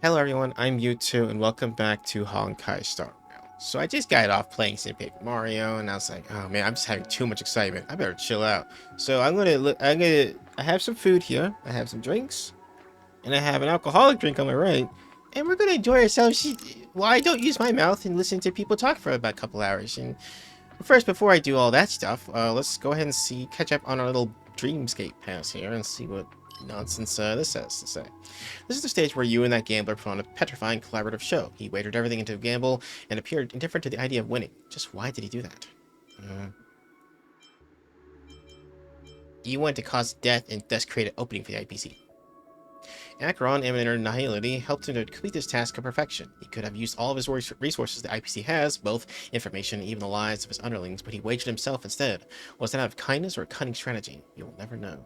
Hello everyone, I'm Yutu and welcome back to Honkai Star Rail. So I just got off playing Paper Mario and I was like, oh man, I'm just having too much excitement. I better chill out. So I have some food here, I have some drinks, and I have an alcoholic drink on my right, and we're gonna enjoy ourselves while I don't use my mouth and listen to people talk for about a couple hours. And first, before I do all that stuff, let's go ahead and catch up on our little Dreamscape pass here and see what nonsense this has to say. This is the stage where you and that gambler put on a petrifying collaborative show. He wagered everything into a gamble and appeared indifferent to the idea of winning. Just why did he do that? You wanted to cause death and thus create an opening for the IPC. Acheron, Emanator Nihility, helped him to complete this task of perfection. He could have used all of his resources the IPC has, both information and even the lives of his underlings, but he wagered himself instead. Was that out of kindness or a cunning strategy? You'll never know.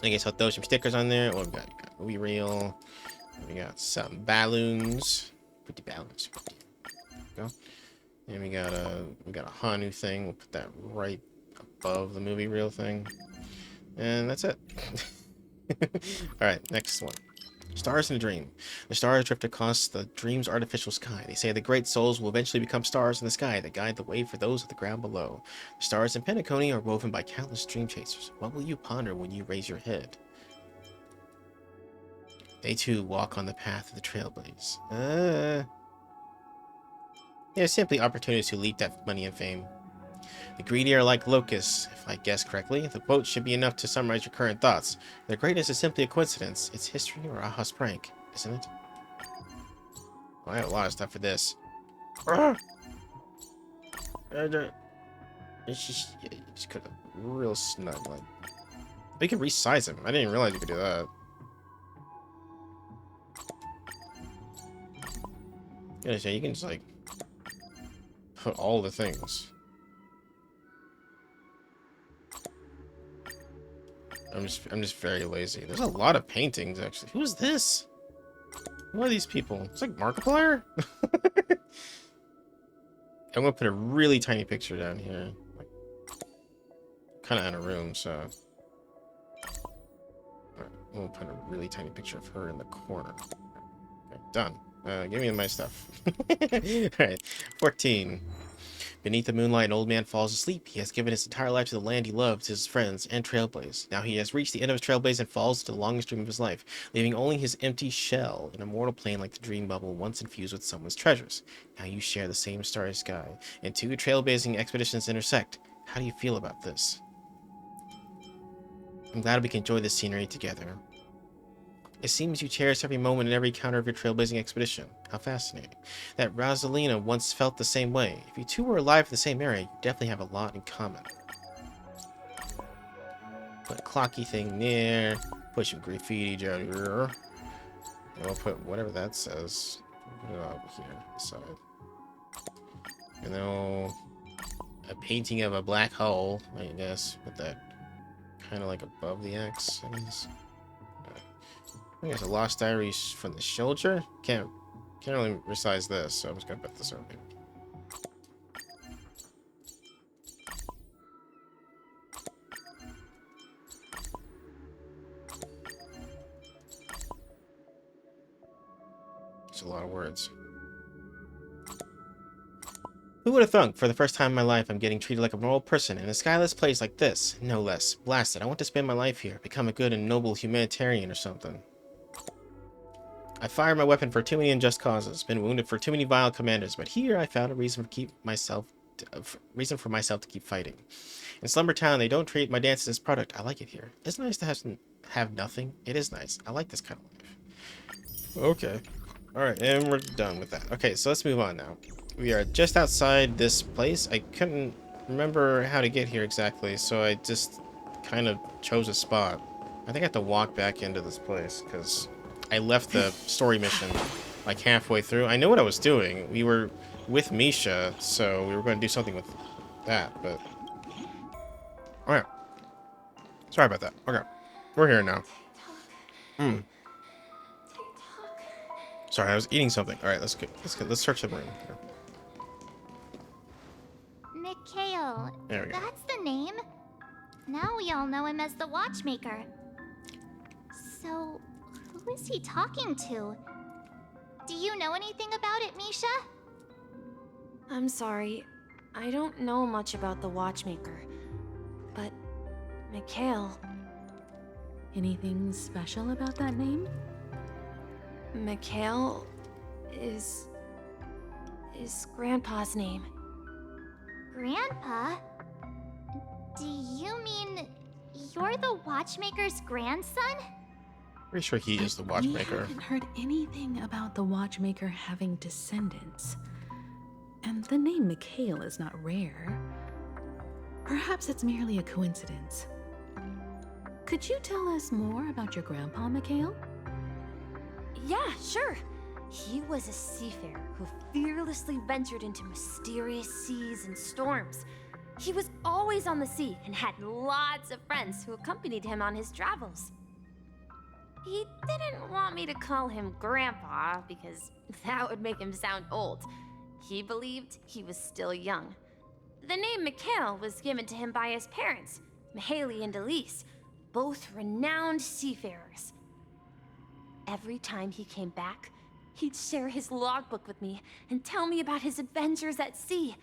I guess I'll throw some stickers on there. What we got? We got movie reel. We got some balloons. Put the balloons. There we go. And we got a Hanu thing. We'll put that right above the movie reel thing. And that's it. Alright, next one. Stars in a dream. The stars drift across the dream's artificial sky. They say the great souls will eventually become stars in the sky that guide the way for those of the ground below. The stars in Penacony are woven by countless dream chasers. What will you ponder when you raise your head? They too walk on the path of the trailblaze. They're simply opportunists who leap at money and fame. The greedy are like locusts, if I guess correctly. The quote should be enough to summarize your current thoughts. Their greatness is simply a coincidence. It's history or Aha's prank, isn't it? Well, I have a lot of stuff for this. It's just could have real snug. Like, we can resize him. I didn't even realize you could do that. Yeah, you can just like put all the things. I'm just very lazy. There's a lot of paintings actually. Who is this? Who are these people? It's like Markiplier? I'm gonna put a really tiny picture down here. Like, kind of in a room, so. Alright, we'll put a really tiny picture of her in the corner. Okay, done. Give me my stuff. Alright, 14. Beneath the moonlight, an old man falls asleep. He has given his entire life to the land he loved, his friends, and Trailblaze. Now he has reached the end of his Trailblaze and falls to the longest dream of his life, leaving only his empty shell, an immortal plane like the dream bubble once infused with someone's treasures. Now you share the same starry sky, and two trailblazing expeditions intersect. How do you feel about this? I'm glad we can enjoy this scenery together. It seems you cherish every moment and every encounter of your trailblazing expedition. How fascinating. That Rosalina once felt the same way. If you two were alive in the same area, you definitely have a lot in common. Put a clocky thing there. Put some graffiti down here. And we'll put whatever that says. Put it over here. Side. And then a painting of a black hole, I guess. Put that kind of like above the X, I guess. I think it's a Lost Diaries from the Soldier. Can't really resize this, so I'm just gonna put this over here. It's a lot of words. Who would have thunk? For the first time in my life, I'm getting treated like a normal person in a skyless place like this. No less. Blasted. I want to spend my life here, become a good and noble humanitarian or something. I fired my weapon for too many unjust causes, been wounded for too many vile commanders, but here I found a reason for myself to keep fighting. In Slumber Town, they don't treat my dances as product. I like it here. It's nice to have nothing. It is nice. I like this kind of life. Okay. Alright, and we're done with that. Okay, so let's move on now. We are just outside this place. I couldn't remember how to get here exactly, so I just kind of chose a spot. I think I have to walk back into this place, because I left the story mission like halfway through. I know what I was doing. We were with Misha, so we were going to do something with that, but... Alright. Sorry about that. Okay. We're here now. Sorry, I was eating something. Alright, let's search the room here. Mikhail. There we go. That's the name. Now we all know him as the Watchmaker. So, who is he talking to? Do you know anything about it, Misha? I'm sorry. I don't know much about the Watchmaker. But, Mikhail... Anything special about that name? Mikhail is Grandpa's name. Grandpa? Do you mean you're the Watchmaker's grandson? Pretty sure he is the We watchmaker. haven't heard anything about the Watchmaker having descendants. And the name Mikhail is not rare. Perhaps it's merely a coincidence. Could you tell us more about your grandpa, Mikhail? Yeah, sure. He was a seafarer who fearlessly ventured into mysterious seas and storms. He was always on the sea and had lots of friends who accompanied him on his travels. He didn't want me to call him Grandpa because that would make him sound old. He believed he was still young. The name Mikhail was given to him by his parents, Mihaly and Elise, both renowned seafarers. Every time he came back, he'd share his logbook with me and tell me about his adventures at sea.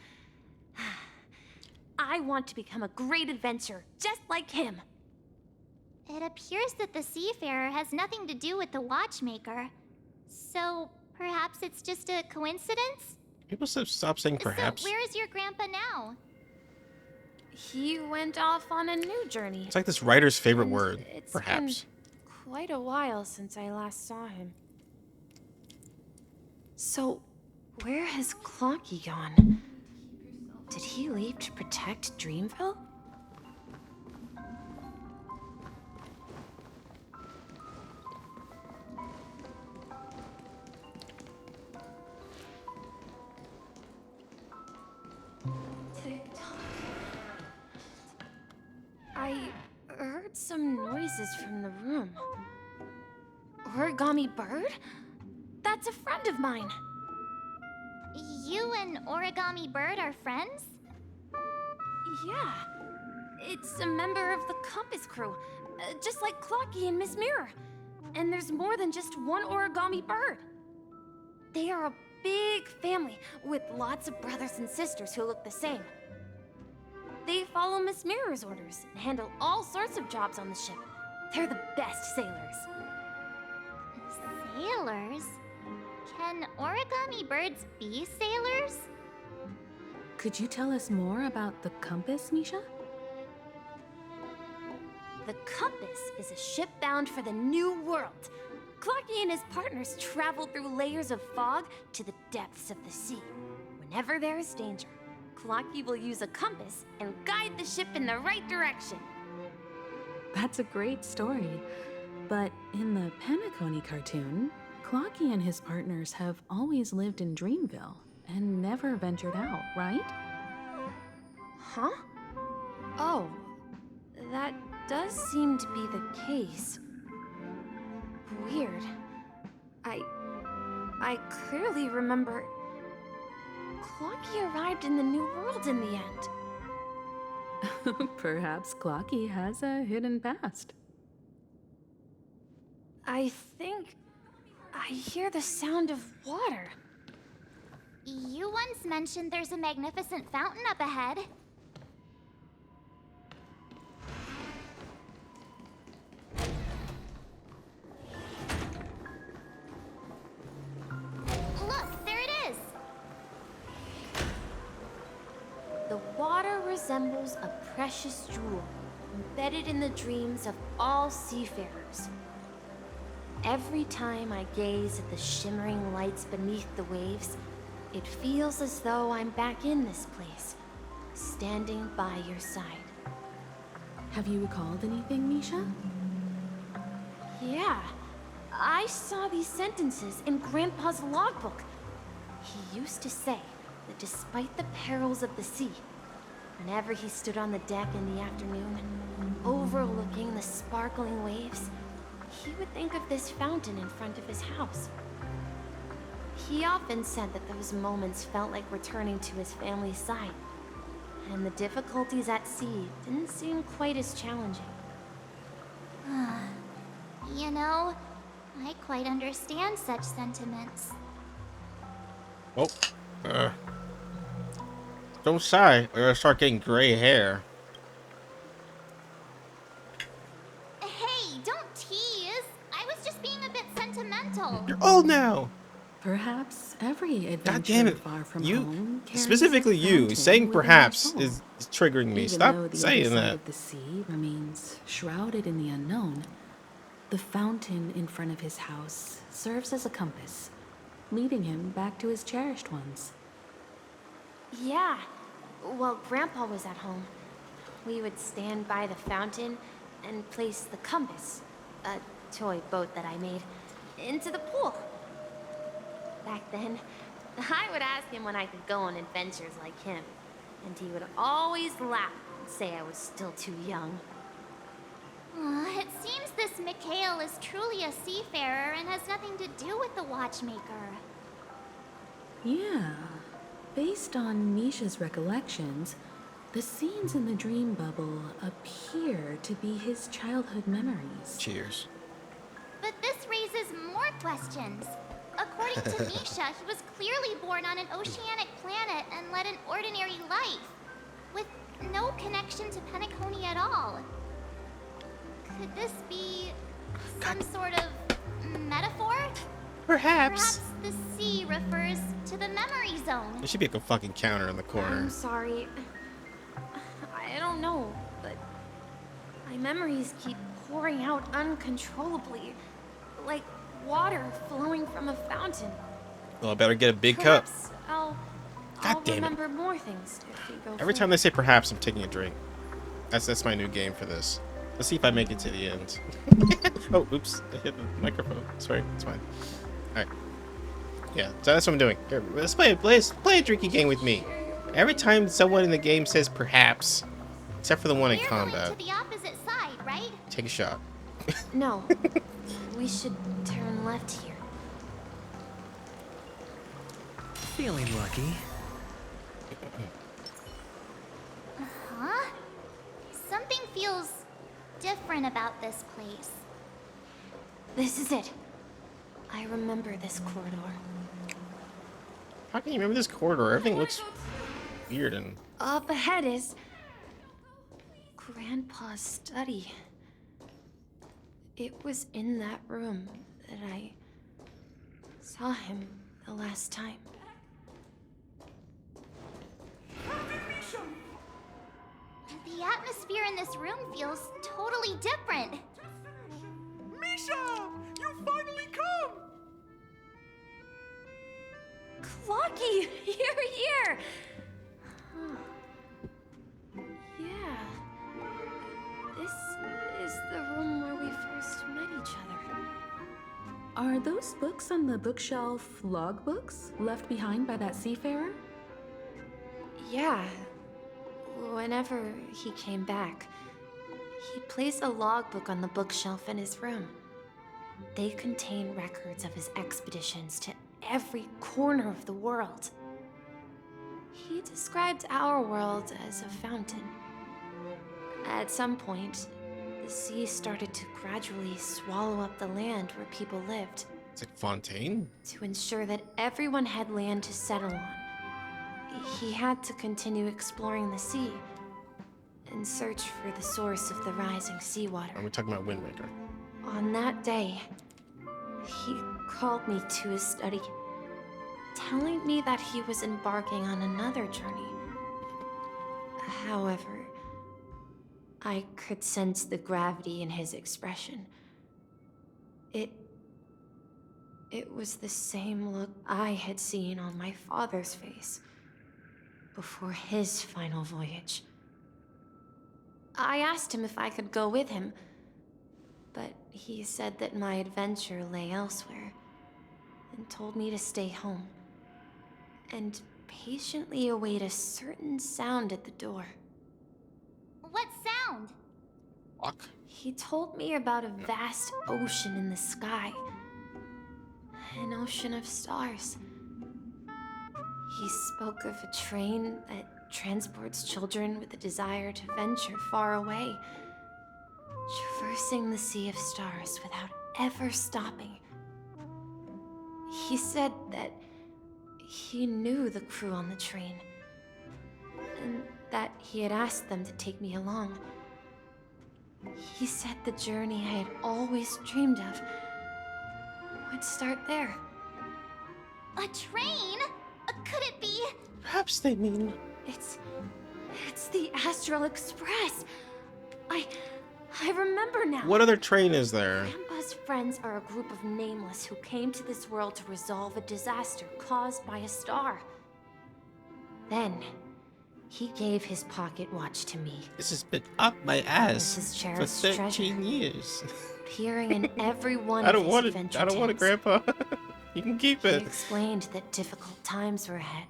I want to become a great adventurer, just like him. It appears that the seafarer has nothing to do with the Watchmaker. So, perhaps it's just a coincidence? People stop saying perhaps. So, where is your grandpa now? He went off on a new journey. It's like this writer's favorite And word. it's Perhaps. been quite a while since I last saw him. So, where has Clocky gone? Did he leave to protect Dreamville? I heard some noises from the room. Origami Bird? That's a friend of mine. You and Origami Bird are friends? Yeah. It's a member of the Compass crew, just like Clocky and Miss Mirror. And there's more than just one Origami Bird. They are a big family with lots of brothers and sisters who look the same. They follow Miss Mirror's orders and handle all sorts of jobs on the ship. They're the best sailors. Sailors? Can Origami Birds be sailors? Could you tell us more about the compass, Misha? The Compass is a ship bound for the New World. Clocky and his partners travel through layers of fog to the depths of the sea. Whenever there is danger, Clocky will use a compass and guide the ship in the right direction. That's a great story. But in the Penacony cartoon, Clocky and his partners have always lived in Dreamville and never ventured out, right? Huh? Oh, that does seem to be the case. Weird. I clearly remember Clocky arrived in the New World in the end. Perhaps Clocky has a hidden past. I think I hear the sound of water. You once mentioned there's a magnificent fountain up ahead. Look, there it is! The water resembles a precious jewel embedded in the dreams of all seafarers. Every time I gaze at the shimmering lights beneath the waves, it feels as though I'm back in this place, standing by your side. Have you recalled anything, Misha? Yeah, I saw these sentences in Grandpa's logbook. He used to say that despite the perils of the sea, whenever he stood on the deck in the afternoon, overlooking the sparkling waves, he would think of this fountain in front of his house. He often said that those moments felt like returning to his family's side, and the difficulties at sea didn't seem quite as challenging. You know, I quite understand such sentiments. Oh. Don't sigh, or you'll start getting gray hair. Hey, don't tease! I was just being a bit sentimental. You're old now! Perhaps every God damn adventure it. far from You, home carries specifically a you, fountain saying within their perhaps soul. is triggering me. Even Stop though the saying other side that. of the sea remains shrouded in the unknown, the fountain in front of his house serves as a compass, leading him back to his cherished ones. Yeah. While Grandpa was at home, we would stand by the fountain and place the compass, a toy boat that I made, into the pool. Back then, I would ask him when I could go on adventures like him, and he would always laugh and say I was still too young. It seems this Mikhail is truly a seafarer and has nothing to do with the watchmaker. Yeah. Based on Misha's recollections, the scenes in the dream bubble appear to be his childhood memories. Cheers. But this raises more questions. According to Misha, he was clearly born on an oceanic planet and led an ordinary life, with no connection to Penacony at all. Could this be some sort of metaphor? Perhaps. Perhaps the sea refers to the memory zone. There should be a fucking counter in the corner. I'm sorry. I don't know, but my memories keep pouring out uncontrollably, like water flowing from a fountain. Well, I better get a big cup. Perhaps I'll God damn it. remember more things if we go Every time they say perhaps, I'm taking a drink. That's my new game for this. Let's see if I make it to the end. Oh, oops. I hit the microphone. Sorry, it's fine. Alright. Yeah, so that's what I'm doing. Here, let's play a drinking game with me. Every time someone in the game says perhaps, except for the one in We're combat, going to the opposite side, right? take a shot. No, we should turn left here. Feeling lucky. Huh? Something feels different about this place. This is it. I remember this corridor. How can you remember this corridor? Everything looks weird and... Up ahead is Grandpa's study. It was in that room that I saw him the last time. The atmosphere in this room feels totally different. Misha! You finally come! Clocky, you're here! Huh. Yeah. This is the room where we first met each other. Are those books on the bookshelf logbooks left behind by that seafarer? Yeah. Whenever he came back, he'd place a logbook on the bookshelf in his room. They contain records of his expeditions to every corner of the world. He described our world as a fountain. At some point, the sea started to gradually swallow up the land where people lived. It's like Fontaine? To ensure that everyone had land to settle on, he had to continue exploring the sea in search for the source of the rising seawater. Are we talking about Wind Waker? On that day, he called me to his study, telling me that he was embarking on another journey. However, I could sense the gravity in his expression. It was the same look I had seen on my father's face before his final voyage. I asked him if I could go with him, but he said that my adventure lay elsewhere, and told me to stay home, and patiently await a certain sound at the door. What sound? Fuck. He told me about a vast ocean in the sky, an ocean of stars. He spoke of a train that transports children with a desire to venture far away, traversing the sea of stars without ever stopping He said that he knew the crew on the train, and that he had asked them to take me along. He said the journey I had always dreamed of would start there. A train? Could it be? Perhaps they mean... It's the Astral Express. I remember now. What other train is there? Grandpa's friends are a group of nameless who came to this world to resolve a disaster caused by a star. Then, he gave his pocket watch to me. This has been up my ass This is for cherished 13 treasure. years. Appearing in every one I of don't his want it. adventure I don't want it, tales. Grandpa. You can keep He it. explained that difficult times were ahead,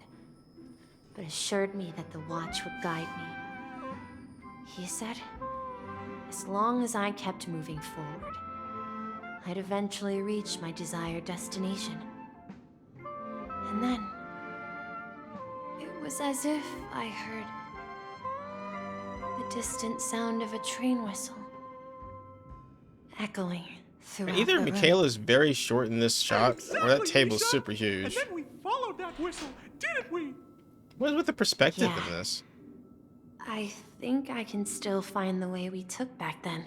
but assured me that the watch would guide me. He said, as long as I kept moving forward, I'd eventually reach my desired destination. And then, it was as if I heard the distant sound of a train whistle echoing throughout Either the room. Michaela's very short in this shot, or that Exactly, table's Misha. super huge. And then we followed that whistle, didn't we? What is with the perspective Yeah. of this? I think I can still find the way we took back then.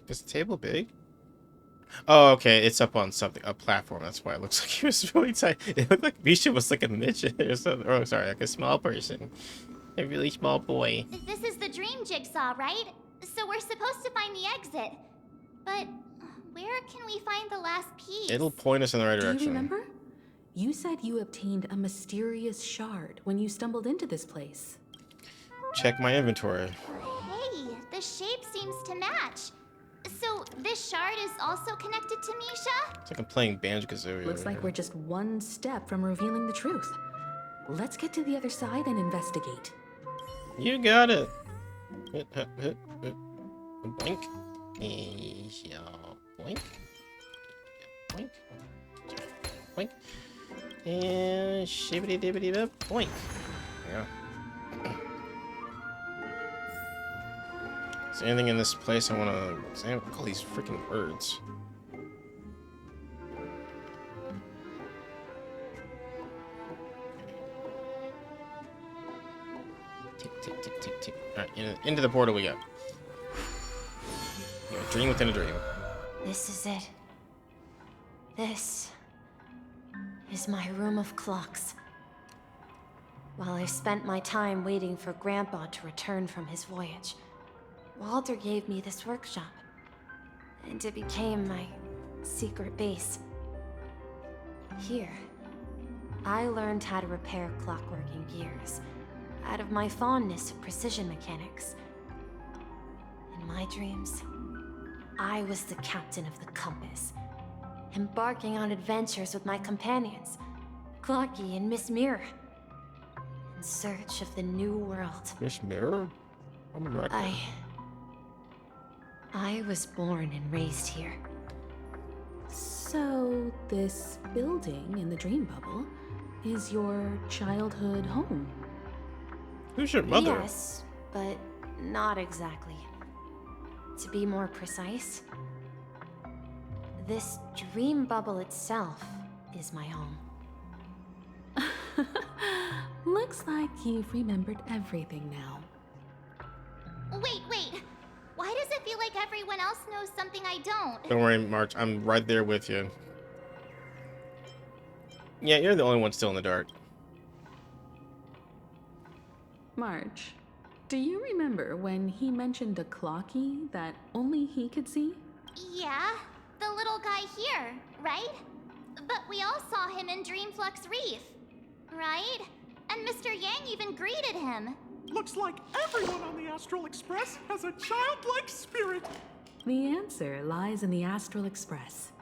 Is the table big? Oh, okay. It's up on something, a platform. That's why it looks like it was really tight. It looked like Misha was like a midget or something. Oh, sorry, like a small person. A really small boy. This is the dream jigsaw, right? So we're supposed to find the exit. But where can we find the last piece? It'll point us in the right Do you direction. remember? You said you obtained a mysterious shard when you stumbled into this place. Check my inventory. Hey, the shape seems to match. So this shard is also connected to Misha? It's like I'm playing Banjo-Kazooie. Looks over like here. we're just one step from revealing the truth. Let's get to the other side and investigate. You got it. Boink. Yeah. Boink. Boink. Boink. And shibbity dibbity bip. Boink. Yeah. Is there anything in this place I want to examine? Look at all these freaking birds. Tick, tick, tick, tick, tick. Alright, into the portal we go. Yeah, dream within a dream. This is it. This is my room of clocks. While I spent my time waiting for Grandpa to return from his voyage, Walter gave me this workshop, and it became my secret base. Here, I learned how to repair clockwork and gears out of my fondness of precision mechanics. In my dreams, I was the captain of the compass, embarking on adventures with my companions, Clocky and Miss Mirror, in search of the new world. Miss Mirror? I'm a wreck. I was born and raised here. So, this building in the dream bubble is your childhood home. Who's your mother? Yes, but not exactly. To be more precise, this dream bubble itself is my home. Looks like you've remembered everything now. Wait. Why does it feel like everyone else knows something I don't? Don't worry, March. I'm right there with you. Yeah, you're the only one still in the dark. March, do you remember when he mentioned a clocky that only he could see? Yeah, the little guy here, right? But we all saw him in Dreamflux Reef, right? And Mr. Yang even greeted him. Looks like everyone on the Astral Express has a childlike spirit. The answer lies in the Astral Express.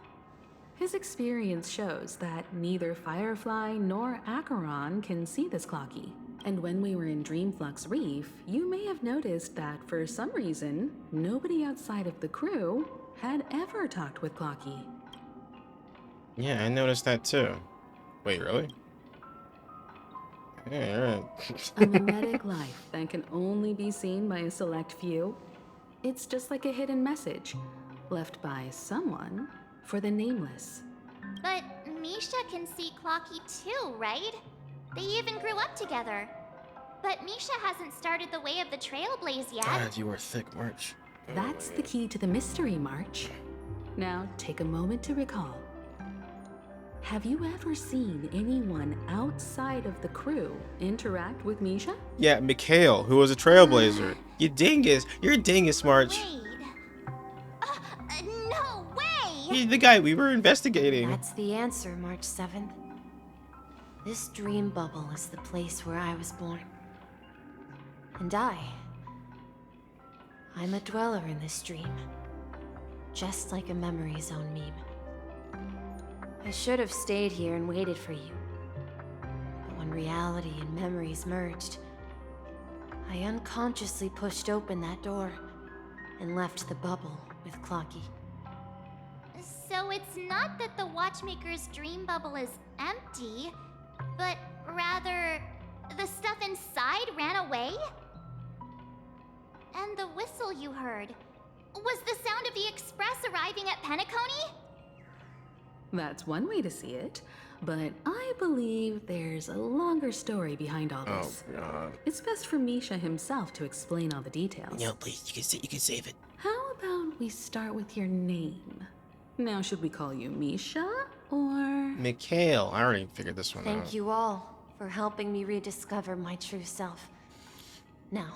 His experience shows that neither Firefly nor Acheron can see this clocky. And when we were in Dreamflux Reef, you may have noticed that for some reason, nobody outside of the crew had ever talked with Clocky. Yeah, I noticed that too. Wait, really? Yeah, alright. A mimetic life that can only be seen by a select few. It's just like a hidden message. left by someone for the nameless. But Misha can see Clocky too, right? They even grew up together. But Misha hasn't started the way of the Trailblaze yet. God, you are thick, March. That's the key to the mystery, March. Now, take a moment to recall. Have you ever seen anyone outside of the crew interact with Misha? Yeah, Mikhail, who was a trailblazer. You dingus. You're a dingus, March. No way! He's the guy we were investigating. That's the answer, March 7th. This dream bubble is the place where I was born. And I'm a dweller in this dream. Just like a memory zone meme. I should have stayed here and waited for you. But when reality and memories merged, I unconsciously pushed open that door and left the bubble with Clocky. So it's not that the Watchmaker's dream bubble is empty, but rather the stuff inside ran away? And the whistle you heard was the sound of the express arriving at Penacony? That's one way to see it, but I believe there's a longer story behind all Oh, this. God. It's best for Misha himself to explain all the details. No, please, you can save it. How about we start with your name? Now, should we call you Misha, or... Mikhail. I already figured this one out. Thank you all for helping me rediscover my true self. Now,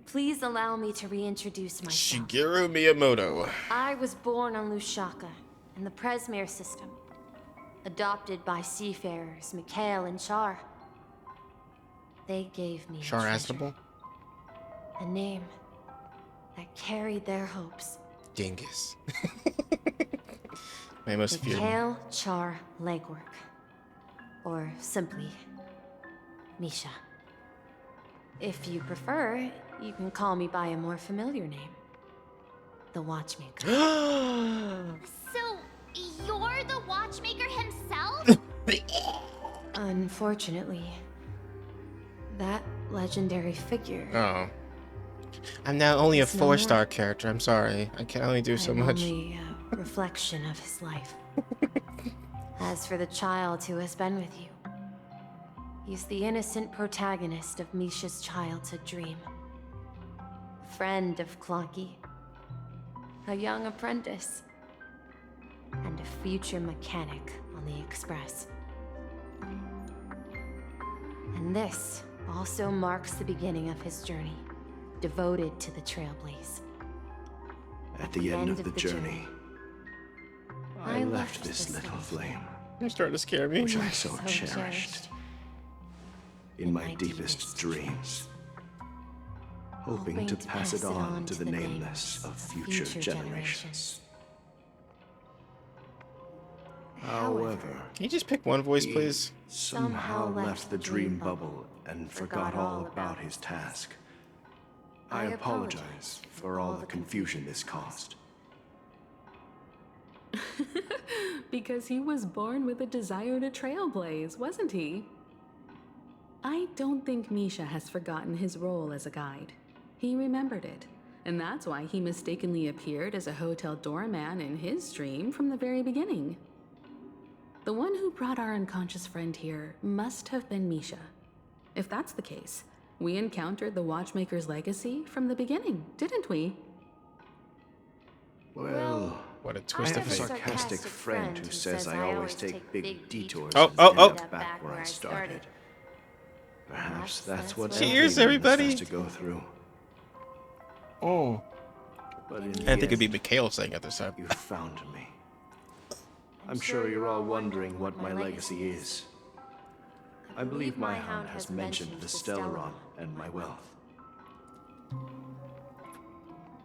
please allow me to reintroduce myself. Shigeru Miyamoto. I was born on Lushaka, in the Presmere system, adopted by seafarers Mikhail and Char. They gave me Char Aznable? a name that carried their hopes. Dingus. My most feared. Mikhail Char Legwork, or simply Misha. If you prefer, you can call me by a more familiar name, the Watchmaker. So, you're the Watchmaker himself? Unfortunately, that legendary figure. Oh. I'm now only a It's no more. 4-star character. I'm sorry. I can only do so I'm much. only a reflection of his life. As for the child who has been with you, he's the innocent protagonist of Misha's childhood dream. Friend of Clocky, a young apprentice, and a future mechanic on the Express. And this also marks the beginning of his journey, devoted to the Trailblaze. At the end of the journey, I left this little flame, You're starting to scare me. which I so cherished in my deepest dreams, hoping to pass it on to the nameless of future generations. However, Can you just pick one voice, he please? somehow left the dream bubble and forgot all about his task. I apologize for all the confusion this caused. Because he was born with a desire to trailblaze, wasn't he? I don't think Misha has forgotten his role as a guide. He remembered it, and that's why he mistakenly appeared as a hotel doorman in his dream from the very beginning. The one who brought our unconscious friend here must have been Misha. If that's the case, we encountered the Watchmaker's legacy from the beginning, didn't we? Well, What a I twist of have a fate. sarcastic friend who says I always take big detours Oh, and oh, end oh. up back where I started. Perhaps that's what Cheers, every human everybody. has to go through. Oh. But in I the think it'd be end, Mikhail saying it this time. you found me. I'm sure you're all wondering what my legacy is. I believe my hound has mentioned the Stellaron and my wealth.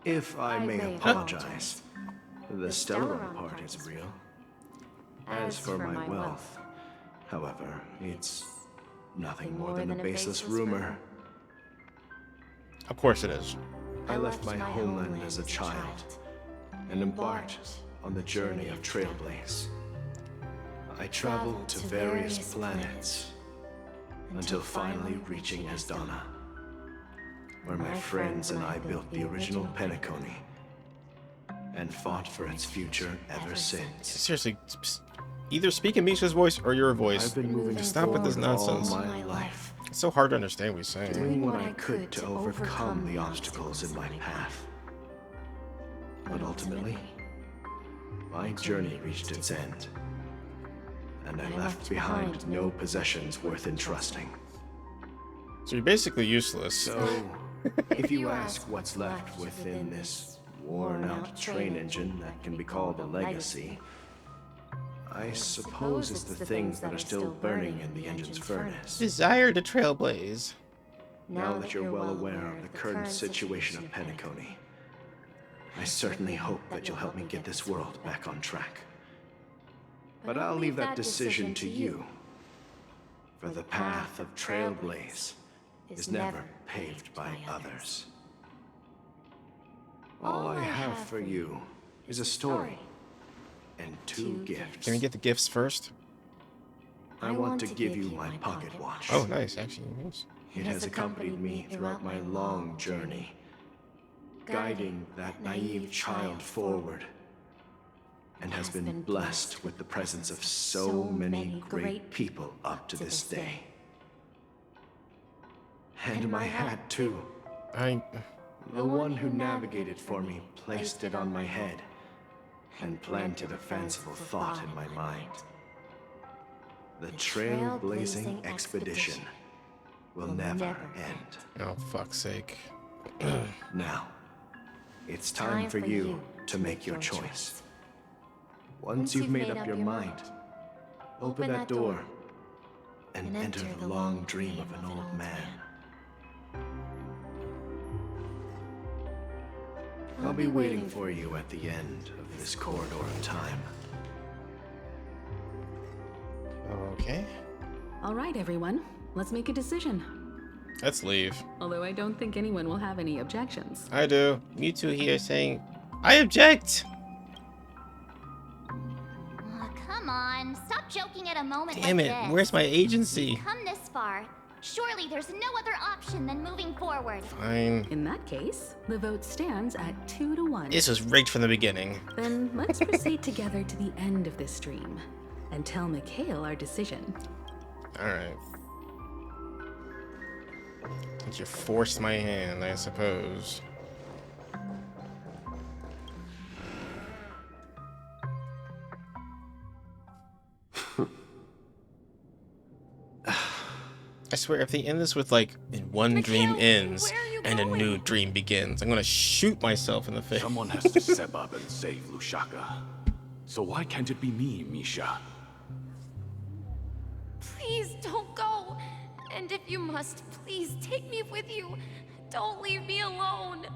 If I may apologize, the Stellaron part is real. As for my wealth, however, it's nothing more than a baseless rumor. Of course it is. I left my homeland as a child and embarked on the journey of Trailblaze. I traveled to various planets until finally reaching Asdana, where my friends and I built the original Penacony and fought for its future ever since. Seriously, either speak in Misha's voice or your voice. I've been moving Stop with this forward all nonsense. my life, It's so hard to understand what he's saying. doing what I could to overcome the obstacles in my path. But ultimately, my journey reached its end, and I left behind no possessions worth entrusting. So you're basically useless. So, if you ask what's left within this worn-out train engine that can be called a legacy, I suppose it's the things that are still burning in the engine's furnace. Desire to trailblaze. Now that you're well aware of the current situation of Penacony, I certainly hope that you'll help me get this world back on track. But I'll leave that decision to you, for the path of trailblaze is never paved by others. All I have for you is a story and 2 gifts. Can we get the gifts first? I want to give you my pocket watch. Oh, nice, actually. Yes. It has accompanied me throughout my long journey, guiding that naive child forward, and has been blessed with the presence of so many great people up to this day. And my hat, too. The one who navigated for me placed it on my head and planted a fanciful thought in my mind. The trailblazing expedition will never end. Oh, fuck's sake. Now, it's time for you to make your choice. Once you've made up your mind, open that door and enter the long dream of an old man. I'll be waiting for you at the end of this corridor of time. Okay. All right, everyone. Let's make a decision. Let's leave. Although I don't think anyone will have any objections. I do. Mewtwo here saying, I object! Oh, come on. Stop joking at a moment Damn like it, this. where's my agency? Come this far. Surely there's no other option than moving forward. Fine. In that case, the vote stands at 2-1. This was rigged from the beginning. Then let's proceed together to the end of this stream and tell Mikhail our decision. Alright. You forced my hand, I suppose. I swear, if they end this with like, one dream ends and a new dream begins, I'm gonna shoot myself in the face. Someone has to step up and save Lushaka. So why can't it be me, Misha? Please don't go. And if you must, please take me with you. Don't leave me alone.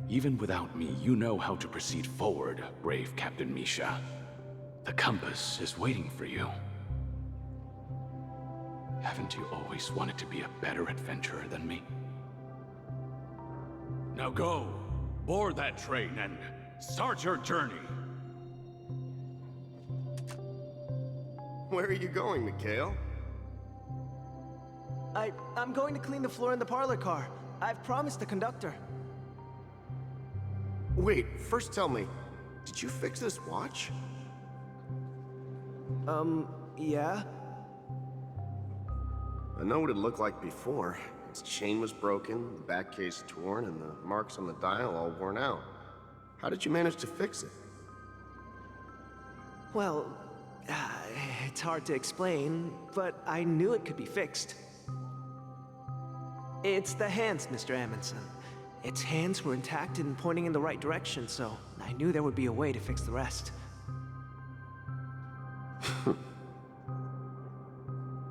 Even without me, you know how to proceed forward, brave Captain Misha. The compass is waiting for you. Haven't you always wanted to be a better adventurer than me? Now go, board that train and start your journey. Where are you going, Mikhail? I'm going to clean the floor in the parlor car. I've promised the conductor. Wait, first tell me, did you fix this watch? Yeah? I know what it looked like before. Its chain was broken, the back case torn, and the marks on the dial all worn out. How did you manage to fix it? Well, it's hard to explain, but I knew it could be fixed. It's the hands, Mr. Amundsen. Its hands were intact and pointing in the right direction, so I knew there would be a way to fix the rest.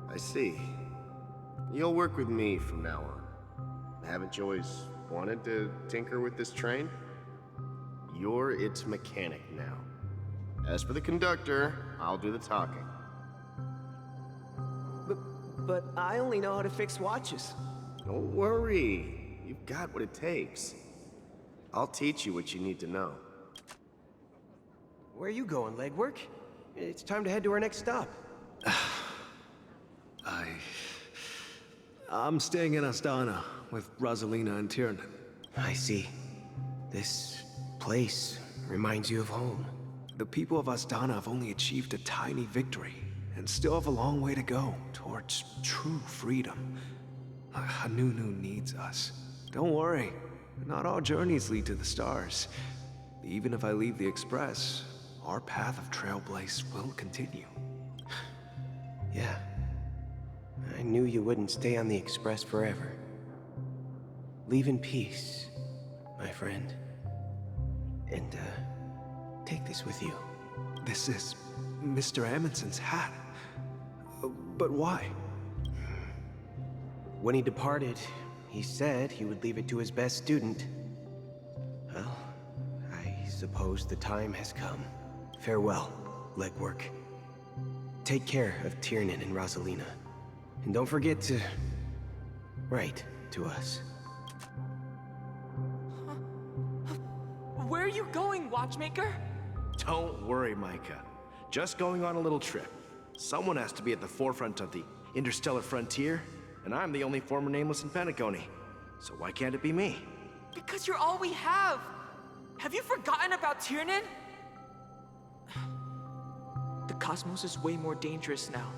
I see. You'll work with me from now on. Haven't you always wanted to tinker with this train? You're its mechanic now. As for the conductor, I'll do the talking. But I only know how to fix watches. Don't worry. You've got what it takes. I'll teach you what you need to know. Where are you going, legwork? It's time to head to our next stop. I'm staying in Astana with Rosalina and Tiernan. I see. This place reminds you of home. The people of Asdana have only achieved a tiny victory, and still have a long way to go towards true freedom. Hanunu needs us. Don't worry, not all journeys lead to the stars. Even if I leave the Express, our path of Trailblaze will continue. Yeah. I knew you wouldn't stay on the Express forever. Leave in peace, my friend. And, take this with you. This is Mr. Amundsen's hat. But why? When he departed, he said he would leave it to his best student. Well, I suppose the time has come. Farewell, legwork. Take care of Tiernan and Rosalina. And don't forget to write to us. Where are you going, Watchmaker? Don't worry, Micah. Just going on a little trip. Someone has to be at the forefront of the interstellar frontier, and I'm the only former nameless in Penacony. So why can't it be me? Because you're all we have! Have you forgotten about Tiernan? The cosmos is way more dangerous now.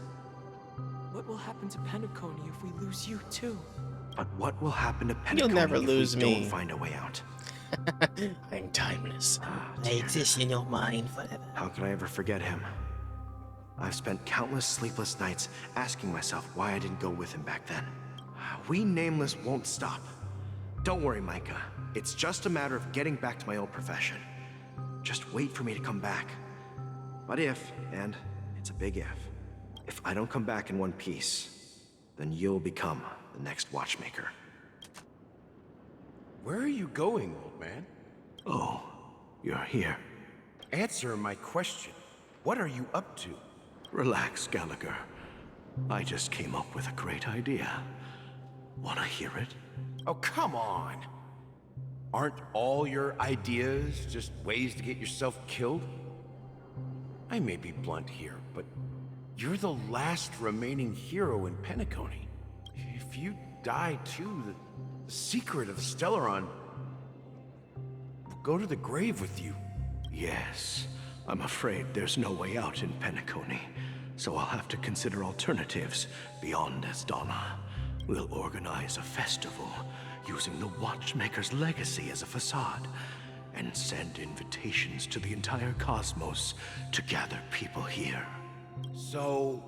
What will happen to Penacony if we lose you too? But what will happen to Penacony You'll never if lose we me. don't find a way out? I'm timeless. I exist in your mind forever. How could I ever forget him? I've spent countless sleepless nights asking myself why I didn't go with him back then. We Nameless won't stop. Don't worry, Micah. It's just a matter of getting back to my old profession. Just wait for me to come back. But if, and it's a big if I don't come back in one piece, then you'll become the next Watchmaker. Where are you going, old man? Oh, you're here. Answer my question. What are you up to? Relax, Gallagher. I just came up with a great idea. Wanna hear it? Oh, come on. Aren't all your ideas just ways to get yourself killed? I may be blunt here, but you're the last remaining hero in Penacony. If you die too, the secret of Stellaron will go to the grave with you. Yes. I'm afraid there's no way out in Penacony, so I'll have to consider alternatives beyond Asdana. We'll organize a festival using the Watchmaker's legacy as a facade, and send invitations to the entire cosmos to gather people here. So,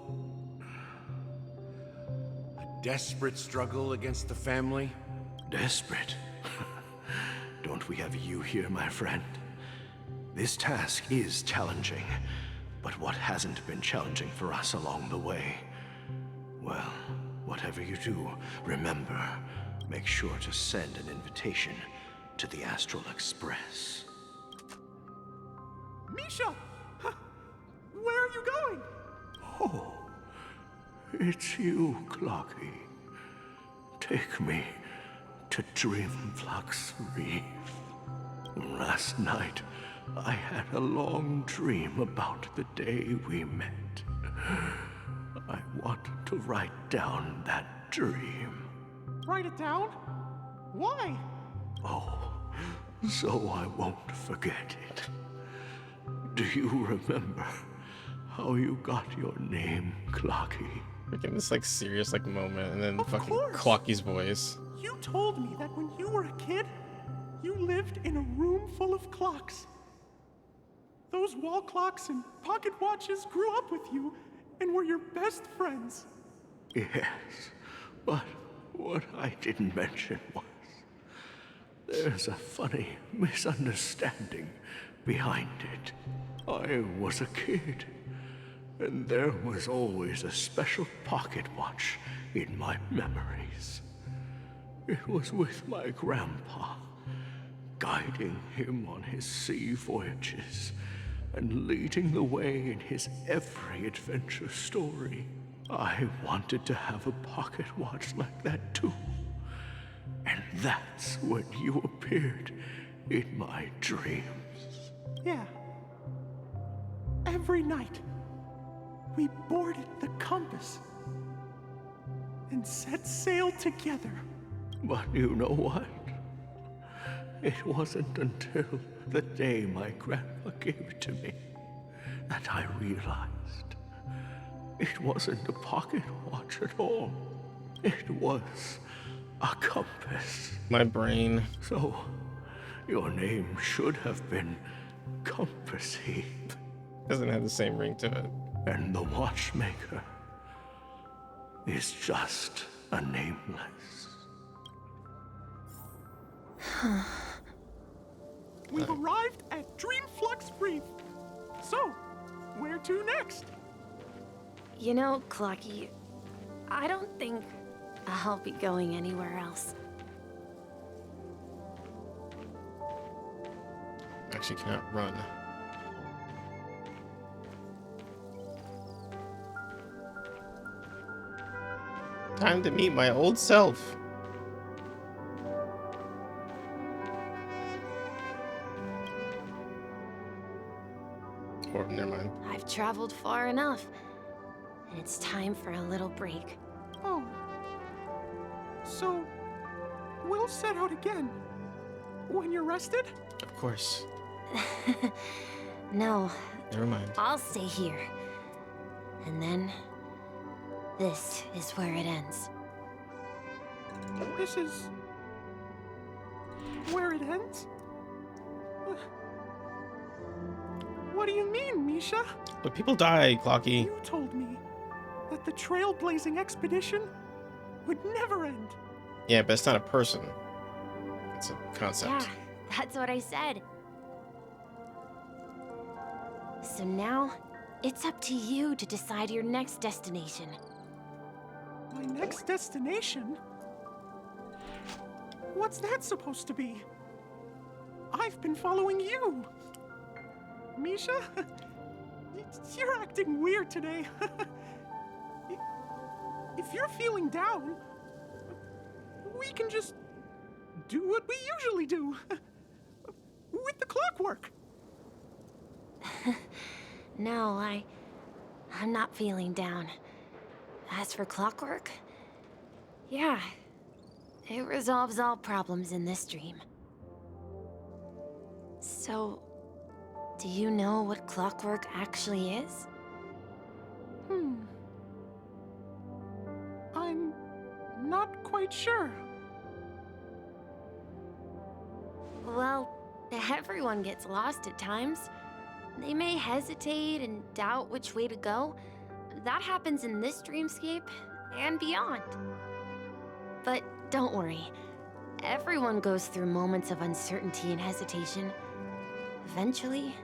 a desperate struggle against the family? Desperate? Don't we have you here, my friend? This task is challenging, but what hasn't been challenging for us along the way? Well, whatever you do, remember, make sure to send an invitation to the Astral Express. Misha! Where are you going? Oh, it's you, Clocky. Take me to Dreamflux Reef. Last night, I had a long dream about the day we met. I want to write down that dream. Write it down? Why? Oh, so I won't forget it. Do you remember how you got your name, Clocky? Like in this like serious like moment, and then Of fucking course. Clocky's voice. You told me that when you were a kid, you lived in a room full of clocks. Those wall clocks and pocket watches grew up with you and were your best friends. Yes, but what I didn't mention was there's a funny misunderstanding behind it. I was a kid, and there was always a special pocket watch in my memories. It was with my grandpa, guiding him on his sea voyages and leading the way in his every adventure story. I wanted to have a pocket watch like that too. And that's when you appeared in my dreams. Yeah. Every night, we boarded the compass and set sail together. But you know what? It wasn't until the day my grandpa gave it to me that I realized it wasn't a pocket watch at all. It was a compass. My brain. So, your name should have been Compassy. Doesn't have the same ring to it. And the watchmaker is just a nameless. We've arrived at Dreamflux Reef. So, where to next? You know, Clocky, I don't think I'll be going anywhere else. Actually cannot run. Time to meet my old self. Or never mind. I've traveled far enough, and it's time for a little break. Oh. So, we'll set out again. When you're rested? Of course. No. Never mind. I'll stay here. And then, this is where it ends. This is... where it ends? What do you mean, Misha? But people die, Clocky. You told me that the trailblazing expedition would never end. Yeah, but it's not a person. It's a concept. Yeah, that's what I said. So now, it's up to you to decide your next destination. My next destination? What's that supposed to be? I've been following you. Misha? You're acting weird today. If you're feeling down, we can just do what we usually do. With the clockwork. No, I'm not feeling down. As for clockwork, yeah, it resolves all problems in this dream. So, do you know what clockwork actually is? I'm not quite sure. Well, everyone gets lost at times. They may hesitate and doubt which way to go. That happens in this dreamscape and beyond. But don't worry. Everyone goes through moments of uncertainty and hesitation. Eventually,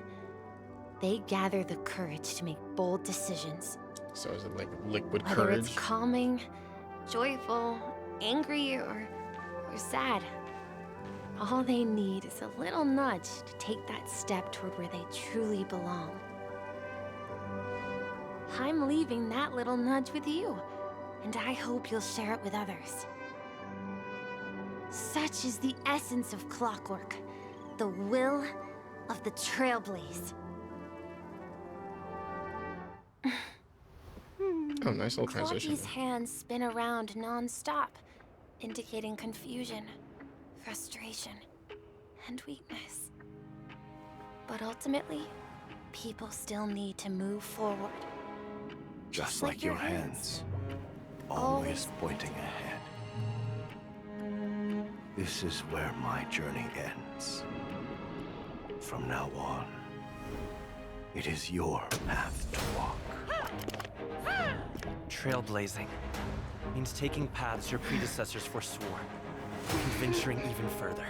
they gather the courage to make bold decisions. So is it like liquid Whether courage? it's calming, joyful, angry, or sad. All they need is a little nudge to take that step toward where they truly belong. I'm leaving that little nudge with you, and I hope you'll share it with others. Such is the essence of clockwork, the will of the Trailblaze. Oh, nice little transition. Clocky's hands spin around non-stop, indicating confusion, frustration, and weakness. But ultimately, people still need to move forward. Just like your hands, always pointing ahead. This is where my journey ends. From now on, it is your path to walk. Trailblazing means taking paths your predecessors forswore, and venturing even further.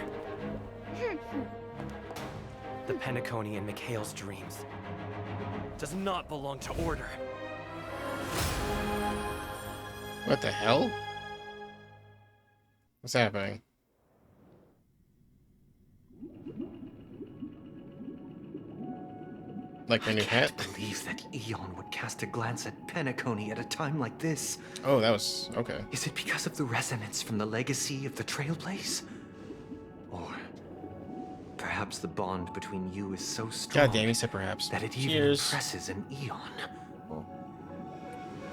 The Penacony and Mikhail's dreams does not belong to Order. What the hell? What's happening? Like my new hat? I can't believe that Eon would cast a glance at Penacony at a time like this. Oh, that was... okay. Is it because of the resonance from the legacy of the Trailblaze? Or perhaps the bond between you is so strong God damn, he said perhaps. that it even Cheers. impresses an Eon.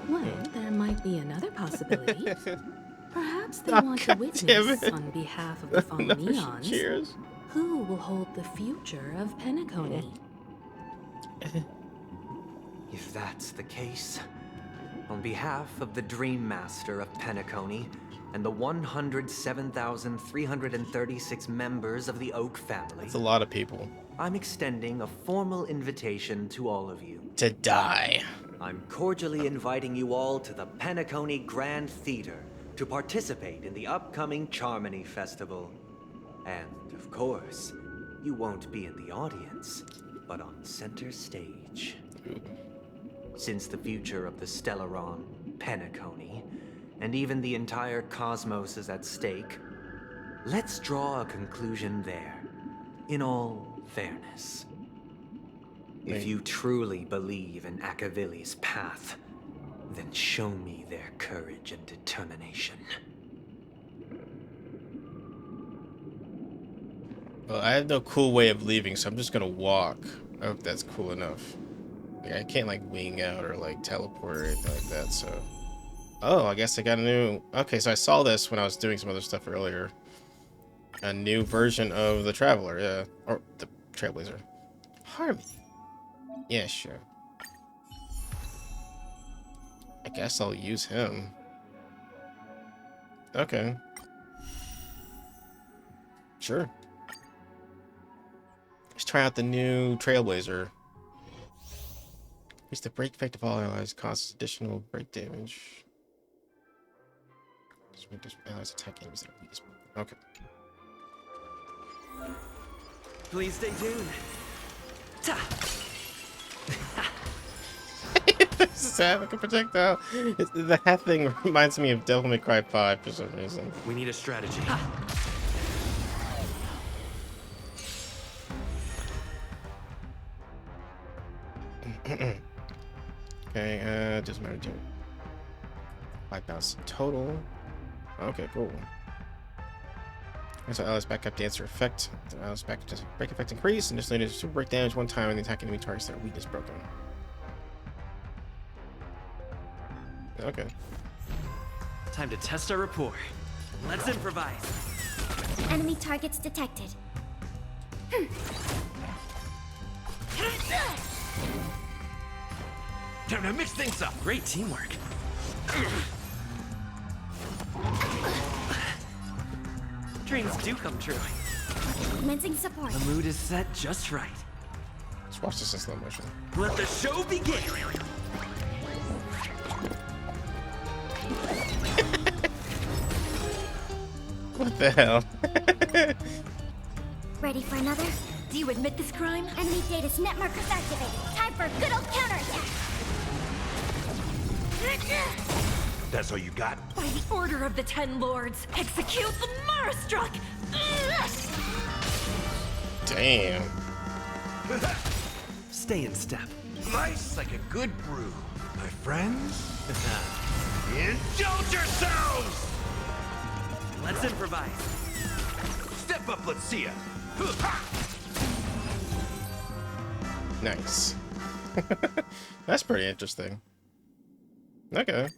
Well, there might be another possibility. Perhaps they Oh, want to God damn witness it. on behalf of the fallen No, Eons. cheers. Who will hold the future of Penacony? If that's the case, on behalf of the Dream Master of Penacony and the 107,336 members of the Oak family, That's a lot of people. I'm extending a formal invitation to all of you. To die. I'm cordially inviting you all to the Penacony Grand Theater to participate in the upcoming Charmony Festival. And, of course, you won't be in the audience, but on center stage. Since the future of the Stellaron, Penacony, and even the entire cosmos is at stake, let's draw a conclusion there, in all fairness. If you truly believe in Akavili's path, then show me their courage and determination. Well, I have no cool way of leaving, so I'm just gonna walk. I hope that's cool enough. Like, I can't like wing out or like teleport or anything like that, so. Oh, I guess I got a new. Okay, so I saw this when I was doing some other stuff earlier. A new version of the Traveler, yeah. Or the Trailblazer. Harmony. Yeah, sure. I guess I'll use him. Okay. Sure. Let's try out the new Trailblazer. Increase the break effect of all allies, causes additional break damage. Just make this allies attack enemies that are weakest. Okay. Please stay tuned. This is like a projectile. The hat thing reminds me of Devil May Cry 5 for some reason. We need a strategy. Okay, doesn't matter. 5,000 total. Okay, cool. So allies backup dancer effect. The allies backup does break effect increase, and just need to break damage one time when the attack enemy targets that are weakness broken. Okay. Time to test our rapport. Let's improvise. Enemy targets detected. Time to mix things up. Great teamwork. Dreams do come true. Commencing support. The mood is set just right. Let's watch this in slow motion. Let the show begin. What the hell? Ready for another? Do you admit this crime? Enemy data's net markers activated. Time for a good old counterattack. That's all you got? By the order of the 10 Lords, execute the Marastruck! Damn. Stay in step. Nice like a good brew. My friends, indulge yourselves! Let's improvise. Step up, let's see ya. Nice. That's pretty interesting. Okay.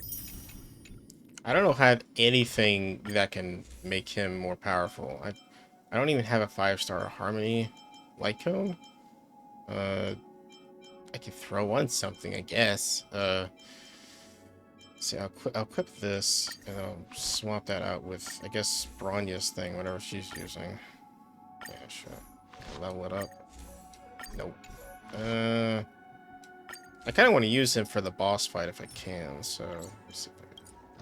I don't know how anything that can make him more powerful. I don't even have a 5-star Harmony light cone. I can throw on something, I guess. See, I'll equip this and I'll swap that out with, I guess, Bronya's thing, whatever she's using. Yeah, sure. Level it up. Nope. I kind of want to use him for the boss fight if I can, so let's see if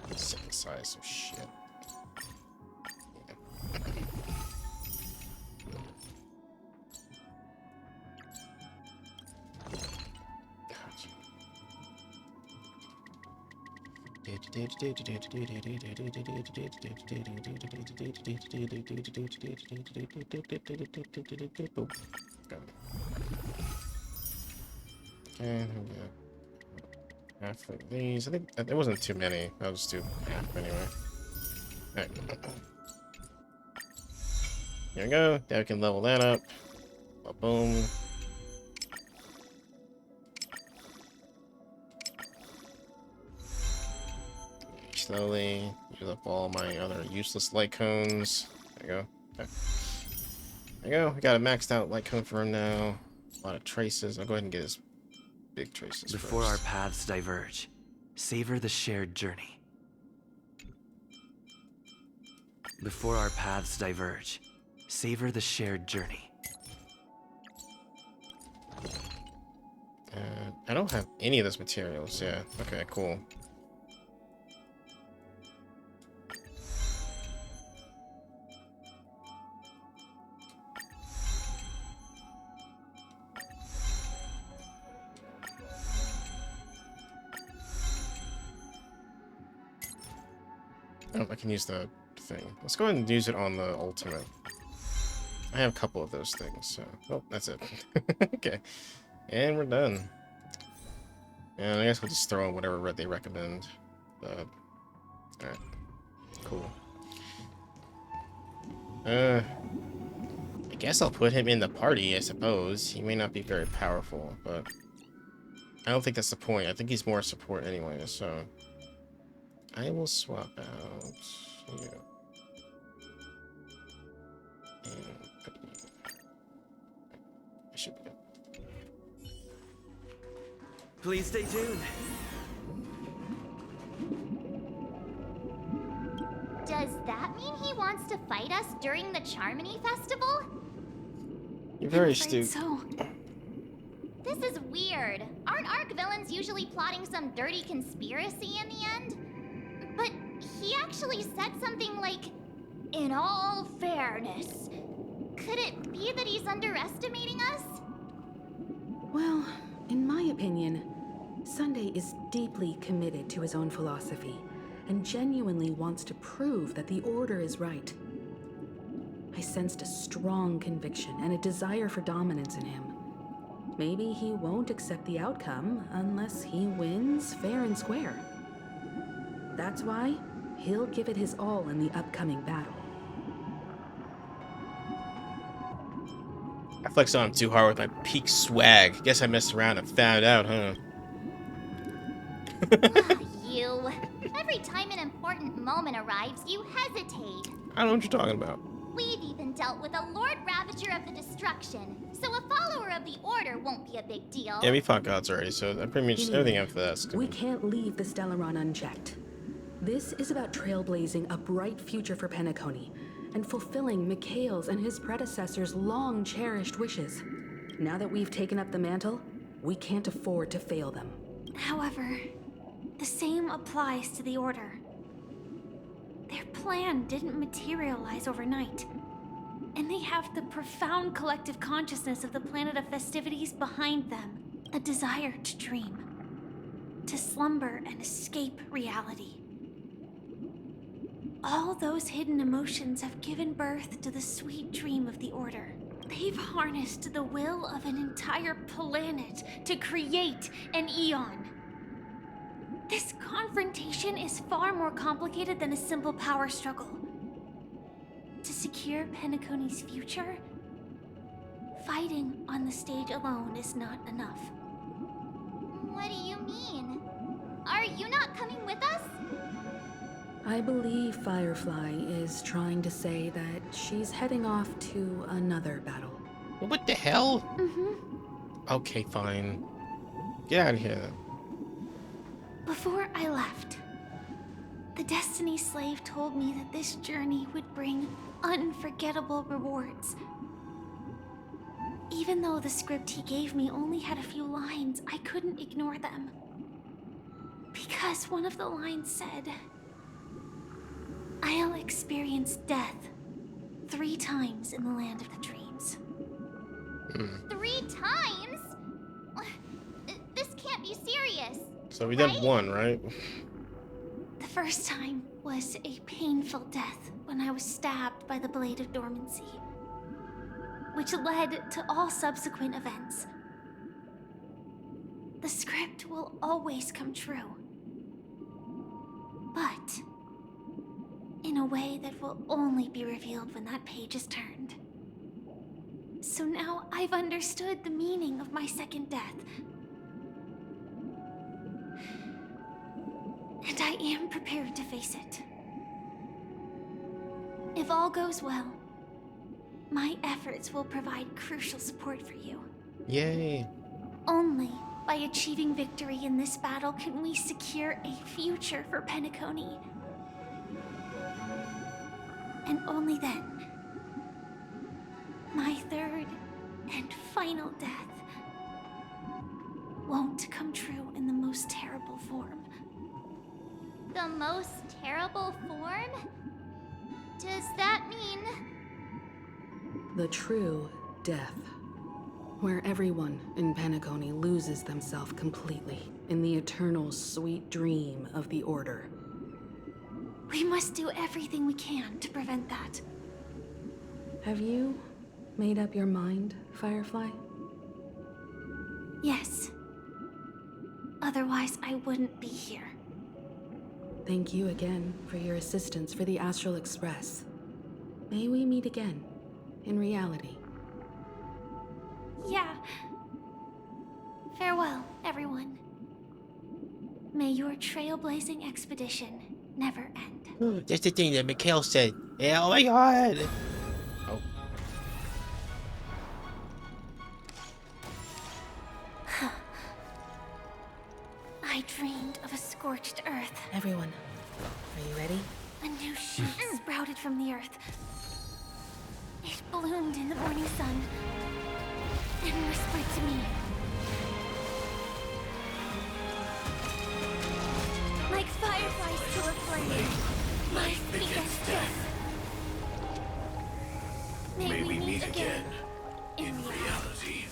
I can synthesize some shit. Okay, half of these. I think there wasn't too many. I'll just do half anyway. Alright. There we go. Now we can level that up. Boom. Slowly use up all my other useless light cones. There you go. Okay. There you go. We got a maxed out light coming from him now. A lot of traces. I'll go ahead and get his big traces Before first. our paths diverge, savor the shared journey. Before our paths diverge, savor the shared journey. I don't have any of those materials. Yeah. Okay, cool. Oh, I can use the thing. Let's go ahead and use it on the ultimate. I have a couple of those things, so... Oh, that's it. Okay. And we're done. And I guess we'll just throw in whatever they recommend. But... Alright. Cool. I guess I'll put him in the party, I suppose. He may not be very powerful, but... I don't think that's the point. I think he's more support anyway, so... I will swap out you. And put you. I should be good. Please stay tuned. Does that mean he wants to fight us during the Charmony Festival? You're very I'm afraid astute. so. This is weird. Aren't arc villains usually plotting some dirty conspiracy in the end? But he actually said something like, "In all fairness." Could it be that he's underestimating us? Well, in my opinion, Sunday is deeply committed to his own philosophy and genuinely wants to prove that the Order is right. I sensed a strong conviction and a desire for dominance in him. Maybe he won't accept the outcome unless he wins fair and square. That's why he'll give it his all in the upcoming battle. I flexed on him too hard with my peak swag. Guess I messed around and found out, huh? You. Every time an important moment arrives, you hesitate. I don't know what you're talking about. We've even dealt with a Lord Ravager of the Destruction, so a follower of the Order won't be a big deal. Yeah, we fought gods already, so I'm pretty much everything after that's We good. can't leave the Stellaron unchecked. This is about trailblazing a bright future for Penacony and fulfilling Mikhail's and his predecessors' long-cherished wishes. Now that we've taken up the mantle, we can't afford to fail them. However, the same applies to the Order. Their plan didn't materialize overnight, and they have the profound collective consciousness of the planet of festivities behind them. A desire to dream, to slumber and escape reality. All those hidden emotions have given birth to the sweet dream of the Order. They've harnessed the will of an entire planet to create an Eon. This confrontation is far more complicated than a simple power struggle. To secure Penacony's future, fighting on the stage alone is not enough. What do you mean? Are you not coming with us? I believe Firefly is trying to say that she's heading off to another battle. What the hell? Mm-hmm. Okay, fine. Get out of here then. Before I left, the Destiny Slave told me that this journey would bring unforgettable rewards. Even though the script he gave me only had a few lines, I couldn't ignore them. Because one of the lines said, "I'll experience death 3 times in the land of the dreams." 3 times? This can't be serious. So we did right? 1, right? The first time was a painful death when I was stabbed by the Blade of Dormancy, which led to all subsequent events. The script will always come true, but in a way that will only be revealed when that page is turned. So now I've understood the meaning of my second death. And I am prepared to face it. If all goes well, My efforts will provide crucial support for you. Yay. Only by achieving victory in this battle can we secure a future for Penacony. And only then, my third and final death won't come true in the most terrible form. The most terrible form? Does that mean... The true death. Where everyone in Penacony loses themselves completely in the eternal sweet dream of the Order. We must do everything we can to prevent that. Have you made up your mind, Firefly? Yes. Otherwise, I wouldn't be here. Thank you again for your assistance for the Astral Express. May we meet again, in reality. Yeah. Farewell, everyone. May your trailblazing expedition never end. Oh, that's the thing that Mikhail said. Yeah, oh my god! Oh. I dreamed of a scorched earth. Everyone, are you ready? A new shoot sprouted from the earth. It bloomed in the morning sun and whispered to me. Like fireflies to a flame, life begets death. May we meet again in reality.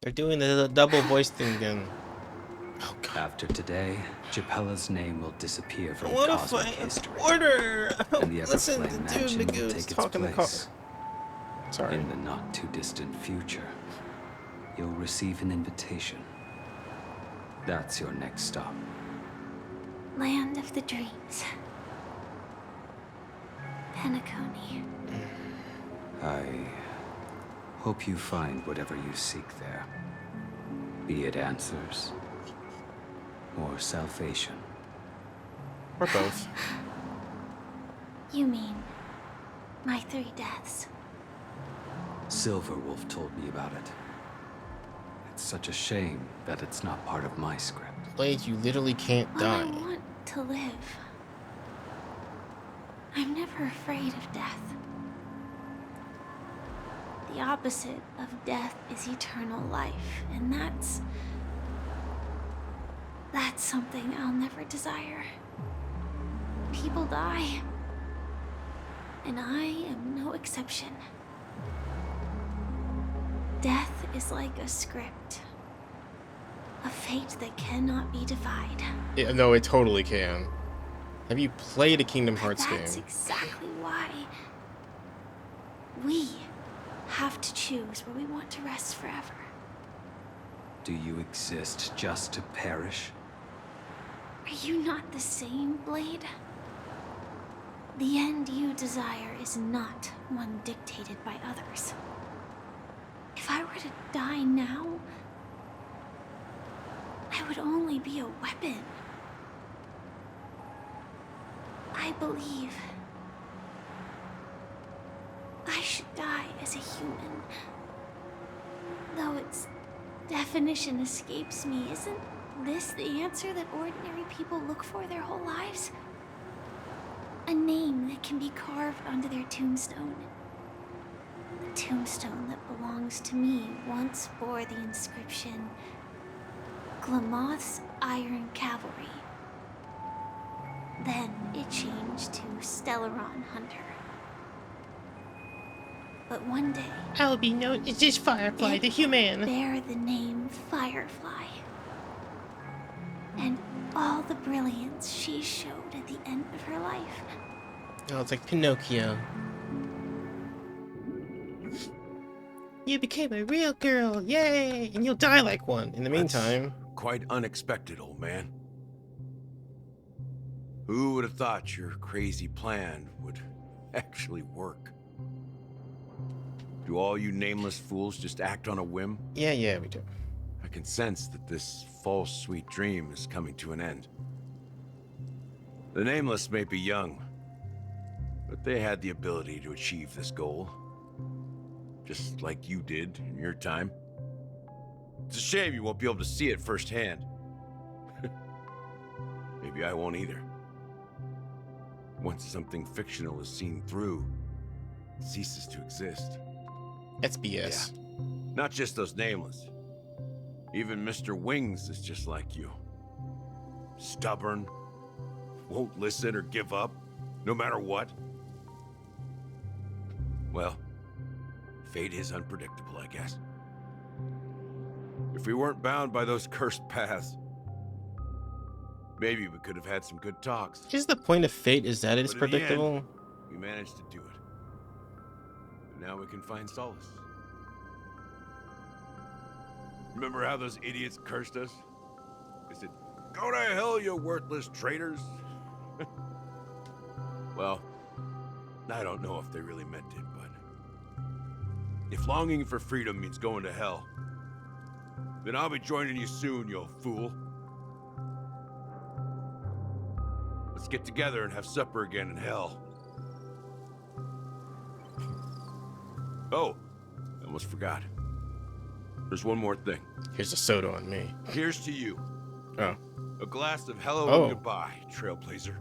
They're doing the double voice thing again. Oh god. After today, Japella's name will disappear from What a cosmic fight! history. Order! And the Listen, Everflame dude, Mansion will Magoo's take its talking the car. place. Sorry. In the not-too-distant future, you'll receive an invitation. That's your next stop. Land of the dreams. Penacony. I hope you find whatever you seek there. Be it answers or salvation. Or both. You mean my 3 deaths? Silverwolf told me about it. It's such a shame that it's not part of my script. Blade, you literally can't Well, I die. want to live. I'm never afraid of death. The opposite of death is eternal life, and that's something I'll never desire. People die, and I am no exception. Death is like a script, a fate that cannot be defied. Yeah, no, it totally can. Have you played a Kingdom Hearts game? That's exactly why we have to choose where we want to rest forever. Do you exist just to perish? Are you not the same, Blade? The end you desire is not one dictated by others. If I were to die now, I would only be a weapon. I believe I should die as a human. Though its definition escapes me, isn't this the answer that ordinary people look for their whole lives? A name that can be carved onto their tombstone. The tombstone that belongs to me once bore the inscription, Glamoth's Iron Cavalry. Then it changed to Stellaron Hunter. But one day, I'll be known as this Firefly, the human. Bear the name Firefly. And all the brilliance she showed at the end of her life. Oh, it's like Pinocchio. You became a real girl, yay! And you'll die like one. In the meantime... That's quite unexpected, old man. Who would have thought your crazy plan would actually work? Do all you nameless fools just act on a whim? Yeah, we do. I can sense that this false sweet dream is coming to an end. The nameless may be young, But they had the ability to achieve this goal. Just like you did in your time. It's a shame you won't be able to see it firsthand. Maybe I won't either. Once something fictional is seen through, it ceases to exist. That's BS. Yeah. Not just those nameless. Even Mr. Wings is just like you. Stubborn, won't listen or give up, no matter what. Well, fate is unpredictable, I guess. If we weren't bound by those cursed paths, maybe we could have had some good talks. Is the point of fate is that it's But in the end, predictable? we managed to do it. And now we can find solace. Remember how those idiots cursed us? They said, "Go to hell, you worthless traitors." Well, I don't know if they really meant it, but if longing for freedom means going to hell, then I'll be joining you soon, you fool. Let's get together and have supper again in hell. Oh, I almost forgot. There's one more thing. Here's a soda on me. Here's to you. Oh. A glass of hello Oh. and goodbye, Trailblazer.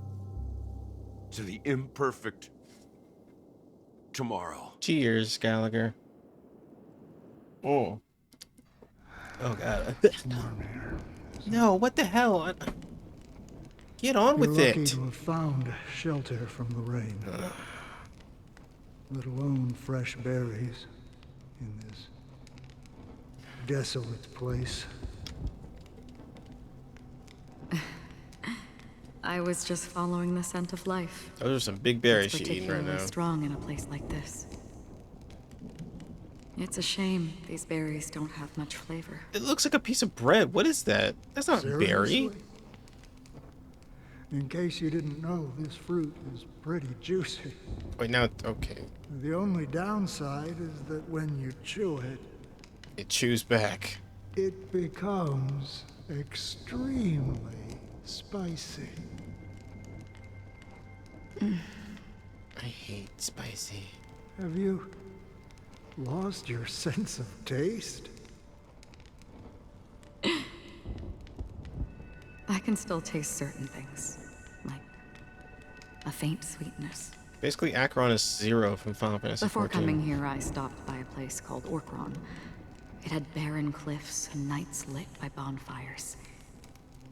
To the imperfect tomorrow. Cheers, Gallagher. Oh. Oh god. No, what the hell? Get on You're with lucky it. to have found shelter from the rain. Let alone fresh berries in this desolate place. I was just following the scent of life. Those are some big berries It's she's eating right particularly now. strong in a place like this. It's a shame these berries don't have much flavor. It looks like a piece of bread. What is that? That's not berry. Seriously? In case you didn't know, this fruit is pretty juicy. Wait, now, okay. The only downside is that when you chew it, It chews back. it becomes extremely spicy. I hate spicy. Have you lost your sense of taste? I can still taste certain things, like a faint sweetness. Basically, Acheron is Zero from Final Fantasy Before 14. coming here, I stopped by a place called Orkron. It had barren cliffs and nights lit by bonfires.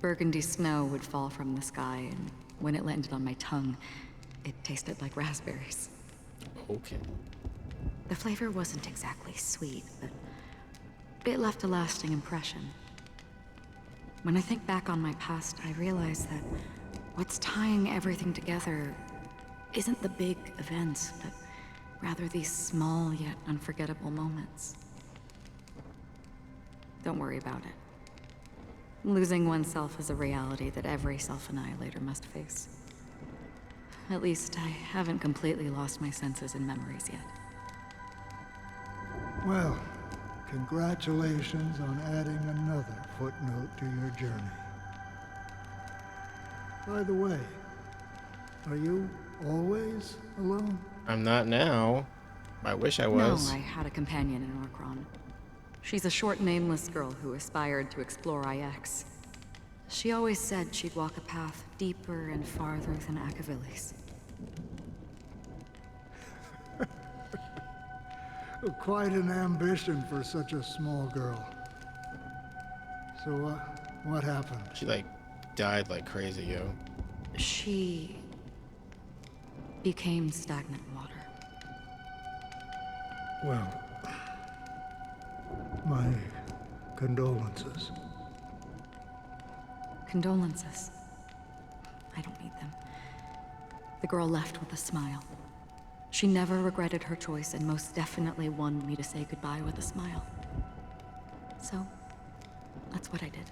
Burgundy snow would fall from the sky, and when it landed on my tongue, it tasted like raspberries. Okay. The flavor wasn't exactly sweet, but it left a lasting impression. When I think back on my past, I realize that what's tying everything together isn't the big events, but rather these small yet unforgettable moments. Don't worry about it. Losing oneself is a reality that every self-annihilator must face. At least I haven't completely lost my senses and memories yet. Well, congratulations on adding another footnote to your journey. By the way, are you always alone? I'm not now. I wish I was. No, I had a companion in Orkron. She's a short, nameless girl who aspired to explore IX. She always said she'd walk a path deeper and farther than Akavili's. Quite an ambition for such a small girl. So, what happened? She, like, died like crazy, yo. She became stagnant water. Well, my condolences. Condolences. I don't need them. The girl left with a smile. She never regretted her choice and most definitely wanted me to say goodbye with a smile. So, that's what I did.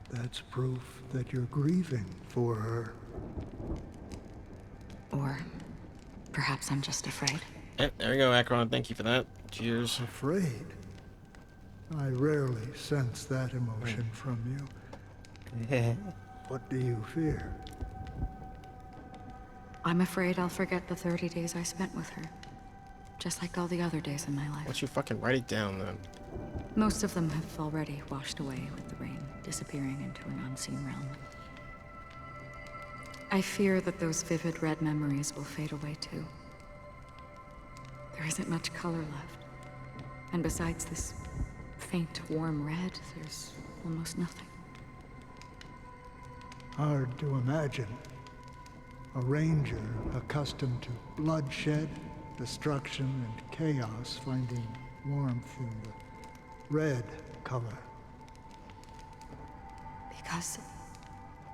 That's proof that you're grieving for her. Or perhaps I'm just afraid. There you go, Acheron. Thank you for that. Cheers. Afraid? I rarely sense that emotion from you. What do you fear? I'm afraid I'll forget the 30 days I spent with her. Just like all the other days in my life. Why don't you fucking write it down then? Most of them have already washed away with the rain, disappearing into an unseen realm. I fear that those vivid red memories will fade away too. There isn't much color left. And besides this faint, warm red, there's almost nothing. Hard to imagine. A ranger accustomed to bloodshed, destruction, and chaos finding warmth in the red color. Because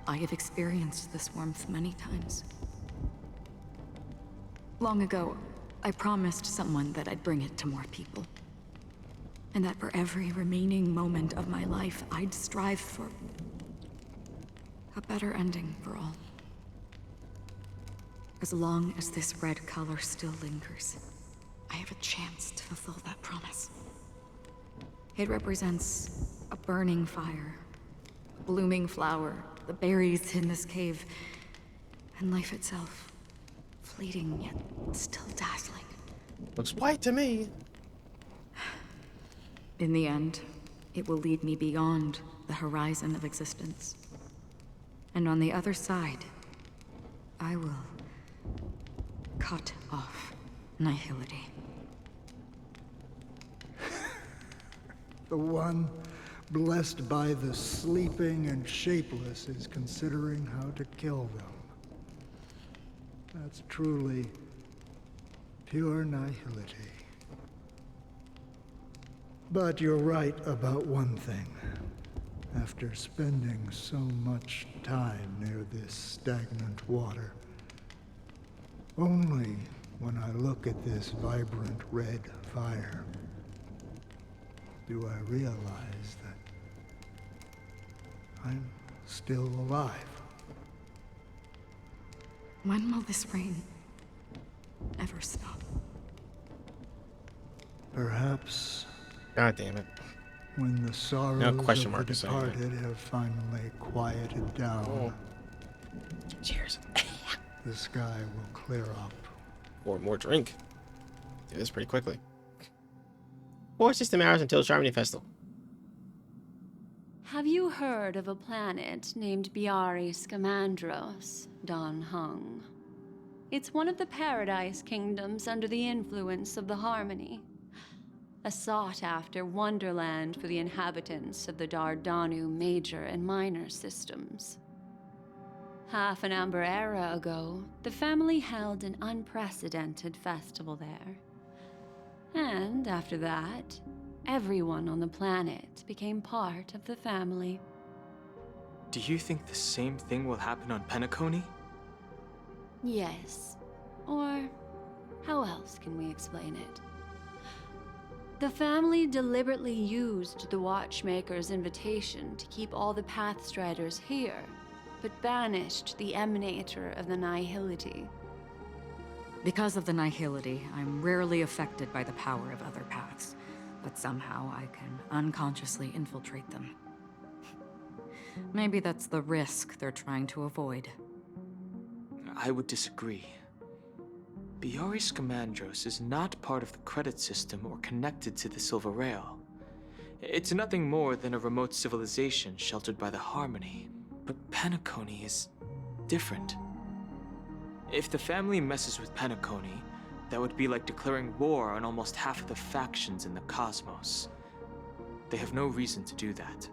I have experienced this warmth many times. Long ago, I promised someone that I'd bring it to more people. And that for every remaining moment of my life, I'd strive for a better ending for all. As long as this red color still lingers, I have a chance to fulfill that promise. It represents a burning fire, a blooming flower, the berries in this cave, and life itself. Fleeting yet still dazzling. Looks white to me. In the end, it will lead me beyond the horizon of existence. And on the other side, I will cut off nihility. The one blessed by the sleeping and shapeless is considering how to kill them. That's truly pure nihility. But you're right about one thing. After spending so much time near this stagnant water, only when I look at this vibrant red fire do I realize that I'm still alive. When will this rain ever stop? Perhaps God damn it. when the sorrows No of question the mark is saying that. departed have finally quieted down. Oh. Cheers. The sky will clear up. Or more drink. Do this pretty quickly. 4 system hours until Harmony Festival. Have you heard of a planet named Biari Scamandros, Don Hung? It's one of the Paradise Kingdoms under the influence of the Harmony. A sought-after wonderland for the inhabitants of the Dardanu major and minor systems. Half an Amber era ago, the family held an unprecedented festival there. And after that, everyone on the planet became part of the family. Do you think the same thing will happen on Penacony? Yes. Or how else can we explain it? The family deliberately used the Watchmaker's invitation to keep all the Pathstriders here, but banished the Emanator of the Nihility. Because of the nihility, I'm rarely affected by the power of other paths, but somehow I can unconsciously infiltrate them. Maybe that's the risk they're trying to avoid. I would disagree. Biari Scamandros is not part of the credit system or connected to the Silver Rail. It's nothing more than a remote civilization sheltered by the Harmony. But Penacony is different. If the family messes with Penacony, that would be like declaring war on almost half of the factions in the cosmos. They have no reason to do that.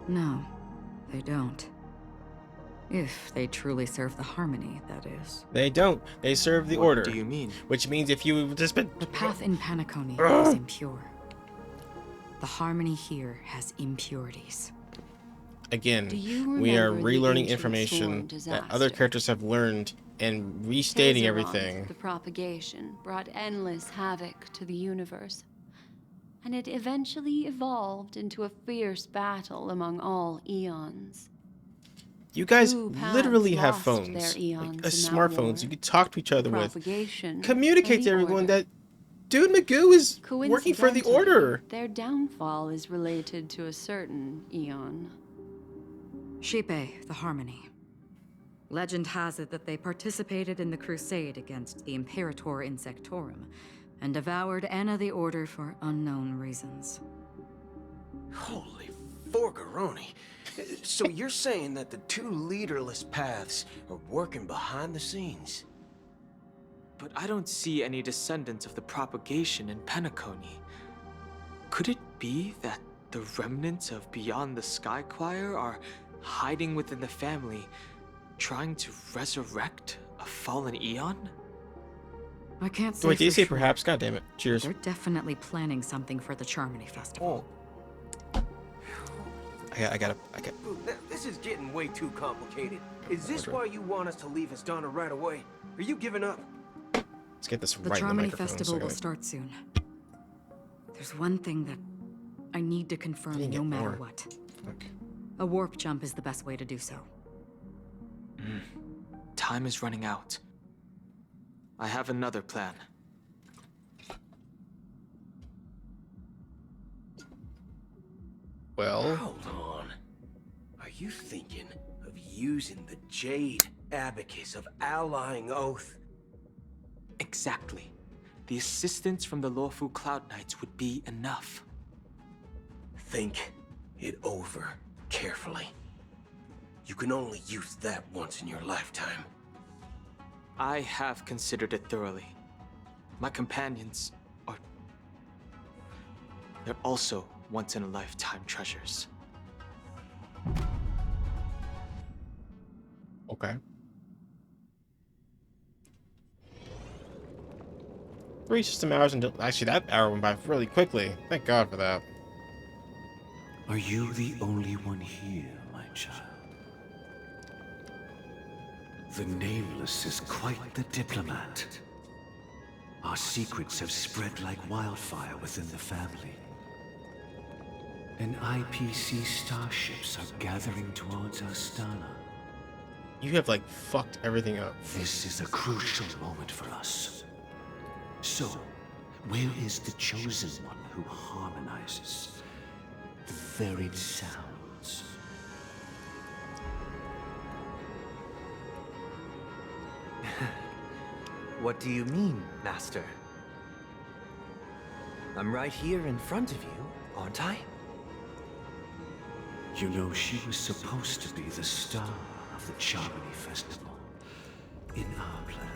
No, they don't. If they truly serve the Harmony, that is. They don't. They serve the Order. What do you mean? Which means if you just been... The path in Penacony is impure. The Harmony here has impurities. Again, we are relearning information that other characters have learned and restating everything. The propagation brought endless havoc to the universe, and it eventually evolved into a fierce battle among all eons. You guys Two paths literally have lost phones, their eons in that smartphones war. you can talk to each other with. Propagation Communicate of to the everyone Order. that Dude Magoo is working for the Order. Their downfall is related to a certain eon. Shipe, the Harmony. Legend has it that they participated in the crusade against the Imperator Insectorum, and devoured Anna the Order for unknown reasons. Holy forgaroni. So you're saying that the two leaderless paths are working behind the scenes? But I don't see any descendants of the propagation in Penacony. Could it be that the remnants of Beyond the Sky Choir are hiding within the family, trying to resurrect a fallen eon? I can't say Wait, do you for say sure. perhaps? God damn it. Cheers. They're definitely planning something for the Charmony Festival. I got. This is getting way too complicated. Is this why you want us to leave Astana right away? Are you giving up? Let's get this The right in the Charmony microphone. Festival will start soon. There's one thing that I need to confirm Dang it, no matter more. what. Fuck. A warp jump is the best way to do so. Time is running out. I have another plan. Well, hold on. Are you thinking of using the Jade Abacus of Allying Oath? Exactly. The assistance from the lawful Cloud Knights would be enough. Think it over carefully. You can only use that once in your lifetime. I have considered it thoroughly. My companions are... they're also once-in-a-lifetime treasures. okay. 3 system hours until... Actually, that hour went by really quickly. Thank God for that. Are you the only one here, my child? The Nameless is quite the diplomat. Our secrets have spread like wildfire within the family. And IPC starships are gathering towards Astana. You have, like, fucked everything up. This is a crucial moment for us. So, where is the Chosen One who harmonizes the varied sounds? What do you mean, Master? I'm right here in front of you, aren't I? You know, she was supposed to be the star of the Charmony Festival in our plan.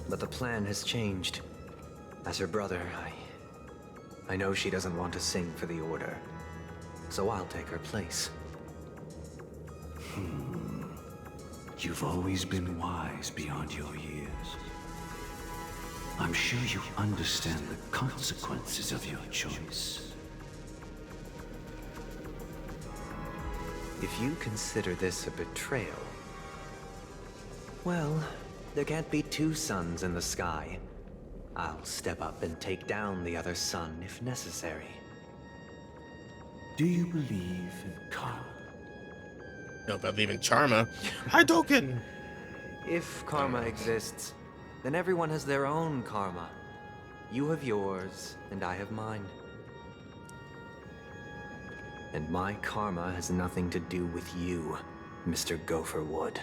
But the plan has changed. As her brother, I know she doesn't want to sing for the Order. So I'll take her place. You've always been wise beyond your years. I'm sure you understand the consequences of your choice. If you consider this a betrayal, well, there can't be two suns in the sky. I'll step up and take down the other sun if necessary. Do you believe in karma? No, but even Charma. Hadouken! If karma exists, then everyone has their own karma. You have yours, and I have mine. And my karma has nothing to do with you, Mr. Gopherwood.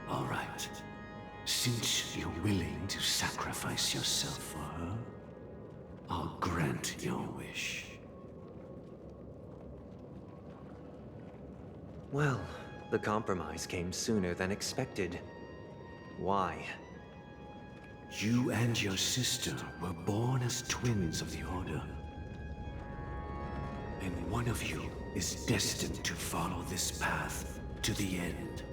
All right. Since you're willing to sacrifice yourself for her, I'll grant your wish. Well, the compromise came sooner than expected. Why? You and your sister were born as twins of the Order. And one of you is destined to follow this path to the end.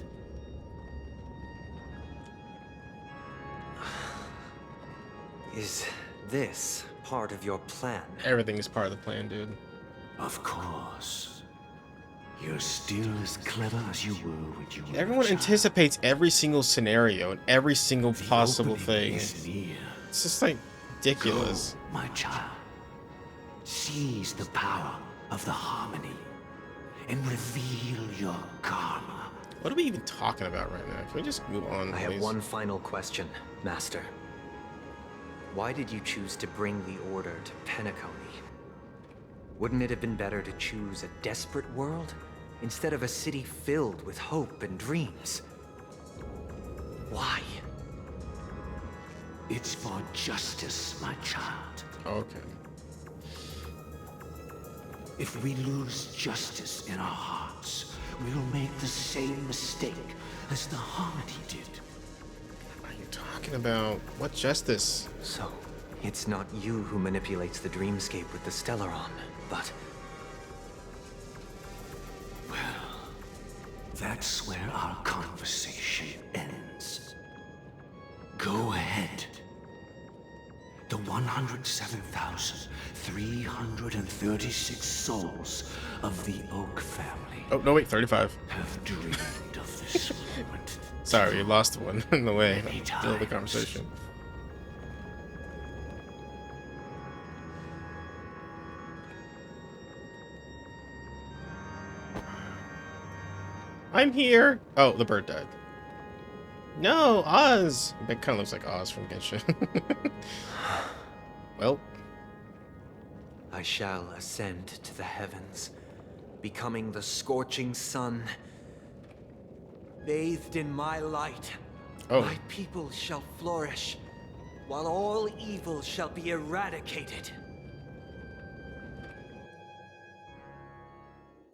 Is this part of your plan? Everything is part of the plan, dude. Of course. You're still as clever as you were when you were Everyone a child. anticipates every single scenario and every single possible opening thing. is near. It's just like ridiculous. Go, my child. Seize the power of the harmony and reveal your karma. What are we even talking about right now? Can we just move on, I have please? one final question, Master. Why did you choose to bring the Order to Penacony? Wouldn't it have been better to choose a desperate world instead of a city filled with hope and dreams? Why? It's for justice, my child. Okay. If we lose justice in our hearts, we'll make the same mistake as the Harmony did. What are you talking about? What justice? So, it's not you who manipulates the Dreamscape with the Stellaron, but... Well, that's where our conversation ends. Go ahead. The 107,336 souls of the Oak family. Oh, no, wait, 35. Have dreamed of this moment. Sorry, you lost one in the way. Many Still the times. conversation. I'm here. Oh, the bird died. No, Oz. It kind of looks like Oz from Genshin. Well, I shall ascend to the heavens, becoming the scorching sun. Bathed in my light, my people shall flourish, while all evil shall be eradicated.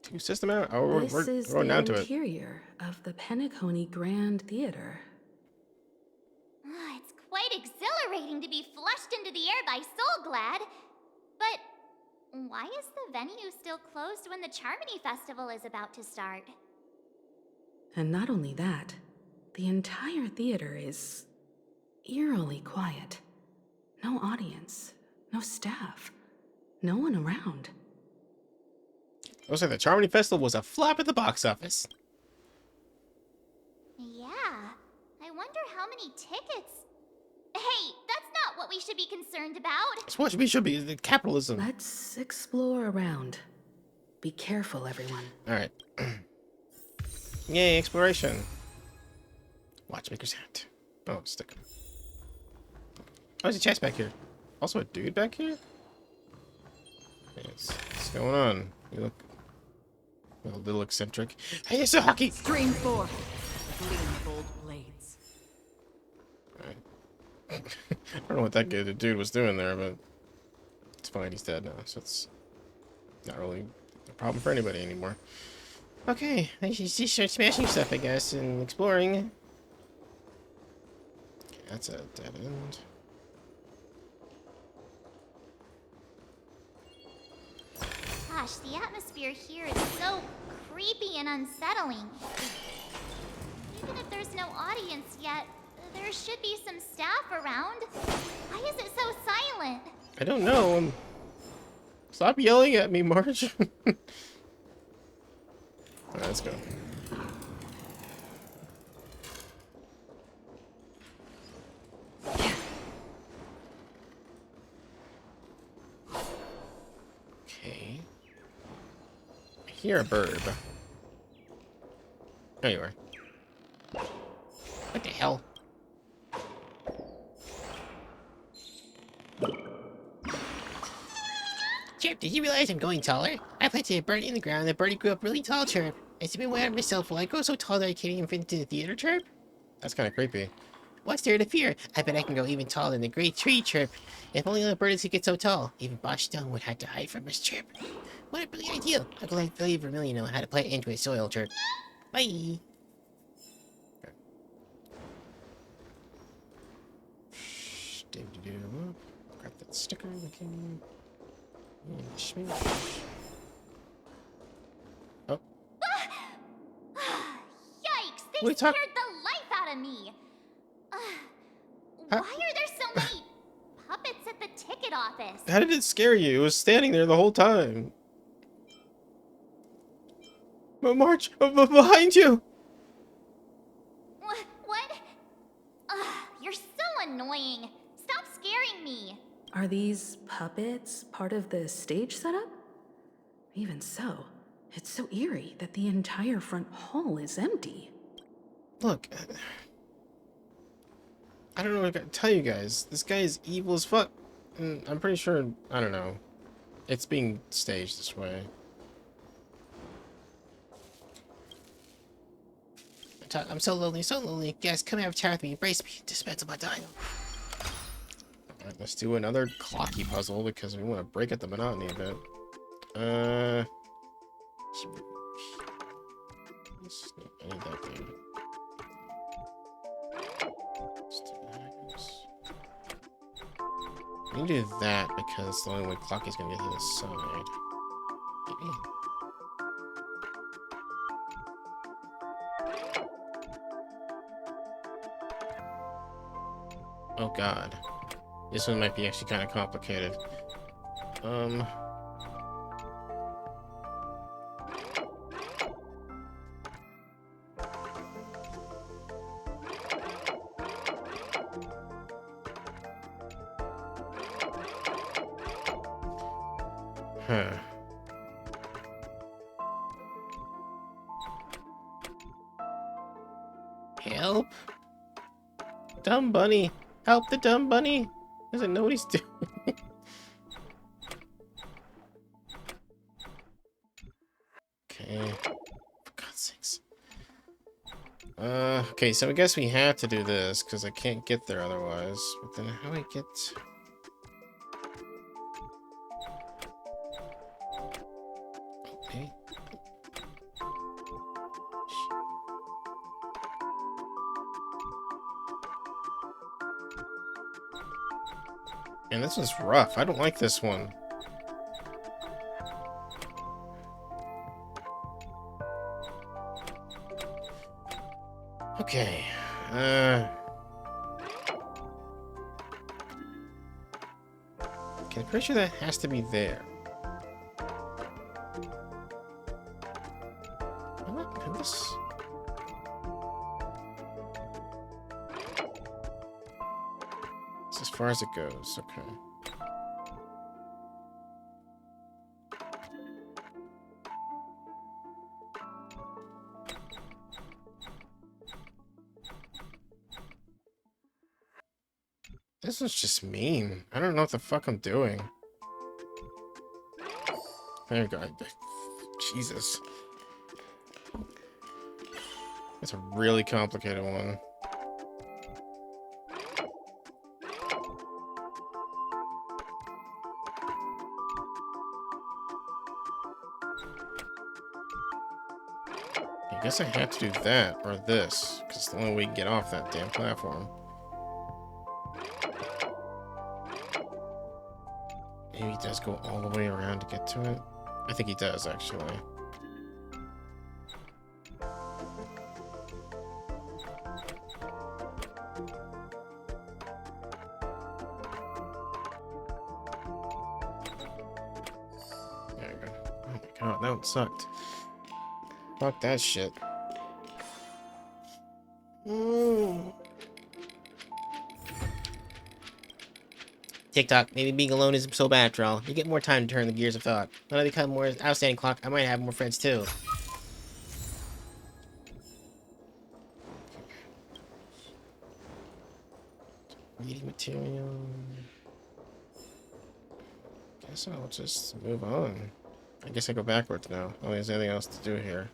two system out. Oh, This is we're going down the to it. interior of the Penacony Grand Theater. It's quite exhilarating to be flushed into the air by Soulglad. But why is the venue still closed when the Charmony Festival is about to start? And not only that, the entire theater is eerily quiet. No audience, no staff, no one around. Looks like the Charmony Festival was a flop at the box office. Yeah, I wonder how many tickets... Hey, that's not what we should be concerned about. That's what we should be, the capitalism. Let's explore around. Be careful, everyone. Alright. Yay, exploration. Watchmaker's hat. Oh, sticker. Oh, there's a chest back here. Also a dude back here? Yes. What's going on? You look a little eccentric. Hey, it's a hockey! Stream 4. Gleam gold blades. Alright. I don't know what that good dude was doing there, but it's fine, he's dead now, so it's not really a problem for anybody anymore. Okay, I should just start smashing stuff, I guess, and exploring. Okay, that's a dead end. Gosh, the atmosphere here is so creepy and unsettling. Even if there's no audience yet, there should be some staff around. Why is it so silent? I don't know. Stop yelling at me, Marge. Alright, let's go. Okay. I hear a bird. Oh, you are. What the hell? Chirp, did you realize I'm going taller? I planted a birdie in the ground, the birdie grew up really tall, Chirp. It's been way out of myself. Will I grow so tall that I can't even fit into the theater, Chirp? That's kind of creepy. What's there to fear? I bet I can go even taller than the great tree, Chirp. If only the birds could get so tall, even Bosch Stone would have to hide from us, Chirp. What a brilliant idea. I'm glad Billy Vermillion know how to plant into his soil, Chirp. Bye. Grab that sticker. Looking. Oh. Yikes! They Wait, scared the life out of me. Why are there so many puppets at the ticket office? How did it scare you? It was standing there the whole time. March, behind you! What? You're so annoying. Stop scaring me. Are these puppets part of the stage setup? Even so, it's so eerie that the entire front hall is empty. Look, I don't know what I gotta tell you guys. This guy is evil as fuck. And I'm pretty sure, I don't know. It's being staged this way. I'm so lonely, so lonely. Guys, come have a chat with me. Embrace me. Dispense my time. Alright, let's do another clocky puzzle because we want to break up the monotony a bit. I need that thing. I need to do that because the only way Clocky's gonna get to this side. Maybe. Oh god. This one might be actually kind of complicated. Huh. Help! Dumb bunny! Help the dumb bunny! Doesn't know what he's doing. Okay. For God's sakes. Okay, so I guess we have to do this because I can't get there otherwise. But then how do I get... Okay. Man, this one's rough. I don't like this one. Okay. Okay, I'm pretty sure that has to be there. What? This... It's as far as it goes. Okay. This is just mean. I don't know what the fuck I'm doing. There we go. Jesus. It's a really complicated one. I guess I have to do that or this, because it's the only way we can get off that damn platform. Maybe he does go all the way around to get to it. I think he does, actually. There we go. Oh my god, that one sucked. Fuck that shit. TikTok, maybe being alone isn't so bad after all. You get more time to turn the gears of thought. When I become more outstanding clock, I might have more friends too. Reading material. Guess I'll just move on. I guess I go backwards now. I don't think there's anything else to do here.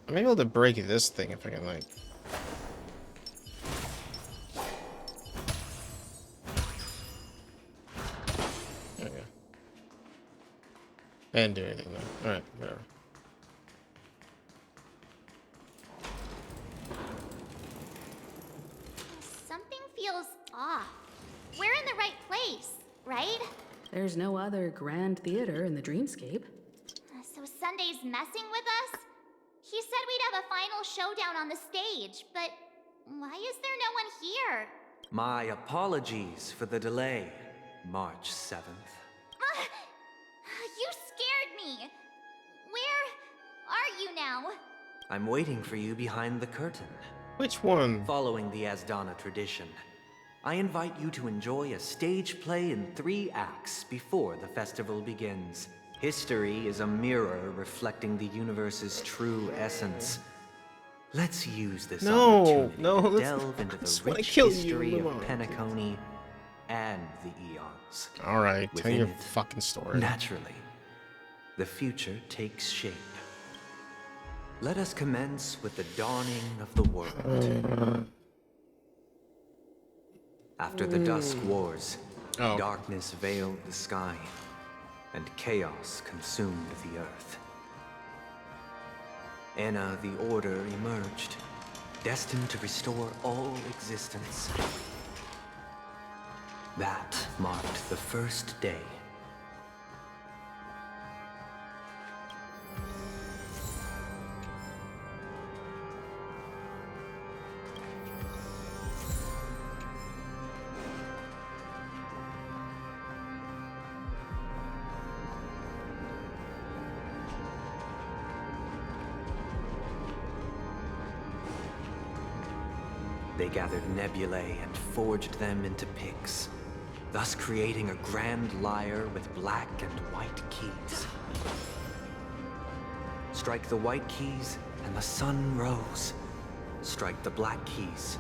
I'm able to break this thing if I can, like... There we go. I didn't do anything though. Alright, whatever. Something feels off. We're in the right place, right? There's no other grand theater in the Dreamscape. So Sunday's messing with us? He said we'd have a final showdown on the stage, but why is there no one here? My apologies for the delay, March 7th. You scared me. Where are you now? I'm waiting for you behind the curtain. Which one? Following the Asdana tradition, I invite you to enjoy a stage play in 3 acts before the festival begins. History is a mirror reflecting the universe's true essence. Let's use this No, opportunity no, to let's delve into I the just wanna rich kill you, history of Limon. Penacony and the eons. Alright, tell Within your it, fucking story. naturally, the future takes shape. Let us commence with the dawning of the world. After the Dusk Wars, darkness veiled the sky, and chaos consumed the earth. Anna the Order emerged, destined to restore all existence. That marked the first day. They gathered nebulae and forged them into picks, thus creating a grand lyre with black and white keys. Strike the white keys, and the sun rose. Strike the black keys,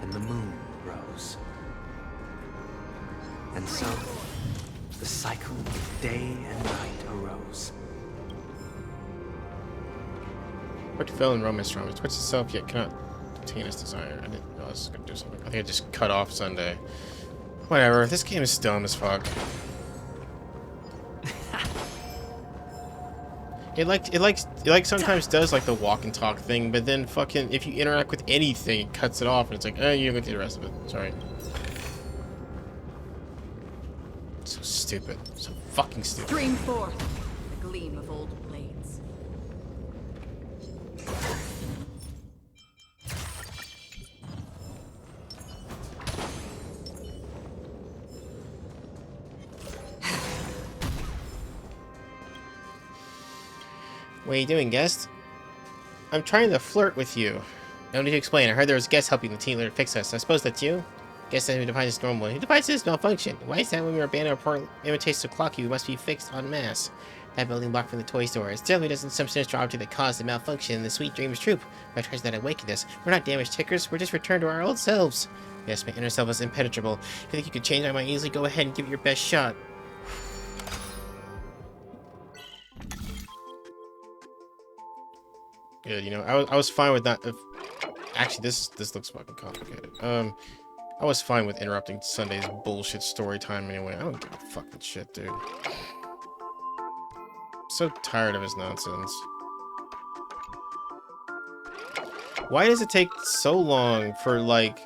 and the moon rose. And so, the cycle of day and night arose. What fell in romance drama? Twitch itself yet cannot obtain its desire. I didn't know I was gonna do something. I think I just cut off Sunday. Whatever. This game is dumb as fuck. It sometimes does like the walk and talk thing, but then fucking if you interact with anything, it cuts it off, and it's like, you look at the rest of it. Sorry. So stupid. So fucking stupid. Stream forth the gleam of old blades. What are you doing, guest? I'm trying to flirt with you. No need to explain. I heard there was guests helping the team leader fix us. I suppose that's you? Guess that who defines this normal. Who defines this malfunction? Why is that when we were abandoned our poor imitates of clock you must be fixed en masse? That building block from the toy store. It certainly doesn't some sinister object that caused the malfunction in the Sweet Dreams troop. But tries that awakened us. We're not damaged tickers. We're just returned to our old selves. Yes, my inner self is impenetrable. If you think you could change my mind easily, go ahead and give it your best shot. Good, you know, I was fine with that. Actually, this looks fucking complicated. I was fine with interrupting Sunday's bullshit story time anyway. I don't give a fucking shit, dude. I'm so tired of his nonsense. Why does it take so long for, like,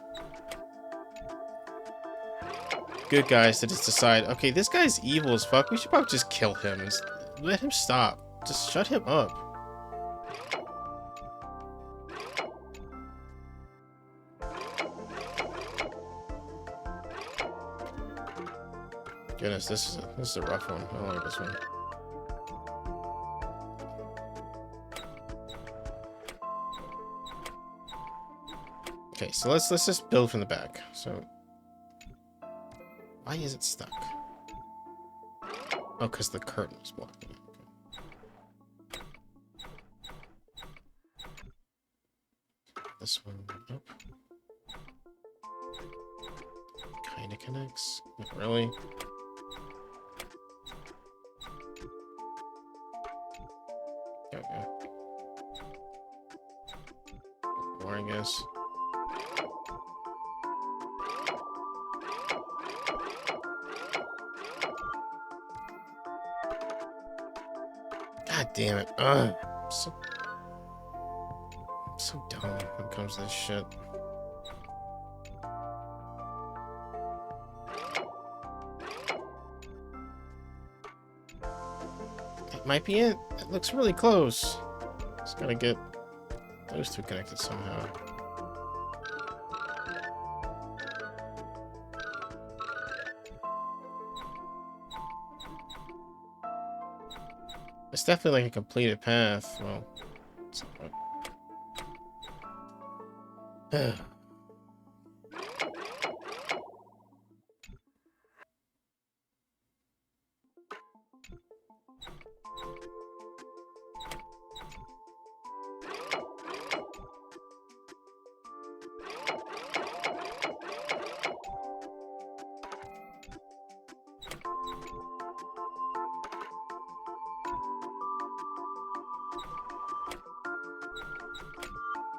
good guys to just decide, okay, this guy's evil as fuck, we should probably just kill him and let him stop. Just shut him up. Goodness, this is a rough one. I don't like this one. Okay, so let's just build from the back. So why is it stuck? Oh, because the curtain is blocking it. Okay. This one, nope. Kinda connects. Not really. Okay. More, I guess. God damn it. I'm so dumb when it comes to this shit. That might be it. It looks really close. Just gotta get those two connected somehow. It's definitely like a completed path. Well, somewhat.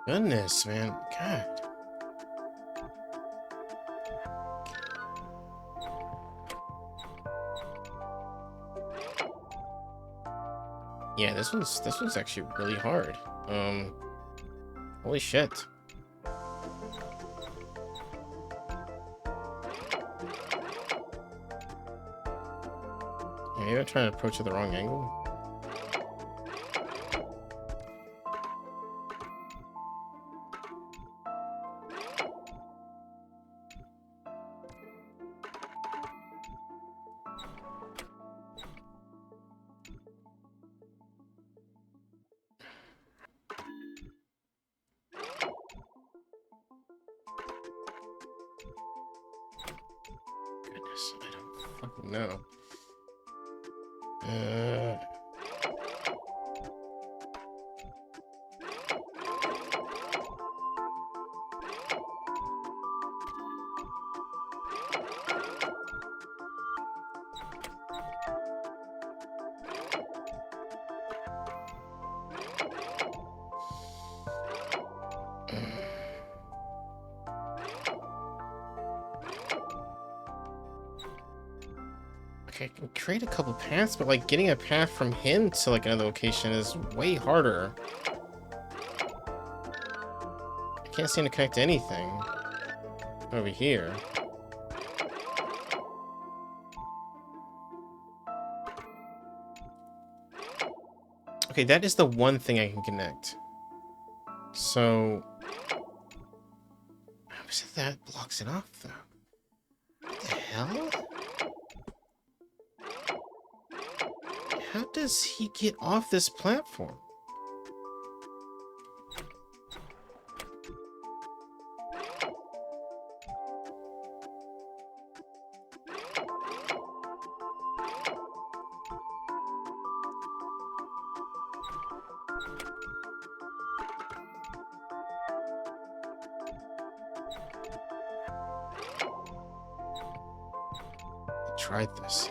Goodness, man. God. Yeah, this one's actually really hard. Holy shit. Yeah, maybe I'm trying to approach it the wrong angle. Goodness, I don't fucking know. Okay, I can create a couple paths, but like getting a path from him to like another location is way harder. I can't seem to connect to anything over here. Okay, that is the one thing I can connect. So, how is it that blocks it off though? What the hell? How does he get off this platform? I tried this.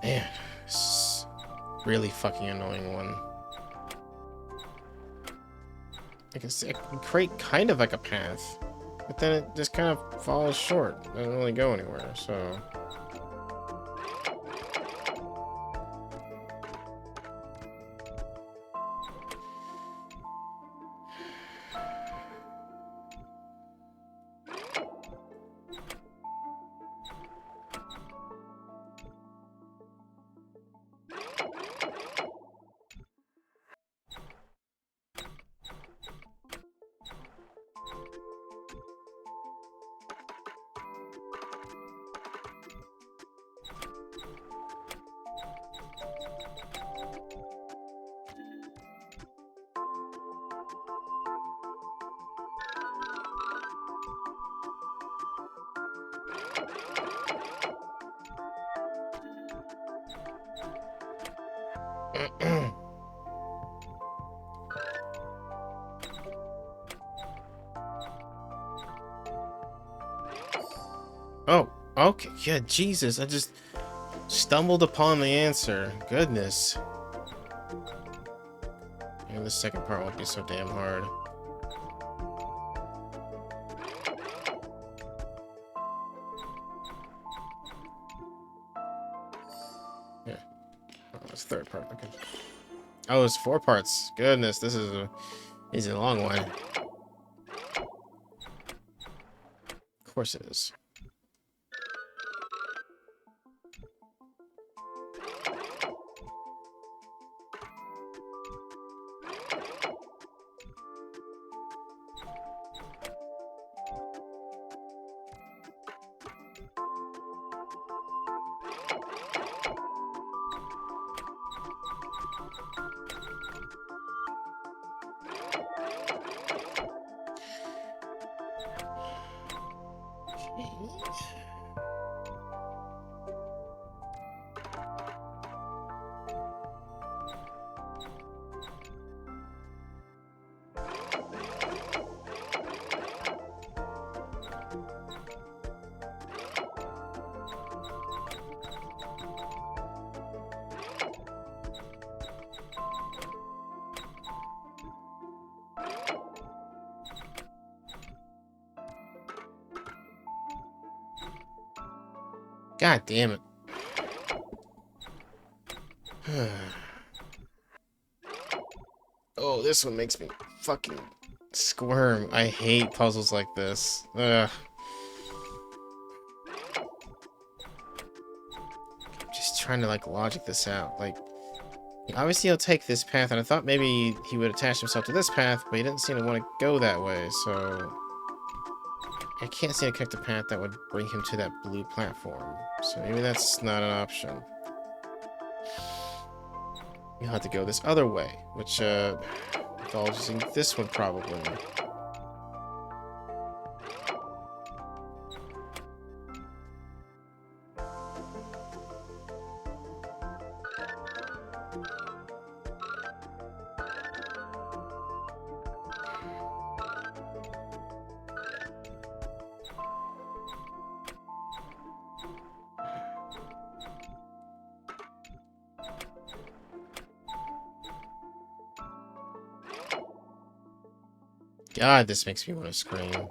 Man, this is really fucking annoying one. I can see I can create kind of like a path, but then it just kind of falls short. It doesn't really go anywhere, so. Oh, okay. Yeah, Jesus. I just stumbled upon the answer. Goodness. And the second part won't be so damn hard. Yeah. Oh, that's third part. Okay. Oh, it's 4 parts. Goodness, this is a long one. Of course it is. God damn it. Oh, this one makes me fucking squirm. I hate puzzles like this. Ugh. I'm just trying to like logic this out. Like, obviously he'll take this path, and I thought maybe he would attach himself to this path, but he didn't seem to want to go that way, so I can't seem to connect the path that would bring him to that blue platform. So maybe that's not an option. You'll have to go this other way, which involves using this one probably. God, this makes me want to scream.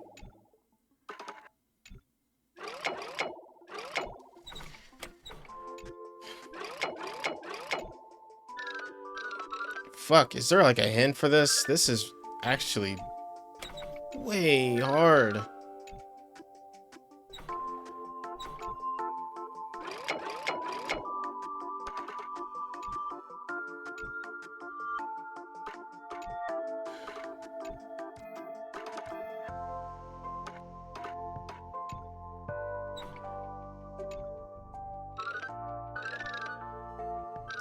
Fuck, is there like a hint for this? This is actually way hard.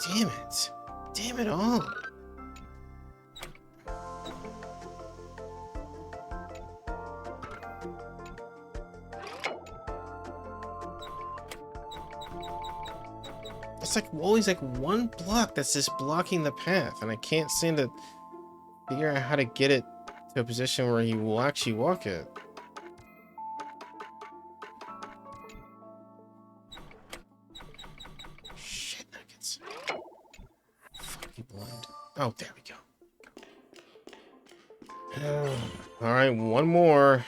Damn it. Damn it all. It's like always like one block that's just blocking the path, and I can't seem to figure out how to get it to a position where he will actually walk it. Shit nuggets. Fucking blind. Oh, there we go. Alright, one more.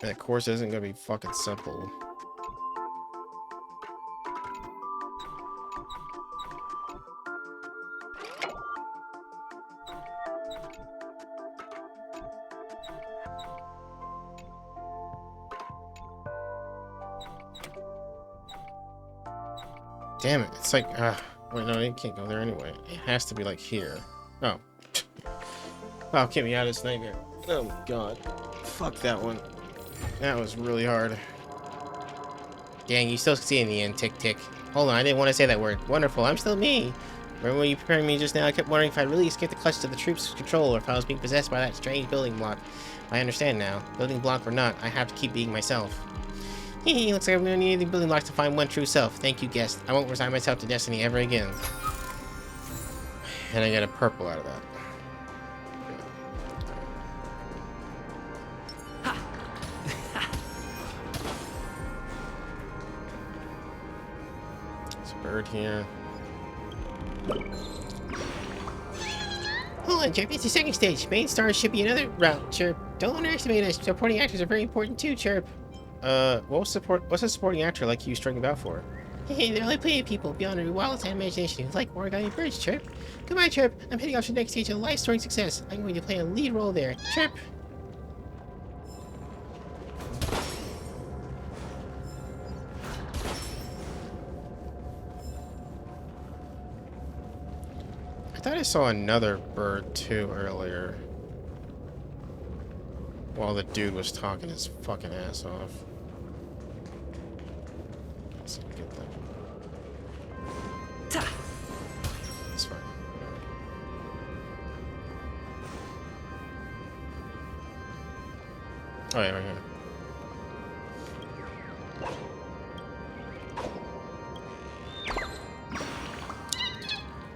That course isn't gonna be fucking simple. Damn it, it's like, wait, no, it can't go there anyway. It has to be like here. Oh. Wow, get me out of this nightmare. Oh my god. Fuck that one. That was really hard. Dang, you still succeed in the end, tick tick. Hold on, I didn't want to say that word. Wonderful, I'm still me. Remember when you prepared me just now? I kept wondering if I really escaped the clutch to the troops' control, or if I was being possessed by that strange building block. I understand now. Building block or not, I have to keep being myself. Hehe, looks like I'm gonna need the building blocks to find one true self. Thank you, guest. I won't resign myself to destiny ever again. And I got a purple out of that. Bird here. Hold on, Chirp. It's the second stage. Main stars should be another route, Chirp. Don't underestimate us. Supporting actors are very important too, Chirp. What's a supporting actor like you string about for? Hey, there are only plenty of people beyond our wildest imagination who like origami birds, Chirp. Goodbye, Chirp. I'm heading off to the next stage of life story success. I'm going to play a lead role there. Chirp. I thought I saw another bird too earlier. While the dude was talking his fucking ass off. Let's get that. That's fine. Oh yeah, right here.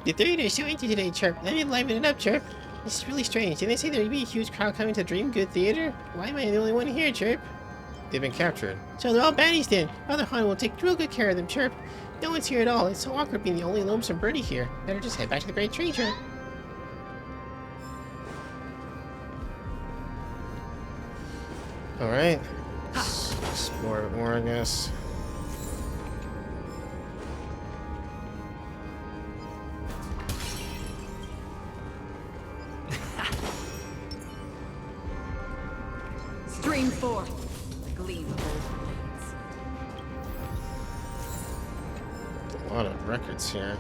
The theater is so empty today, Chirp. Let me liven it up, Chirp. This is really strange. Didn't they say there'd be a huge crowd coming to Dream Good Theater? Why am I the only one here, Chirp? They've been captured. So they're all baddies then. Father Han will take real good care of them, Chirp. No one's here at all. It's so awkward being the only lonesome birdie here. Better just head back to the Great Tree, Chirp. Alright. Explore a bit more, I guess. Stream forth the gleam of old blades. A lot of records here.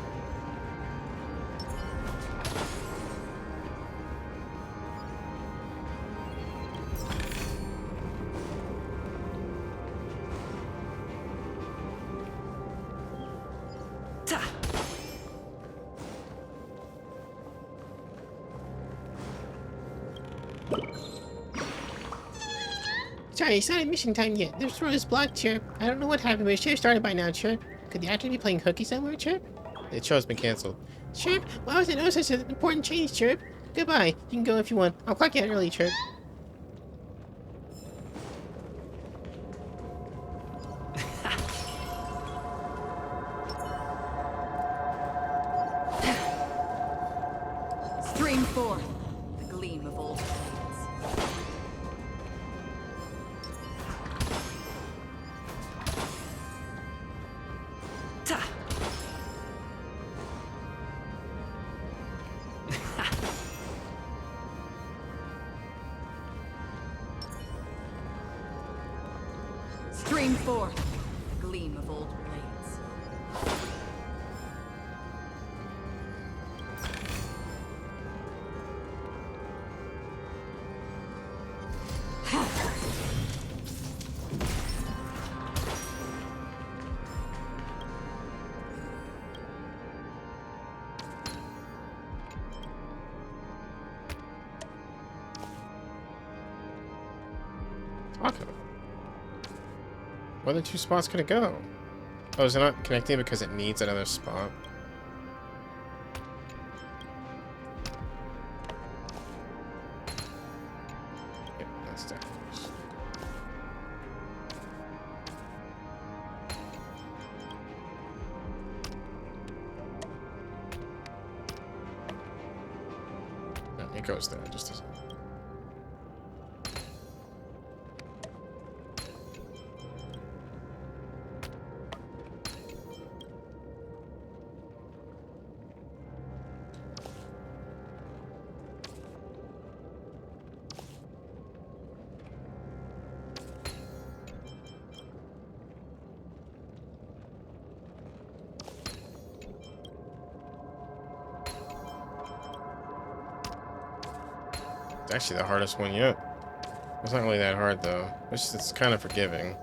Sorry, it's not admission time yet. This road is blocked, Chirp. I don't know what happened, but it should have started by now, Chirp. Could the actor be playing hooky somewhere, Chirp? The show's been canceled. Chirp, why was I know such an important change, Chirp? Goodbye. You can go if you want. I'll clock you out early, Chirp. Stream forth the gleam of old blades. Stream forth the gleam of old blades. Taco. Where the two spots could it go? Oh, is it not connecting because it needs another spot? Yep, that's definitely. No, it goes there, just as. Actually the hardest one yet. It's not really that hard though. It's kind of forgiving.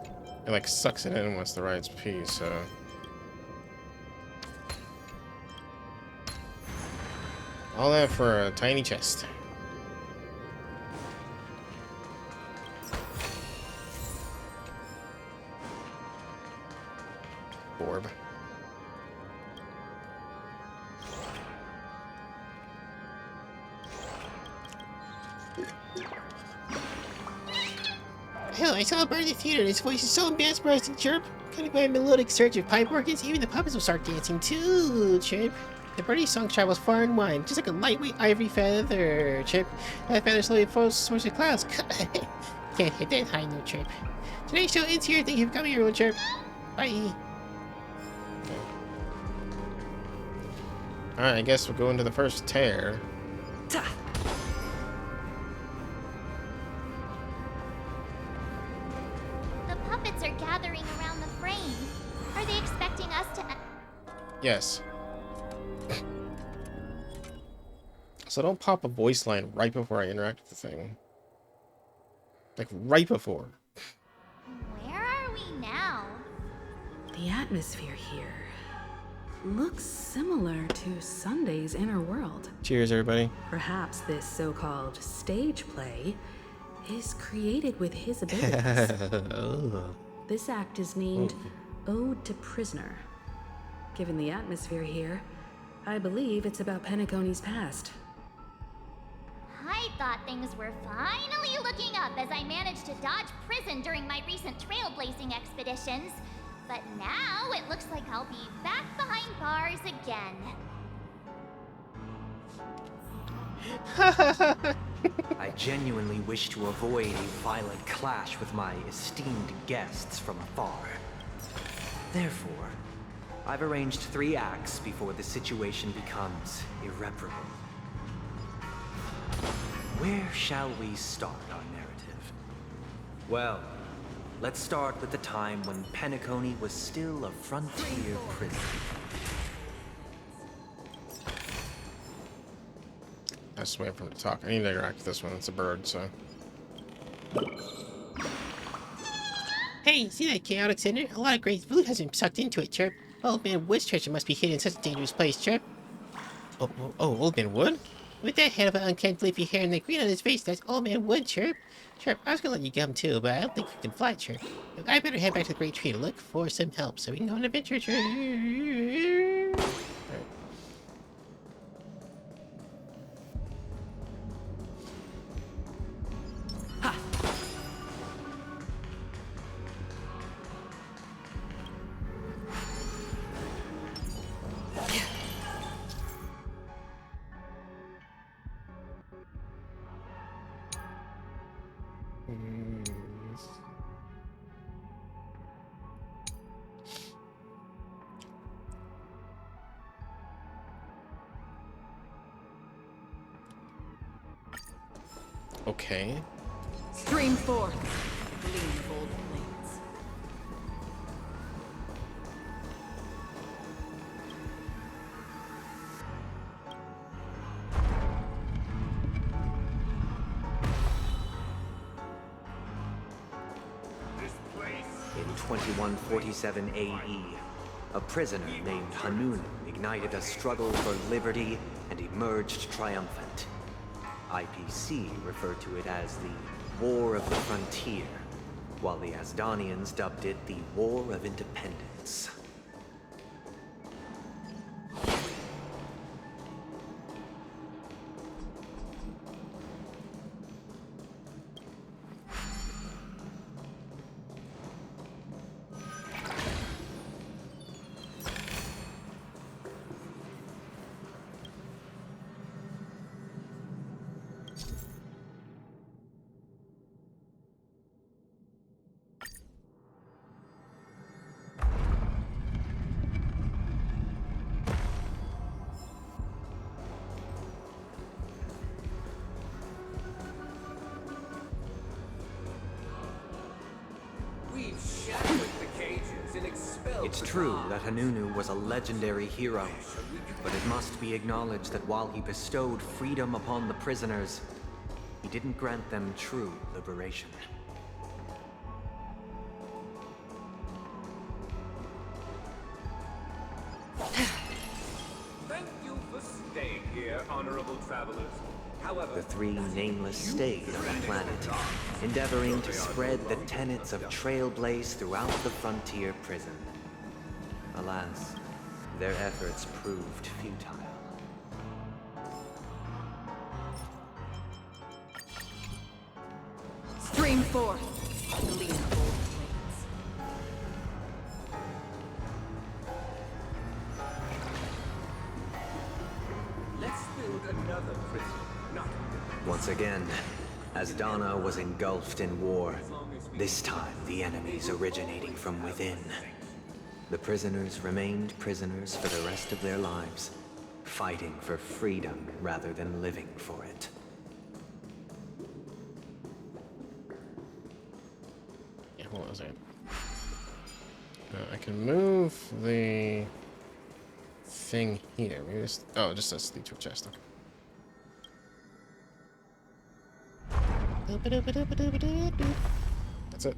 It like sucks it in once the right piece, so. All that for a tiny chest. Orb. Hell, I saw a bird in the theater and his voice is so mesmerizing, Chirp. Cutting by a melodic surge of pipe organs, even the puppets will start dancing too, Chirp. The birdie's song travels far and wide, just like a lightweight ivory feather, Chirp. That feather slowly floats towards the clouds. Can't hit that high note, Chirp. Today's show ends here. Thank you for coming, everyone, Chirp. Bye. Alright, I guess we'll go into the first tear. The puppets are gathering around the frame. Are they expecting us to... Yes. So don't pop a voice line right before I interact with the thing. Like, right before. Where are we now? The atmosphere here looks similar to Sunday's inner world. Cheers, everybody. Perhaps this so-called stage play is created with his abilities. This act is named Ode to Prisoner. Given the atmosphere here, I believe it's about Penacony's past. I thought things were finally looking up as I managed to dodge prison during my recent trailblazing expeditions. But now it looks like I'll be back behind bars again. I genuinely wish to avoid a violent clash with my esteemed guests from afar. Therefore, I've arranged 3 acts before the situation becomes irreparable. Where shall we start our narrative? Well, let's start with the time when Penacony was still a frontier prison. I just wait for him to talk. I need to interact with this one. It's a bird, so. Hey, see that chaotic center? A lot of great food has been sucked into it, Chirp. Old Man Wood's treasure must be hidden in such a dangerous place, Chirp. Oh, Old Man Wood? With that head of an unkempt leafy hair and the green on his face, that's Old Man Wood, Chirp. Chirp, I was gonna let you come too, but I don't think you can fly, Chirp. Look, I better head back to the Great Tree to look for some help so we can go on an adventure, Chirp. Okay. Stream forth, gleam of old blades. In 2147 AE, a prisoner named Hanun ignited a struggle for liberty and emerged triumphant. IPC referred to it as the War of the Frontier, while the Asdanians dubbed it the War of Independence. It's true that Hanunu was a legendary hero, but it must be acknowledged that while he bestowed freedom upon the prisoners, he didn't grant them true liberation. Thank you for staying here, honorable travelers. However, The 3 nameless stayed on the planet, endeavoring to spread the tenets of Trailblaze throughout the frontier prison. Alas, their efforts proved futile. Stream forth, gleam of old blades. let's build another prison. Not Once again, Asdana was engulfed in war. This time, the enemies originating from within. The prisoners remained prisoners for the rest of their lives, fighting for freedom rather than living for it. Yeah, what was it? I can move the thing here. Maybe just just this lead to a chest. That's it.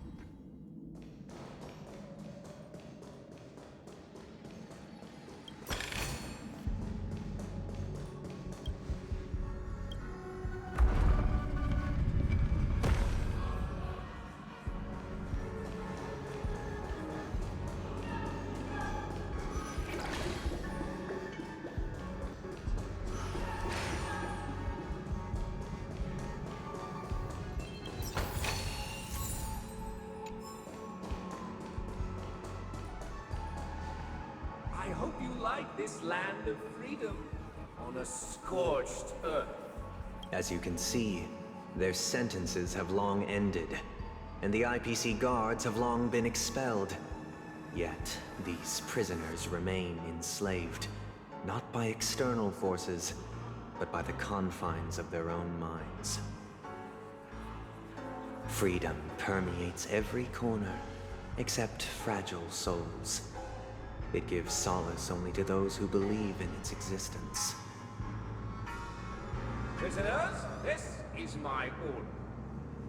I hope you like this land of freedom on a scorched earth. As you can see, their sentences have long ended, and the IPC guards have long been expelled. Yet, these prisoners remain enslaved, not by external forces, but by the confines of their own minds. Freedom permeates every corner, except fragile souls. It gives solace only to those who believe in its existence. Prisoners, this is my order.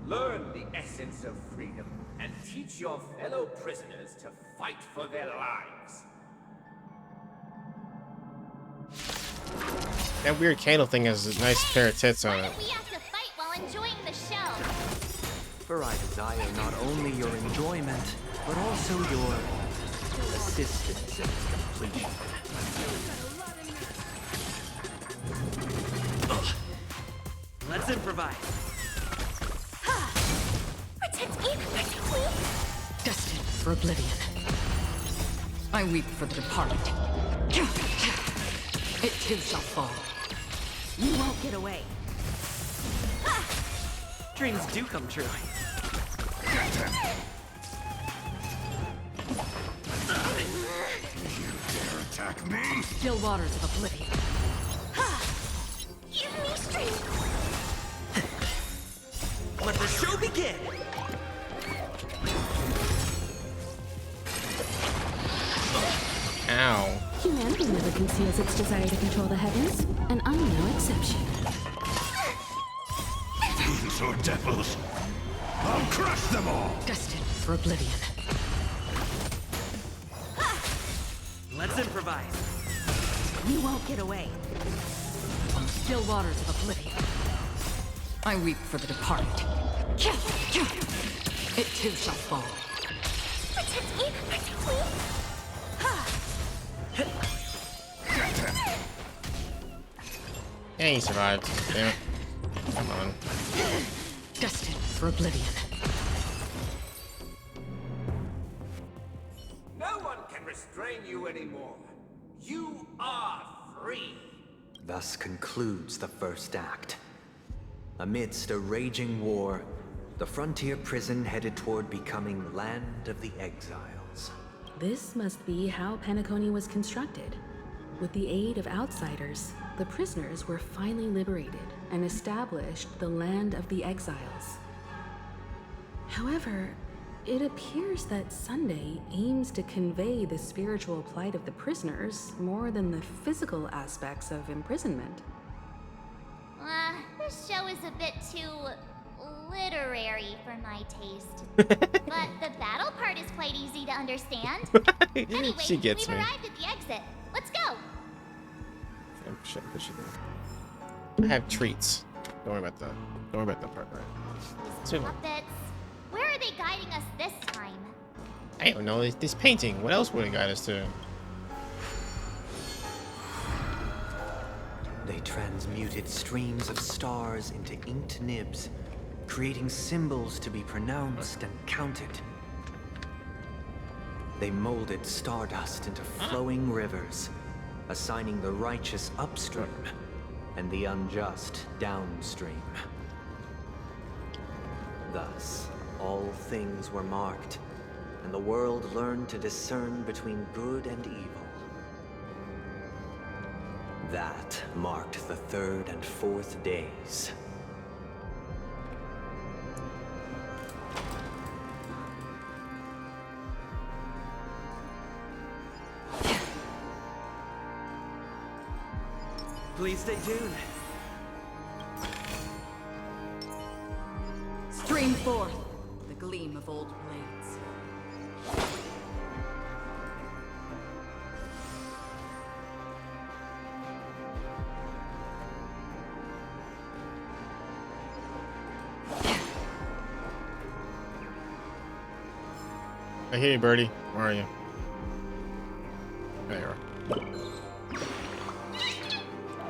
Learn the essence of freedom and teach your fellow prisoners to fight for their lives. That weird candle thing has a nice pair of tits on it. We have to fight while enjoying the show. For I desire not only your enjoyment, but also your assistance in its completion. Let's improvise. Protect me! Destined for oblivion. I weep for the departed. It too shall fall. You won't get away. Dreams do come true. Attack me! Still waters of oblivion. Give me strength! Let the show begin! Ow. Humanity never conceals its desire to control the heavens, and I'm no exception. These are devils! I'll crush them all! Destined for oblivion. Let's improvise. You won't get away. On still waters of oblivion. I weep for the departed. It too shall fall. Protect me! Protect me! Yeah, he survived. Damn it. Come on. Destined for oblivion. No one can restrain you anymore. You are free. Thus concludes the first act. Amidst a raging war, the frontier prison headed toward becoming Land of the Exiles. This must be how Penacony was constructed. With the aid of outsiders, the prisoners were finally liberated and established the Land of the Exiles. However, it appears that Sunday aims to convey the spiritual plight of the prisoners more than the physical aspects of imprisonment. This show is a bit too literary for my taste. But the battle part is quite easy to understand. Anyway, She gets we've me. arrived at the exit. Let's go! Oh, shit, what should I have treats. Don't worry about that. Don't worry about that part, right? Let's move on. Puppets. Where are they guiding us this time? I don't know. This painting. What else would it guide us to? They transmuted streams of stars into inked nibs, creating symbols to be pronounced and counted. They molded stardust into flowing rivers, assigning the righteous upstream and the unjust downstream. Thus, all things were marked, and the world learned to discern between good and evil. That marked the third and fourth days. Please stay tuned. Stream forth the gleam of old blades. I hear you, Birdie. Where are you? There you are.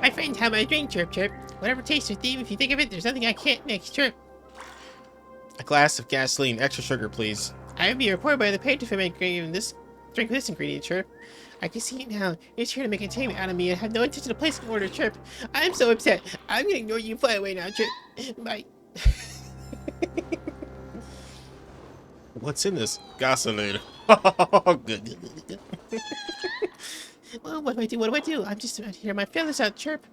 My friends have my drink, Chirp Chirp. Whatever tastes with Steve, if you think of it, there's nothing I can't mix, Chirp. A glass of gasoline, extra sugar, please. I will be reported by the patron for making this Drink this ingredient, Chirp. I can see it now. It's here to make entertainment out of me and have no intention of placing an order, Chirp. I'm so upset. I'm gonna ignore you and fly away now, Chirp. Bye. What's in this gasoline? Good. Well, what do I do? What do I do? I'm just about to hear my feathers out, Chirp.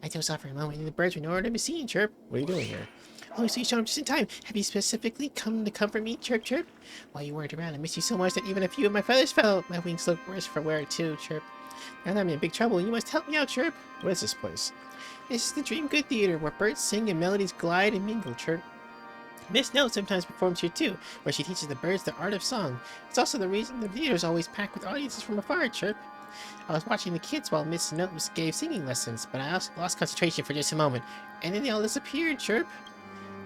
I dozed off for a moment and the birds were nowhere to be seen, Chirp. What are you doing here? Oh, so you showed up just in time. Have you specifically come to comfort me, Chirp, Chirp? While you weren't around, I missed you so much that even a few of my feathers fell. My wings look worse for wear, too, Chirp. Now that I'm in big trouble, you must help me out, Chirp. What is this place? This is the Dream Good Theater, where birds sing and melodies glide and mingle, Chirp. Miss Note sometimes performs here too, where she teaches the birds the art of song. It's also the reason the theater is always packed with audiences from afar, Chirp. I was watching the kids while Miss Note gave singing lessons, but I also lost concentration for just a moment, and then they all disappeared, Chirp.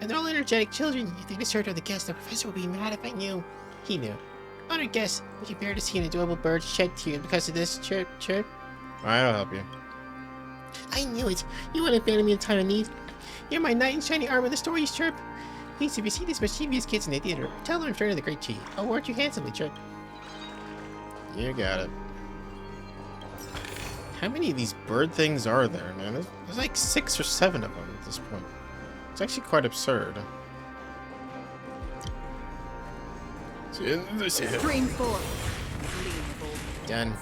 And they're all energetic children. If they disturbed other guests, the professor would be mad if I knew. He knew. Honored guests, would you bear to see an adorable bird shed tears because of this, Chirp, Chirp? Alright, I'll help you. I knew it. You wouldn't abandon me in time of need. You're my knight in shining armor in the stories, Chirp. Please, if you see these mischievous kids in the theater, tell them I'm returning the great Chi. I'll reward you handsomely, Chirp. You got it. How many of these bird things are there, man? There's like 6 or 7 of them at this point. It's actually quite absurd. Stream 4. Done.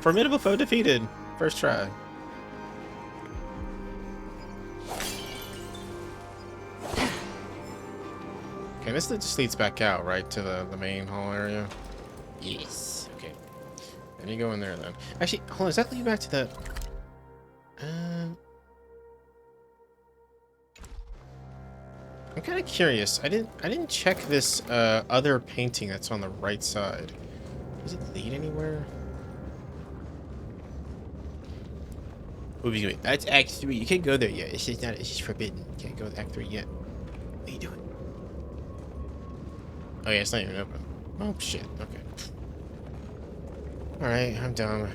Formidable foe defeated. First try. Okay, this just leads back out, right, to the main hall area? Yes. Okay. Then you go in there then. Actually, hold on, does that lead back to the... I'm kind of curious. I didn't check this other painting that's on the right side. Does it lead anywhere? Wait, that's Act 3. You can't go there yet. It's just not. It's just forbidden. You can't go to Act 3 yet. What are you doing? Oh yeah, it's not even open. Oh shit. Okay. All right, I'm dumb.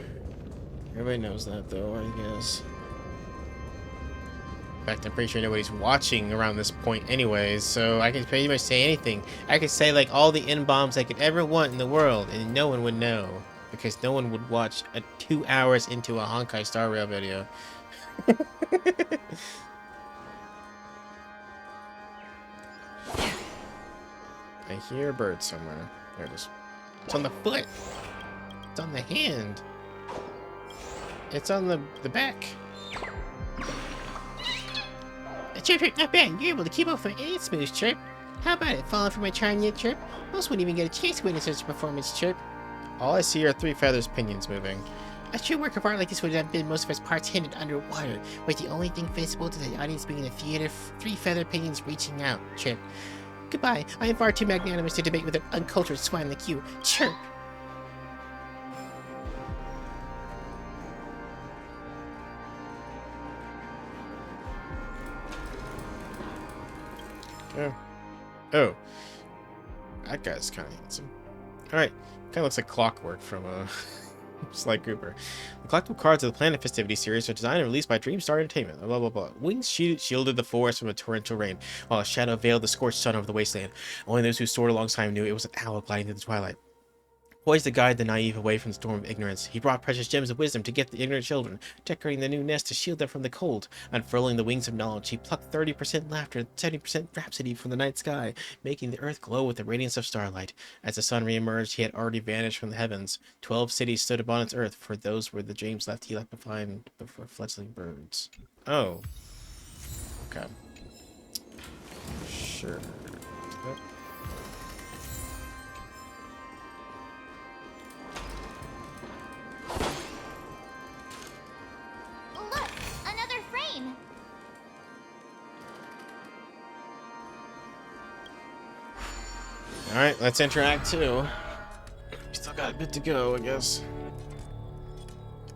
Everybody knows that though, I guess. In fact, I'm pretty sure nobody's watching around this point anyways, so I can pretty much say anything. I could say like all the N-bombs I could ever want in the world, and no one would know. Because no one would watch 2 hours into a Honkai Star Rail video. I hear a bird somewhere. There it is. It's on the foot. It's on the hand. It's on the back. Chirp, Chirp, not bad. You're able to keep up with my smooth, Chirp. How about it? Falling for my charm yet, Chirp? Most wouldn't even get a chance to witness such a performance, Chirp. All I see are 3 feathers pinions moving. A true work of art like this would have been most of its parts hidden underwater, with the only thing visible to the audience being the theater 3 feather pinions reaching out, Chirp. Goodbye. I am far too magnanimous to debate with an uncultured swine like you, Chirp. Yeah. Oh. That guy's kind of handsome. Alright. Kind of looks like Clockwork from Sly Cooper. The collectible cards of the Planet Festivity series are designed and released by Dreamstar Entertainment. Blah, blah, blah. Wings shielded the forest from a torrential rain, while a shadow veiled the scorched sun over the wasteland. Only those who soared alongside him knew it was an owl gliding through the twilight. Poised to guide the naive away from the storm of ignorance, he brought precious gems of wisdom to get the ignorant children, decorating the new nest to shield them from the cold. Unfurling the wings of knowledge, he plucked 30% laughter, 70% rhapsody from the night sky, making the earth glow with the radiance of starlight. As the sun re-emerged, he had already vanished from the heavens. 12 cities stood upon its earth, for those were the dreams he left behind before fledgling birds. Oh. Okay. Sure. Yep. Look, another frame. Alright, let's interact too. We still got a bit to go, I guess.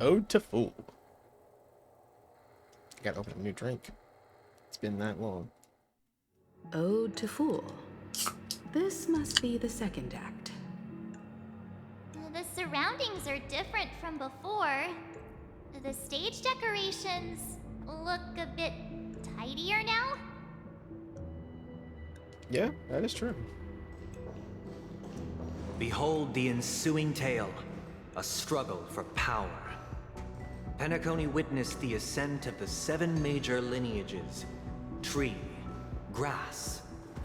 Ode to Fool. I gotta open a new drink. It's been that long. Ode to Fool. This must be the second act. The surroundings are different from before. The stage decorations look a bit tidier now. Yeah, that is true. Behold the ensuing tale, a struggle for power. Penacony witnessed the ascent of the 7 major lineages: tree, grass,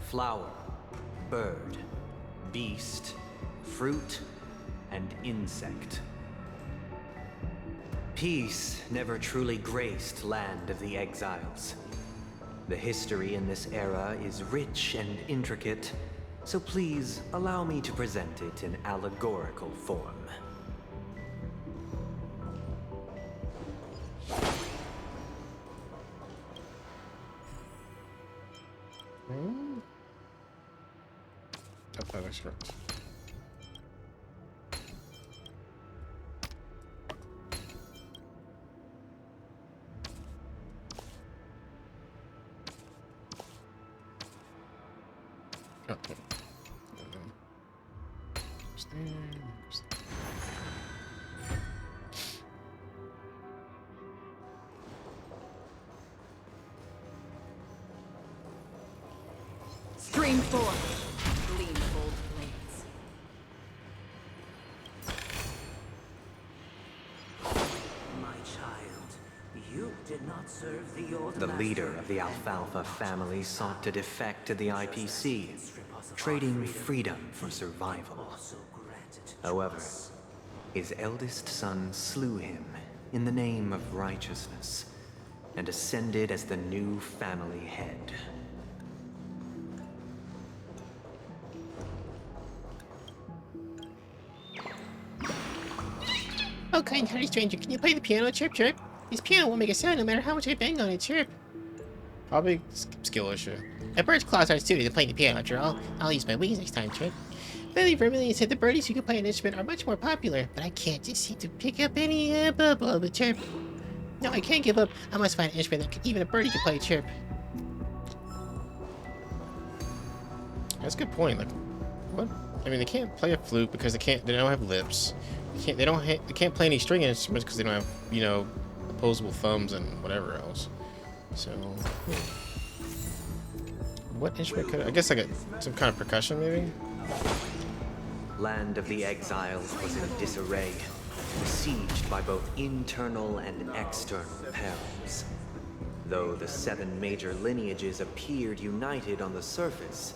flower, bird, beast, fruit, and insect. Peace never truly graced Land of the Exiles. The history in this era is rich and intricate, so please allow me to present it in allegorical form. That looks right. Okay. Stream forth, gleam of old blades. My child, you did not serve the old The leader of the Alfalfa family sought to defect to the IPC, trading freedom for survival. However, his eldest son slew him in the name of righteousness and ascended as the new family head. Oh, kind-hearted stranger, can you play the piano, Chirp Chirp? This piano won't make a sound no matter how much I bang on it, Chirp. Probably skill issue. A bird's claws aren't suited to playing the piano, after all. I'll use my wings next time, Chirp. Lily Vermilion said the birdies who can play an instrument are much more popular, but I can't just seem to pick up any bubble, but Chirp. No, I can't give up. I must find an instrument that even a birdie can play, Chirp. That's a good point. Like, what? I mean, they can't play a flute because they don't have lips. They can't play any string instruments because they don't have, you know, opposable thumbs and whatever else. So, what instrument could I guess like some kind of percussion maybe? Land of the Exiles was in disarray, besieged by both internal and external perils. Though the 7 major lineages appeared united on the surface,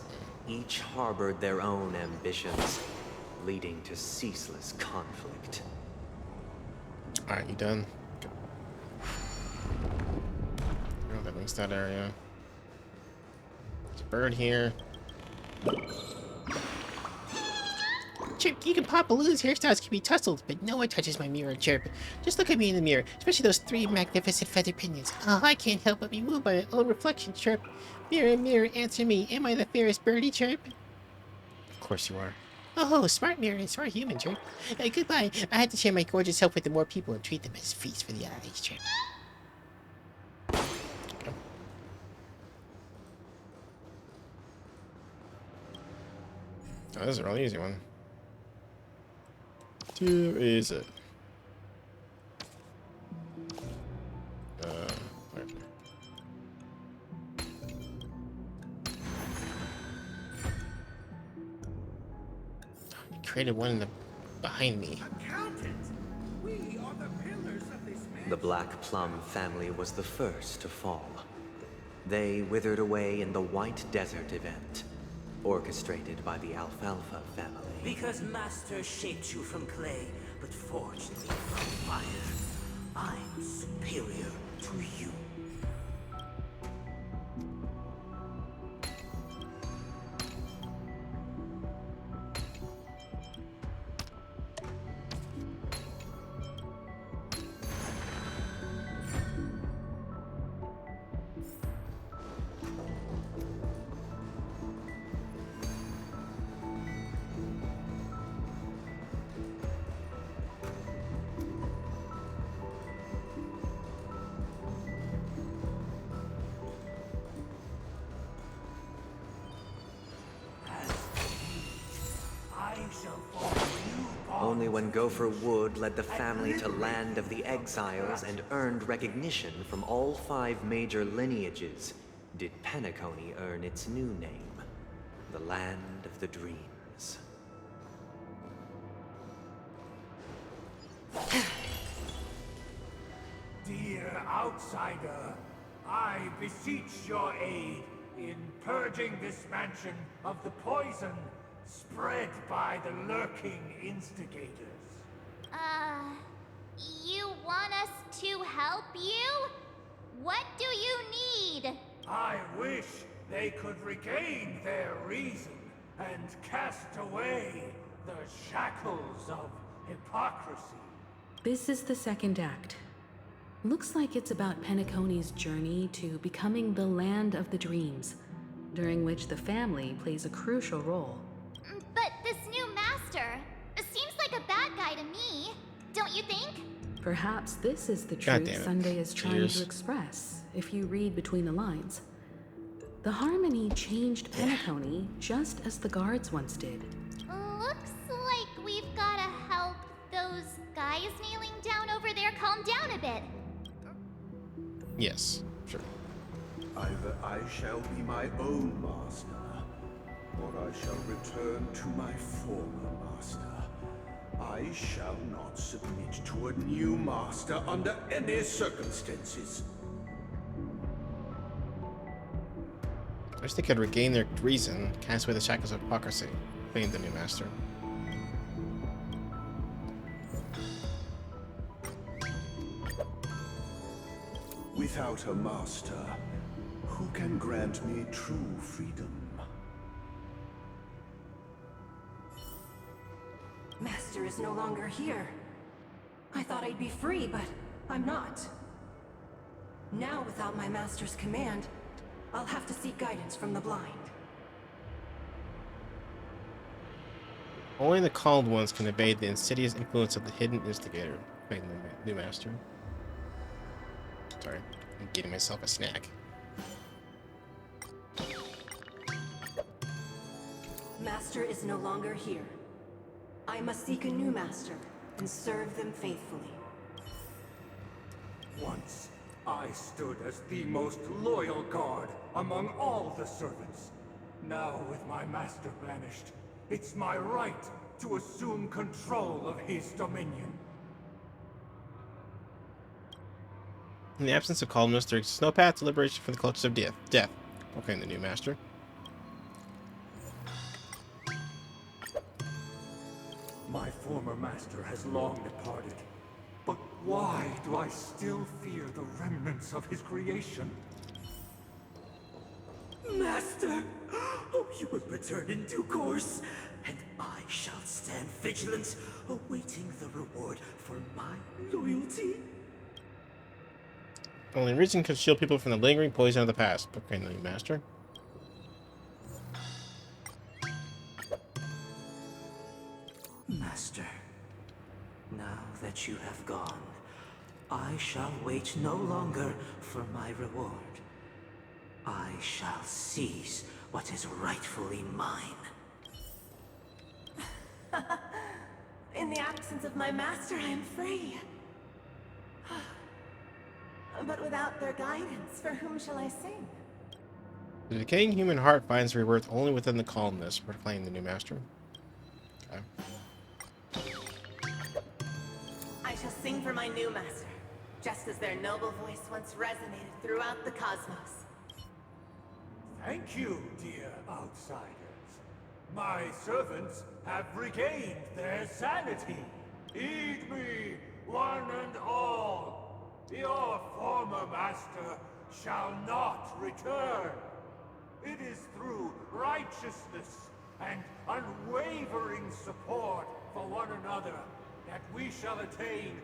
each harbored their own ambitions, leading to ceaseless conflict. Alright, you done? Oh, that links that area. There's a bird here. Chirp, you can pop balloons, hairstyles can be tussled, but no one touches my mirror, Chirp. Just look at me in the mirror, especially those 3 magnificent feather pinions. Oh, I can't help but be moved by my own reflection, Chirp. Mirror, mirror, answer me. Am I the fairest birdie, Chirp? Of course you are. Oh, smart mirror and smart human, Chirp. Goodbye. I had to share my gorgeous self with the more people and treat them as feasts for the eyes, Chirp. Okay. Oh, this is a really easy one. Too easy. Where? Created one in the behind me. The Black Plum family was the first to fall. They withered away in the White Desert event, orchestrated by the Alfalfa family. Because Master shaped you from clay, but forged me from fire. I'm superior to you. Only when Gopher Wood led the family to Land of the Exiles and earned recognition from all 5 major lineages did Penacony earn its new name, the Land of the Dreams. outsider, I beseech your aid in purging this mansion of the poison spread by the lurking instigators. You want us to help you? What do you need? I wish they could regain their reason and cast away the shackles of hypocrisy. This is the second act. Looks like it's about Penacony's journey to becoming the land of the dreams, during which the family plays a crucial role. But this new master seems like a bad guy to me, don't you think? Perhaps this is the God truth damn it. Sunday is trying Cheers. to express, if you read between the lines. The Harmony changed Penacony just as the guards once did. Looks like we've gotta help those guys kneeling down over there calm down a bit. Yes, sure. Either I shall be my own master, or I shall return to my former master. I shall not submit to a new master under any circumstances. I wish they could regain their reason, cast away the shackles of hypocrisy, being the new master. Without a master, who can grant me true freedom? Master is no longer here. I thought I'd be free, but I'm not. Now, without my master's command, I'll have to seek guidance from the blind. Only the called ones can evade the insidious influence of the hidden instigator, being the new master. Sorry, I'm getting myself a snack. Master is no longer here. I must seek a new master and serve them faithfully. Once, I stood as the most loyal guard among all the servants. Now, with my master banished, it's my right to assume control of his dominion. In the absence of calmness, there is no path to liberation from the clutches of death, proclaimed the new master. My former master has long departed. But why do I still fear the remnants of his creation? Master! Oh, you will return in due course, and I shall stand vigilant, awaiting the reward for my loyalty. Only reason can shield people from the lingering poison of the past, proclaimed the new master. Master, now that you have gone, I shall wait no longer for my reward. I shall seize what is rightfully mine. In the absence of my master, I am free. But without their guidance, for whom shall I sing? The decaying human heart finds rebirth only within the calmness, proclaimed the new master. Okay. I shall sing for my new master, just as their noble voice once resonated throughout the cosmos. Thank you, dear outsiders. My servants have regained their sanity. Heed me, one and all. Your former master shall not return. It is through righteousness and unwavering support for one another that we shall attain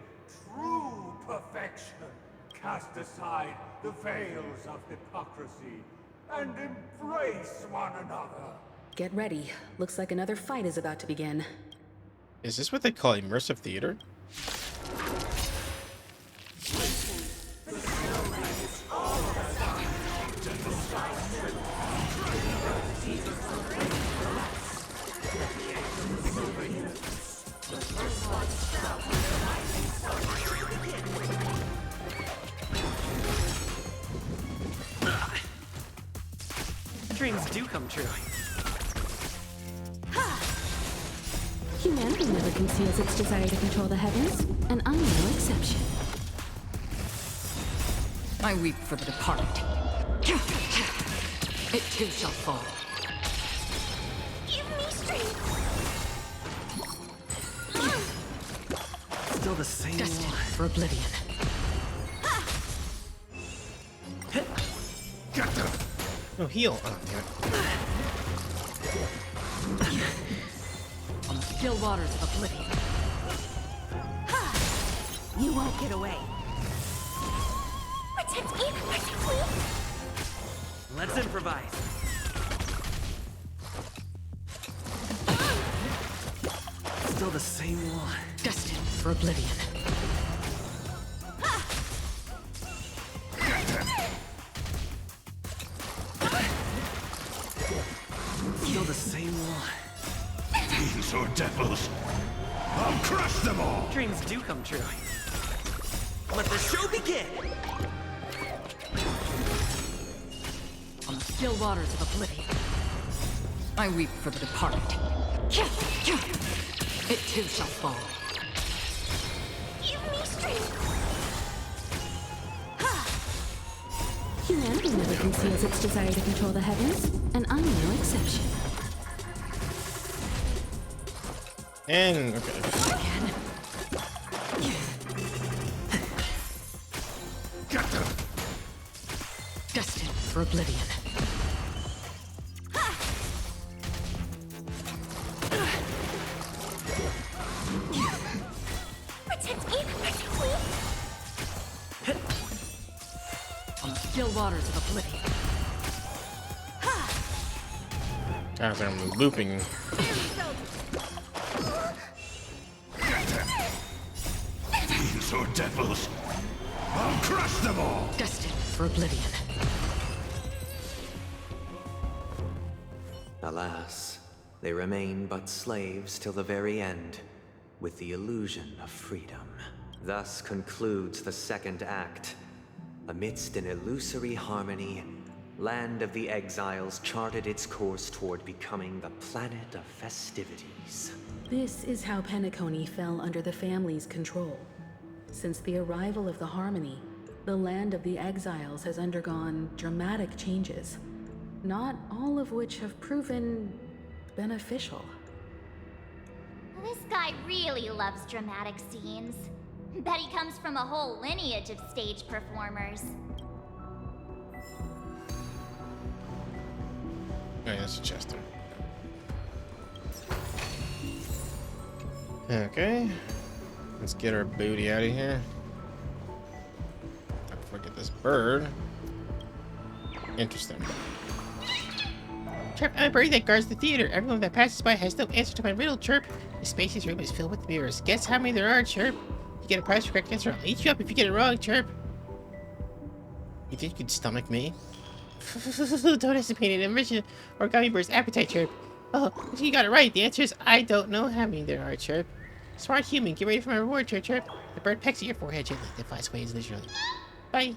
true perfection. Cast aside the veils of hypocrisy and embrace one another. Get ready. Looks like another fight is about to begin. Is this what they call immersive theater? Dreams do come true. Humanity never conceals its desire to control the heavens, and I'm no exception. I weep for the departed. It too shall fall. Give me strength. Still the same Destined one. for oblivion. No, heal. Oh, damn it. On the still waters of oblivion. You won't get away. Protect me, protect me. Let's improvise. Still the same one. Destined for oblivion. Still the same one. Fiends or devils, I'll crush them all! Dreams do come true. Let the show begin! On the still waters of oblivion. I weep for the departed. It too shall fall. Give me strength. Humanity never conceals its desire to control the heavens, and I'm no exception. And okay. Get them! Destined for oblivion. Protect me, protect me. On the still waters of oblivion. God, I'm looping. Fiends or devils, I'll crush them all! Destined for oblivion. Alas, they remain but slaves till the very end, with the illusion of freedom. Thus concludes the second act. Amidst an illusory harmony, Land of the Exiles charted its course toward becoming the planet of festivities. This is how Penacony fell under the family's control. Since the arrival of the Harmony, the Land of the Exiles has undergone dramatic changes, not all of which have proven beneficial. This guy really loves dramatic scenes. Bet he comes from a whole lineage of stage performers. Oh, yeah, that's a chest. Okay. Let's get our booty out of here. Before I get this bird. Interesting. Chirp, I'm a bird that guards the theater. Everyone that passes by has no answer to my riddle, Chirp. The spacious room is filled with mirrors. Guess how many there are, Chirp? You get a prize for correct answer. I'll eat you up if you get it wrong, Chirp. You think you could stomach me? Don't estimate an enriching origami bird's appetite, Chirp. Oh, you got it right. The answer is I don't know how many there are, Chirp. Smart human, get ready for my reward, Chirp, Chirp. The bird pecks at your forehead gently, then flies away leisurely. Bye.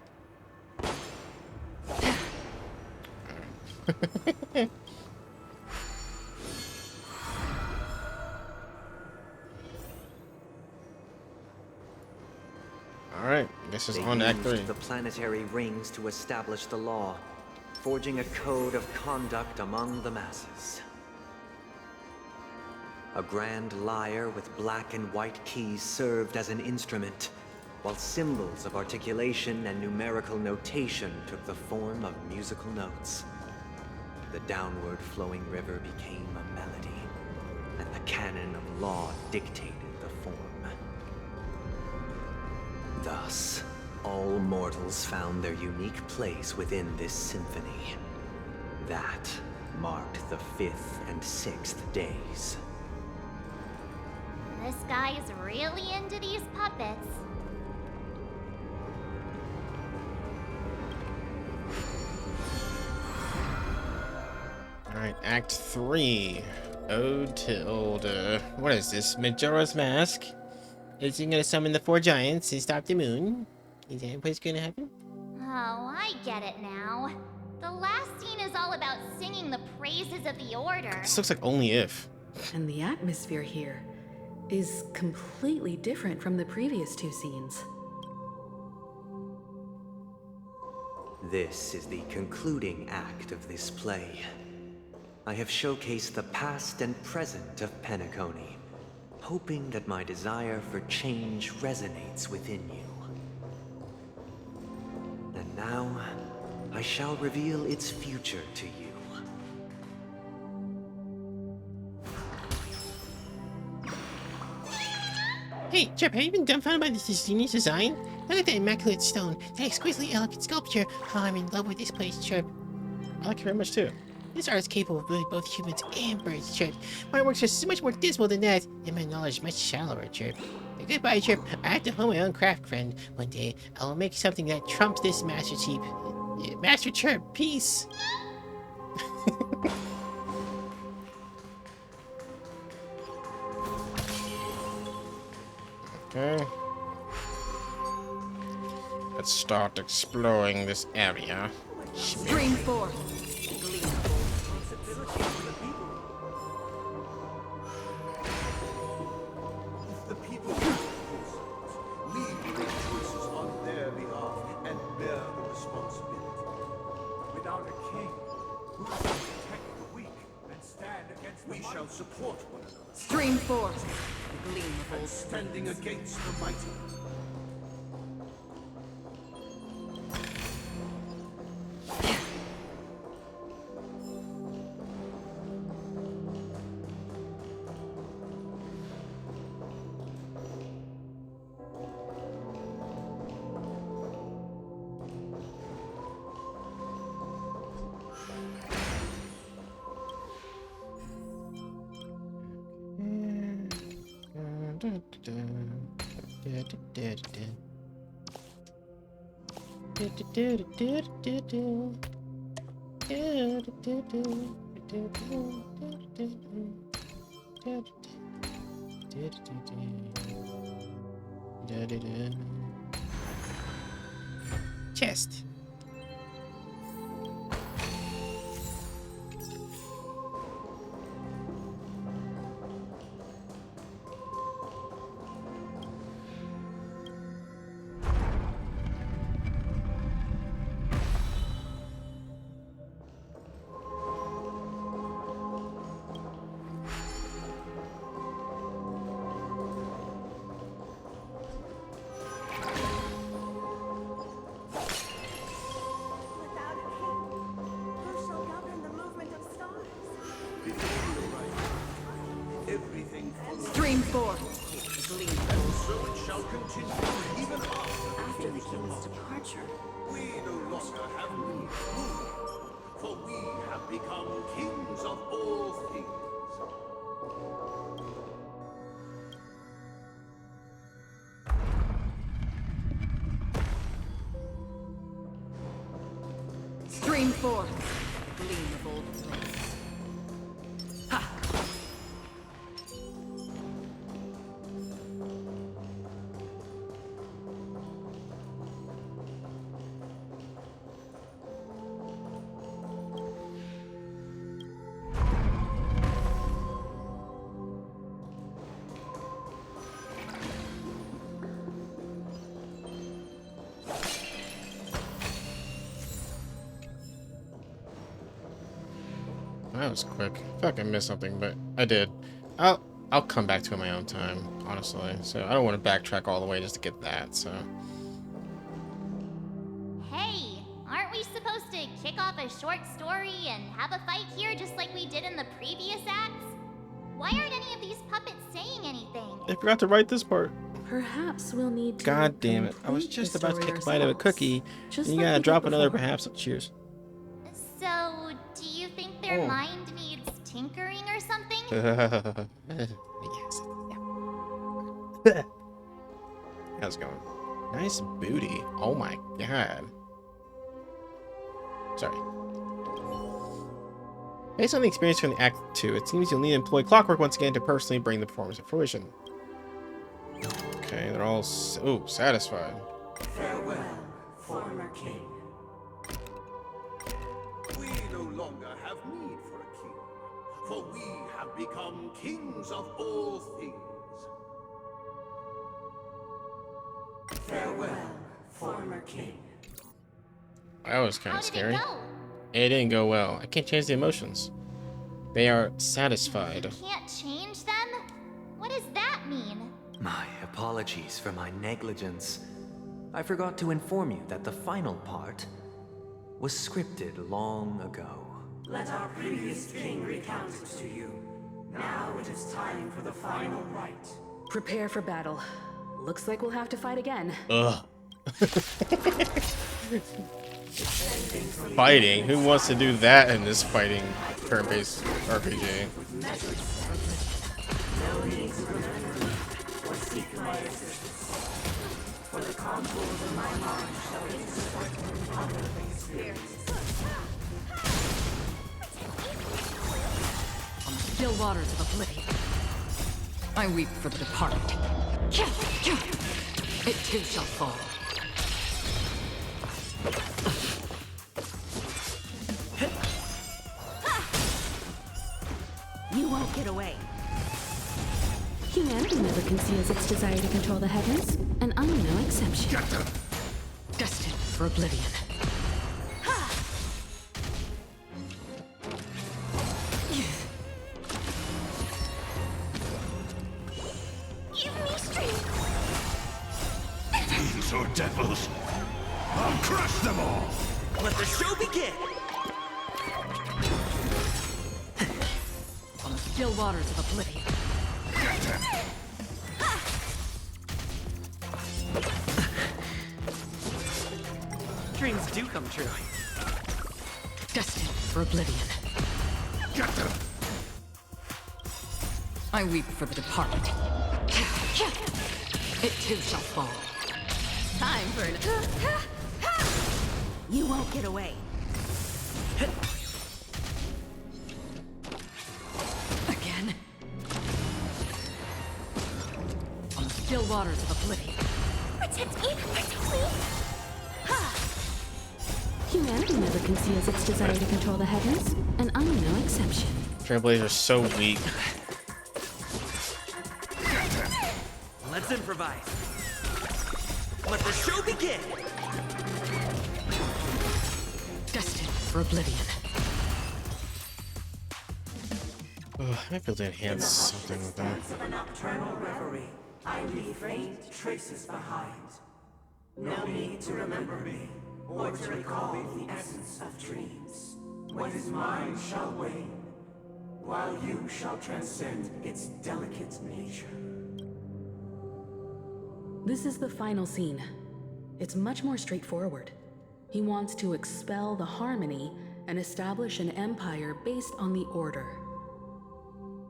Alright, this is They on Act used 3. the planetary rings to establish the law, forging a code of conduct among the masses. A grand lyre with black and white keys served as an instrument, while symbols of articulation and numerical notation took the form of musical notes. The downward flowing river became a melody, and the canon of law dictated the form. Thus, all mortals found their unique place within this symphony. That marked the 5th and 6th days. This guy is really into these puppets. Alright, Act 3. Ode to Old, what is this? Majora's Mask? Is he gonna summon the 4 giants and stop the moon? Is that what's gonna happen? Oh, I get it now. The last scene is all about singing the praises of the Order. This looks like Only If. And the atmosphere here is completely different from the previous 2 scenes. This is the concluding act of this play. I have showcased the past and present of Penacony, hoping that my desire for change resonates within you. And now, I shall reveal its future to you. Hey, Chip, have you been dumbfounded by this genius design? Look at that immaculate stone, that exquisitely elegant sculpture. Oh, I'm in love with this place, Chip. I like it very much too. This art is capable of building both humans and birds, Chip. My works are so much more dismal than that, and my knowledge is much shallower, Chip. Goodbye, Chip. I have to hone my own craft, friend. One day, I will make something that trumps this Master Chip. Master Chip, peace. Okay. Let's start exploring this area. Stream 4. The people leave the choices on their behalf and bear the responsibility. Without a king, who shall protect the weak and stand against the mighty? We shall support one another. Stream 4. And standing against the mighty. Chest. Stream 4. And so it shall continue even after the king's departure. We no longer have need of rule, for we have become kings of all things. Stream 4. Gleam of old place. Ha! That was quick. I feel like I missed something, but I did. I'll come back to it in my own time, honestly. So I don't want to backtrack all the way just to get that, so. Hey, aren't we supposed to kick off a short story and have a fight here just like we did in the previous acts? Why aren't any of these puppets saying anything? I forgot to write this part. Perhaps we'll need to. God damn it. I was just about to kick a bite of a cookie. And you gotta drop another perhaps. Cheers. So, do you think their mind needs tinkering or something? Yes. How's it going? Nice booty. Oh my god. Sorry. Based on the experience from the Act 2, it seems you'll need to employ clockwork once again to personally bring the performance to fruition. Okay, they're all satisfied. Farewell, former king. We no longer have need for a king, for we have become kings of all things. Farewell, former king. That was kind How of did scary. it go? It didn't go well. I can't change the emotions. They are satisfied. Can't change them? What does that mean? My apologies for my negligence. I forgot to inform you that the final part was scripted long ago. Let our previous king recount it to you. Now it is time for the final rite. Prepare for battle. Looks like we'll have to fight again. Ugh. Fighting? Who wants to do that in this fighting turn-based RPG? No need to remember me or seek my assistance. For the contours of my mind shall intersect other experiences. On the still waters of oblivion, I weep for the departed. It too shall fall. You won't get away. Humanity never conceals its desire to control the heavens, and I'm no exception. Destined for oblivion. Give me strength. Fiends or devils, I'll crush them all! Let the show begin! On the still waters of oblivion. Dreams do come true. Destined for oblivion. Get them! I weep for the departed. It too shall fall. Time for an... You won't get away. Again. On the still waters of oblivion. Protect me! Protect me! Humanity never conceals its desire to control the heavens, and I'm no exception. Trailblazers are so weak. Let's improvise. Let the show begin! Destined for oblivion. Ugh, I might be able to enhance something with that. Of a nocturnal reverie, I leave faint traces behind. No need to remember me, or to recall the essence of dreams. What is mine shall wane, while you shall transcend its delicate nature. This is the final scene. It's much more straightforward. He wants to expel the Harmony and establish an empire based on the Order.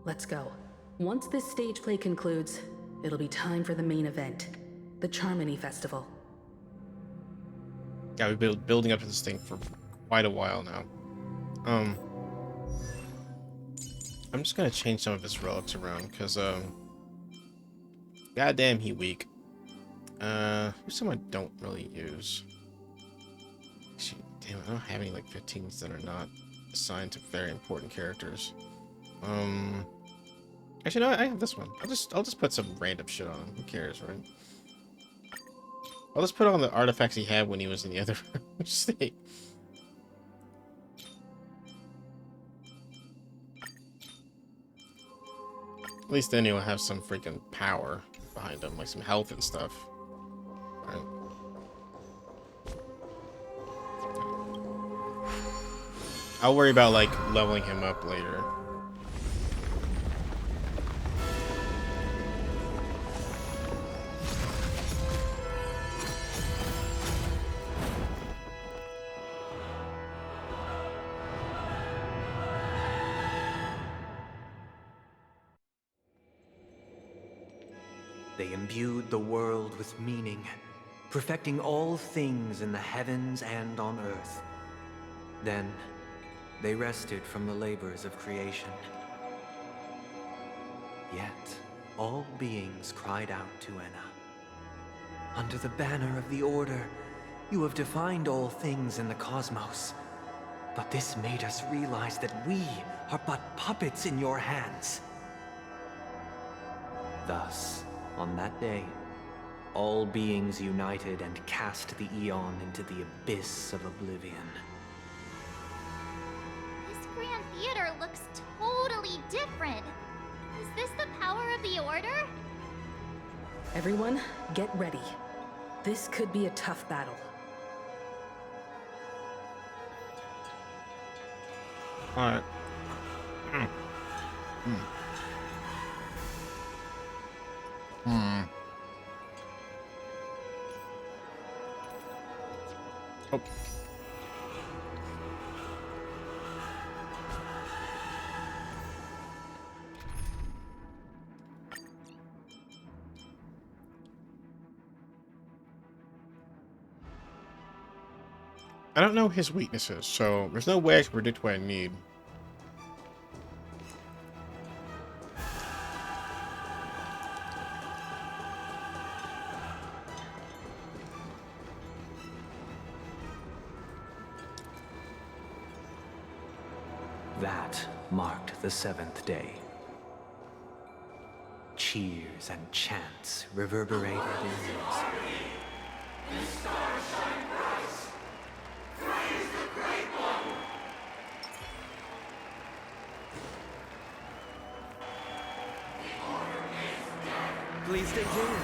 Let's go. Once this stage play concludes, it'll be time for the main event, the Charmony Festival. Yeah, we've been building up to this thing for quite a while now. I'm just gonna change some of his relics around, because, goddamn, he weak. Who's someone I don't really use? Actually, damn, I don't have any, like, 15s that are not assigned to very important characters. Actually, no, I have this one. I'll just put some random shit on him. Who cares, right? I'll just put on the artifacts he had when he was in the other state. At least then he'll have some freaking power behind him, like some health and stuff. Alright. I'll worry about, like, leveling him up later. They imbued the world with meaning, perfecting all things in the heavens and on earth. Then, they rested from the labors of creation. Yet, all beings cried out to Enna. Under the banner of the Order, you have defined all things in the cosmos. But this made us realize that we are but puppets in your hands. Thus, on that day, All beings united and cast the Eon into the abyss of oblivion. This Grand Theater looks totally different. Is this the power of the Order? Everyone, get ready. This could be a tough battle. Alright. Oh. I don't know his weaknesses, so there's no way I can predict what I need. That marked the 7th day. Cheers and chants reverberated in unison. Please stay tuned.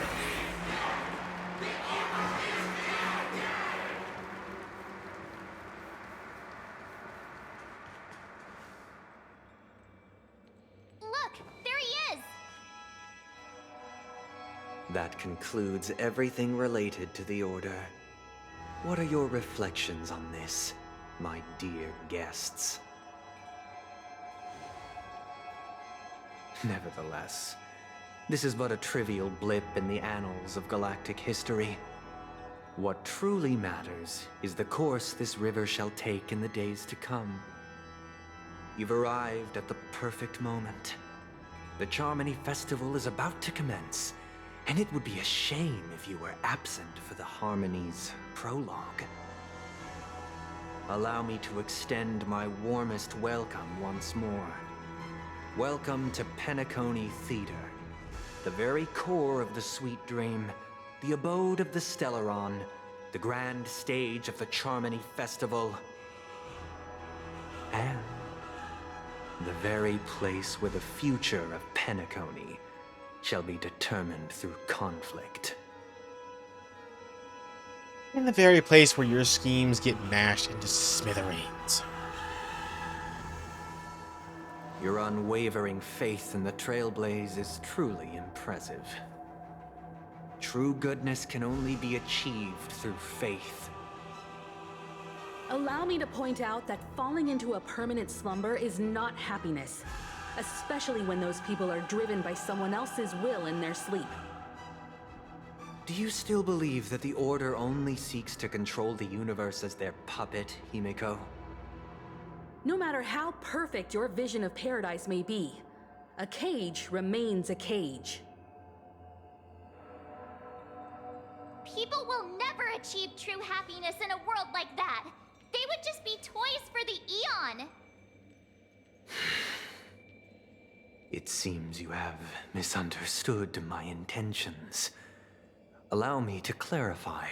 Look, there he is! That concludes everything related to the Order. What are your reflections on this, my dear guests? Nevertheless, this is but a trivial blip in the annals of galactic history. What truly matters is the course this river shall take in the days to come. You've arrived at the perfect moment. The Charmony Festival is about to commence, and it would be a shame if you were absent for the Harmony's prologue. Allow me to extend my warmest welcome once more. Welcome to Penacony Theater, the very core of the Sweet Dream, the abode of the Stellaron, the grand stage of the Charmony Festival, and the very place where the future of Penacony shall be determined through conflict. In the very place where your schemes get mashed into smithereens. Your unwavering faith in the Trailblaze is truly impressive. True goodness can only be achieved through faith. Allow me to point out that falling into a permanent slumber is not happiness, especially when those people are driven by someone else's will in their sleep. Do you still believe that the Order only seeks to control the universe as their puppet, Himiko? No matter how perfect your vision of paradise may be, a cage remains a cage. People will never achieve true happiness in a world like that. They would just be toys for the Eon. It seems you have misunderstood my intentions. Allow me to clarify.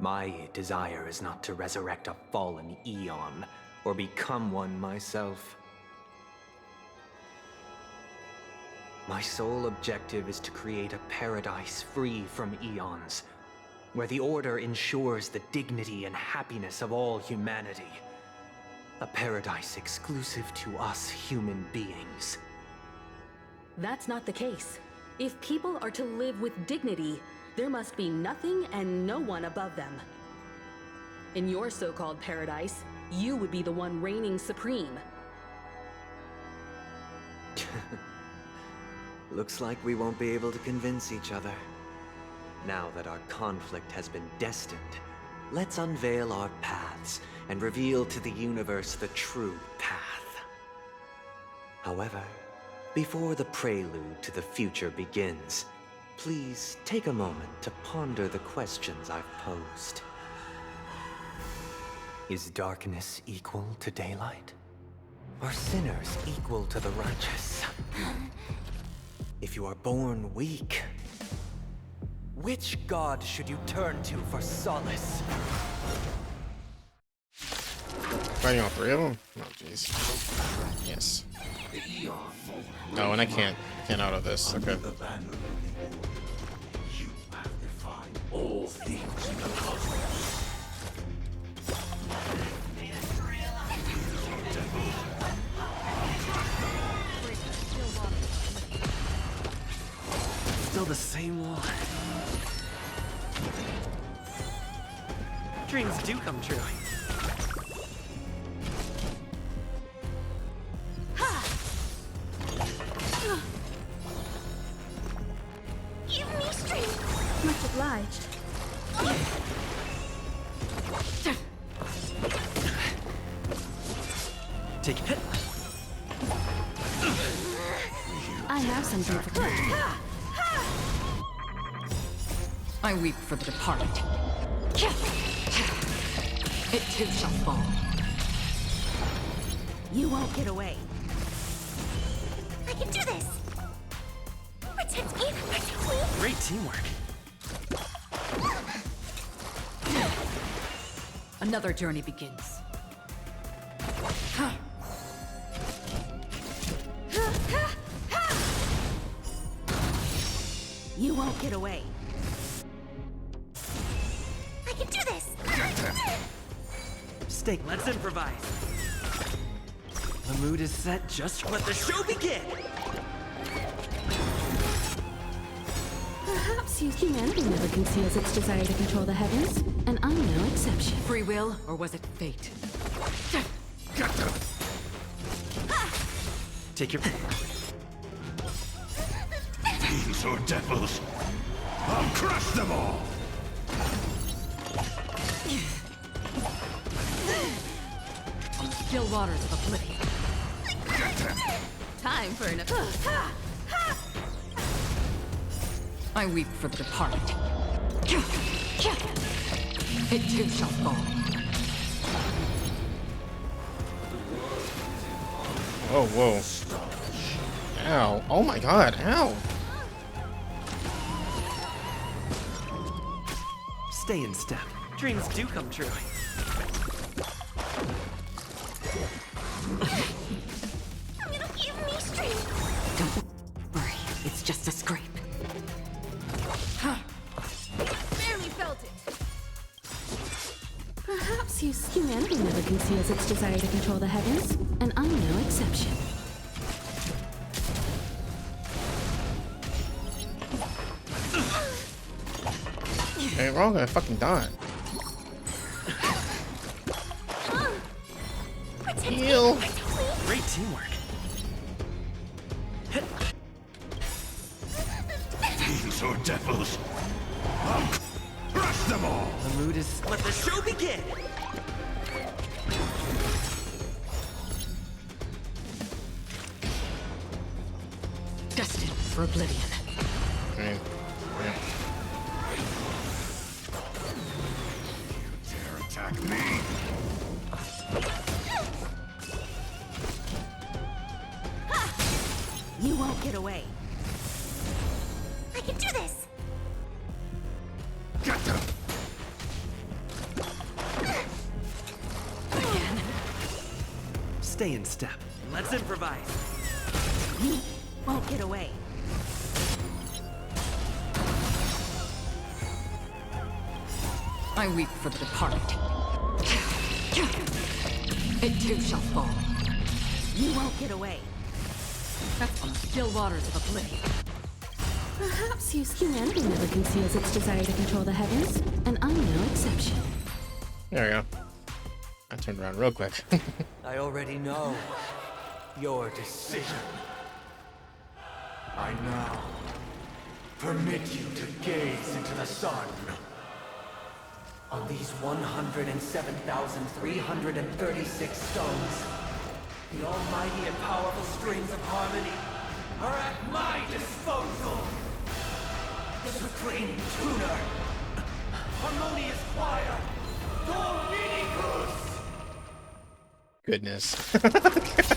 My desire is not to resurrect a fallen Eon, or become one myself. My sole objective is to create a paradise free from Eons, where the Order ensures the dignity and happiness of all humanity. A paradise exclusive to us human beings. That's not the case. If people are to live with dignity, there must be nothing and no one above them. In your so-called paradise, you would be the one reigning supreme. Looks like we won't be able to convince each other. Now that our conflict has been destined, let's unveil our paths and reveal to the universe the true path. However, before the prelude to the future begins, please take a moment to ponder the questions I've posed. Is darkness equal to daylight? Are sinners equal to the righteous? If you are born weak, Which god should you turn to for solace? Fighting all three of them? Oh, jeez. Yes. Oh, and I can't auto this. Okay. All things in the cosmos. Still the same one. Dreams do come true. Give me strength. Much obliged. Take it. I have something for you. I weep for the departed. It too shall fall. You won't get away. I can do this. Protect me. Protect me. Great teamwork. Another journey begins. You won't get away. I can do this. Stake, let's improvise. The mood is set, just let the show begin! Perhaps humanity never conceals its desire to control the heavens, and I'm no exception. Free will, or was it fate? Take your... Fiends or devils, I'll crush them all! On the still waters of oblivion. Time for an... I weep for the departed. It too shall fall. Oh, whoa. Ow. Oh my god, ow. Stay in step. Dreams do come true. Give me strength. Don't worry, it's just a scrape. Barely felt it. Perhaps humanity never conceals its desire to control the heavens, and I'm no exception. Hey, we're all gonna fucking die. Heal. Great teamwork. Fiends or devils, I'll crush them all! The mood is... let the show begin! Destined for oblivion. Okay. Dare attack me? You won't get away. I can do this. Get them! Again. Stay in step. Let's improvise. You won't get away. I weep for the departed. It too shall fall. You won't get away. That's on the still waters of oblivion. Perhaps humanity never conceals its desire to control the heavens, and I'm no exception. There we go. I turned around real quick. I already know your decision. I now permit you to gaze into the sun. On these 107,336 stones, the almighty and powerful strings of harmony are at my disposal. The supreme tuner, Harmonious choir, Dominicus. Goodness.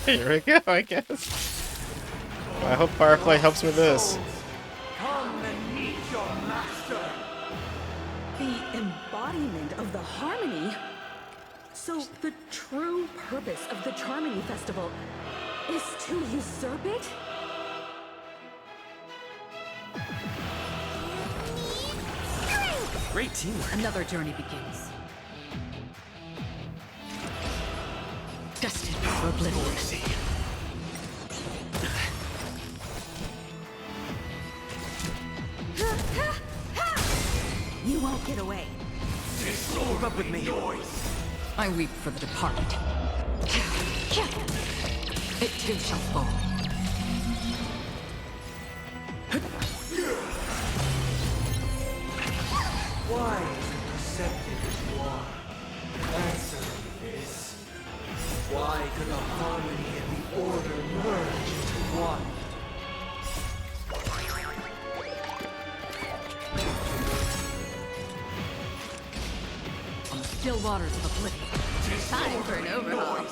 Here we go, I guess. Well, I hope Firefly helps with this. Come and meet your master. embodiment of the harmony. So the true purpose of the Charmony Festival is to usurp it? Great teamwork. Another journey begins. Destined for oblivion. You won't get away. Keep up with me. I weep for the departed. It too shall fall. Why perceptive as you are? Answer me this. Why could the harmony and the order merge into one? On the still waters of oblivion. Time for an overhaul.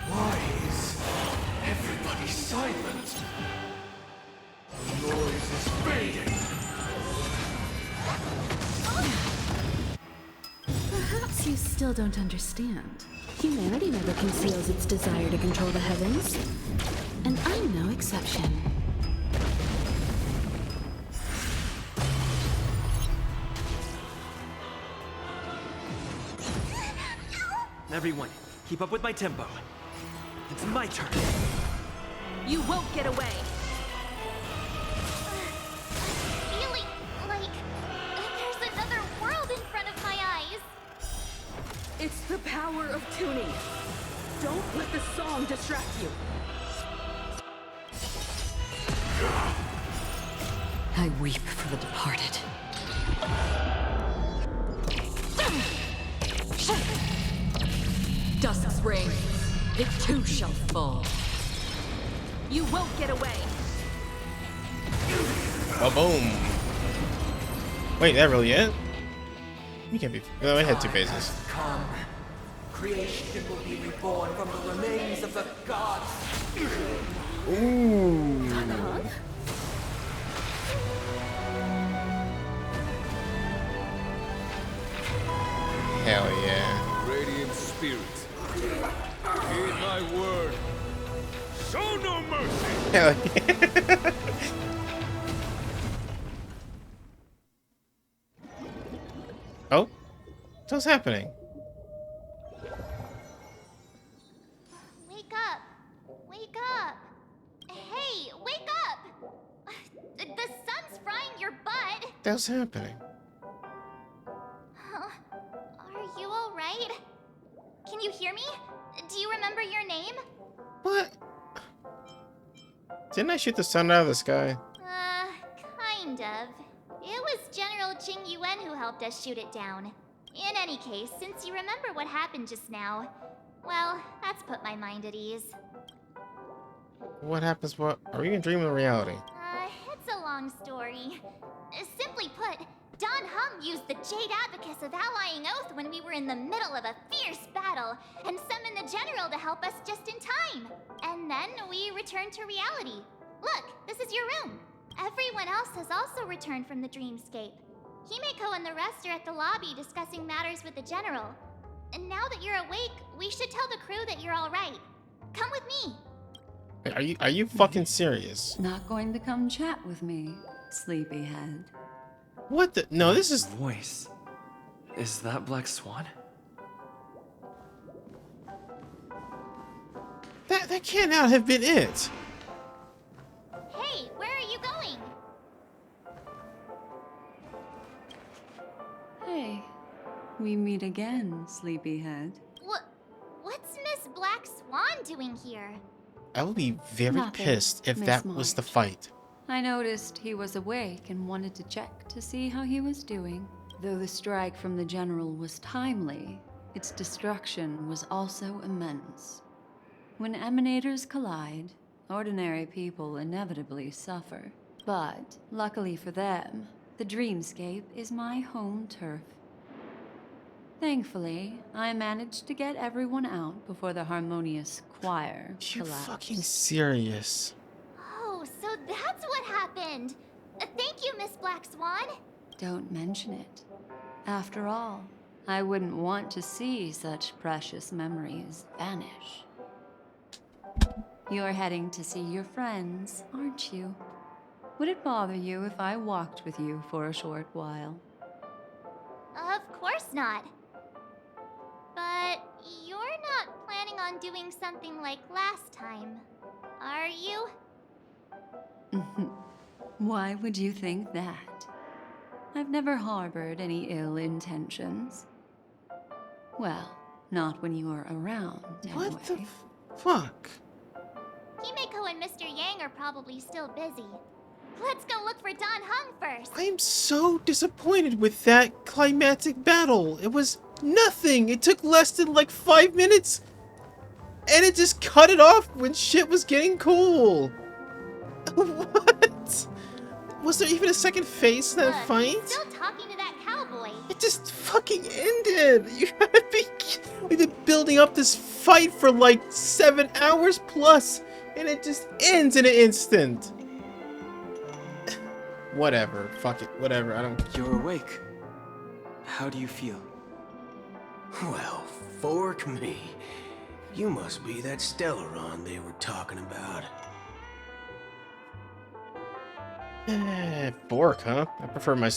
Why is everybody silent? The noise is fading. Perhaps you still don't understand. Humanity never conceals its desire to control the heavens. And I'm no exception. Everyone, keep up with my tempo. It's my turn. You won't get away. Feeling like there's another world in front of my eyes. It's the power of tuning. Don't let the song distract you. I weep for the departed. Dusk's reign, it too shall fall. You won't get away. Oh, boom. Wait, that really it? You can't be. Oh, I had two phases. Come. Creation will be reborn from the remains of the gods. Ooh. Hell yeah. Radiant spirit, heed my word. Show no mercy. Hell yeah. Oh? What's happening? Wake up. Wake up. Hey, wake up. The sun's frying your butt. What's happening? Are you all right? Can you hear me? Do you remember your name? What? Didn't I shoot the sun out of the sky? Kind of. It was General Qing Yuan who helped us shoot it down. In any case, since you remember what happened just now, well, that's put my mind at ease. What happens? What? Are we in dream or reality? It's a long story. Simply put, Don Hum used the Jade Abacus of Allying Oath when we were in the middle of a fierce battle, and summoned the General to help us just in time. And then we returned to reality. Look, this is your room. Everyone else has also returned from the Dreamscape. Himeko and the rest are at the lobby discussing matters with the General. And now that you're awake, we should tell the crew that you're all right. Come with me. Are you fucking serious? Not going to come chat with me, sleepyhead. What the? No, this is. Voice. Is that Black Swan? That cannot have been it. Hey, where are you going? Hey, we meet again, sleepyhead. What's Miss Black Swan doing here? I would be very Nothing, pissed if Miss that was the fight. I noticed he was awake and wanted to check to see how he was doing. Though the strike from the General was timely, its destruction was also immense. When emanators collide, ordinary people inevitably suffer. But, luckily for them, the Dreamscape is my home turf. Thankfully, I managed to get everyone out before the Harmonious choir You collapsed. fucking serious? Oh, so that's what happened. Thank you, Miss Black Swan. Don't mention it. After all, I wouldn't want to see such precious memories vanish. You're heading to see your friends, aren't you? Would it bother you if I walked with you for a short while? Of course not. But you're not planning on doing something like last time, are you? Why would you think that? I've never harbored any ill intentions. Well, not when you are around, anyway. What the fuck? Himeko and Mr. Yang are probably still busy. Let's go look for Don Hung first. I am so disappointed with that climactic battle. It was nothing. It took less than like 5 minutes. And it just cut it off when shit was getting cool. What? Was there even a second phase to that fight? He's still talking to that cowboy. It just fucking ended. You gotta be. We've been building up this fight for like 7 hours plus, and it just ends in an instant. Whatever. Fuck it. Whatever. I don't. You're awake. How do you feel? Well, fork me. You must be that Stellaron they were talking about. Bork, huh? I prefer my.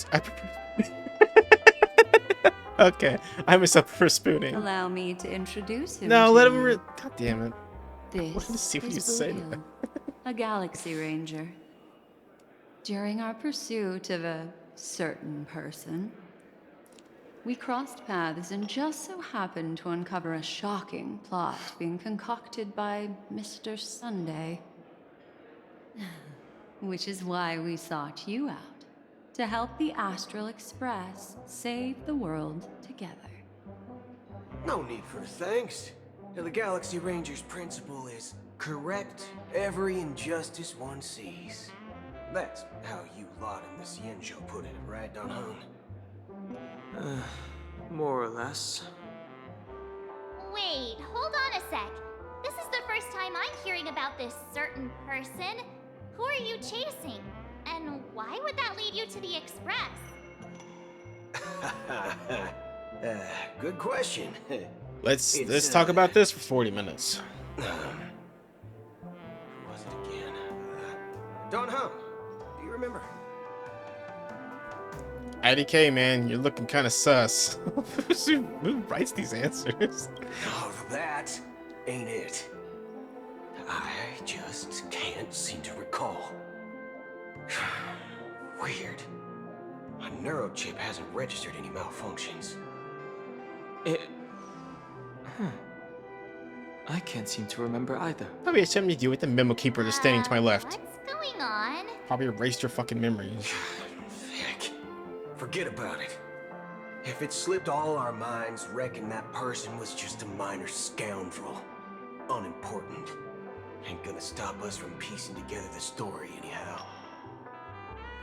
Okay, I myself prefer spooning. Allow me to introduce him. No, to let him. you. God damn it! This I wanted to see what you is say. Will, a Galaxy Ranger. During our pursuit of a certain person, we crossed paths and just so happened to uncover a shocking plot being concocted by Mr. Sunday. Which is why we sought you out, to help the Astral Express save the world together. No need for thanks. The Galaxy Ranger's principle is correct every injustice one sees. That's how you lot in the Cienjo put it, right, Don Hung? More or less. Wait, hold on a sec. This is the first time I'm hearing about this certain person. Who are you chasing? And why would that lead you to the Express? Good question. Let's talk about this for 40 minutes. Who was it again? Don Hung, do you remember? IDK, man, you're looking kind of sus. Who writes these answers? Oh, that ain't it. I just can't seem to recall. Weird. My neurochip hasn't registered any malfunctions. I can't seem to remember either. Probably has something to do with the memo keeper that's standing to my left. What's going on? Probably erased your fucking memories. Heck, forget about it. If it slipped all our minds, reckon that person was just a minor scoundrel. Unimportant. Ain't gonna stop us from piecing together the story anyhow.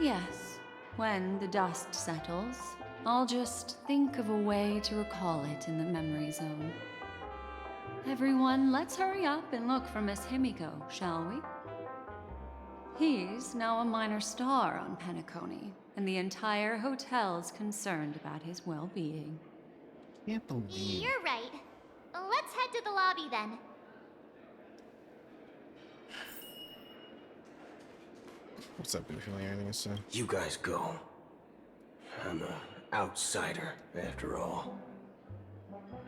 Yes, when the dust settles, I'll just think of a way to recall it in the memory zone. Everyone, let's hurry up and look for Miss Himiko, shall we? He's now a minor star on Penacony, and the entire hotel's concerned about his well-being. Can't believe. You're right. Let's head to the lobby then. What's up, Goofy? Anything to say? You guys go. I'm an outsider, after all.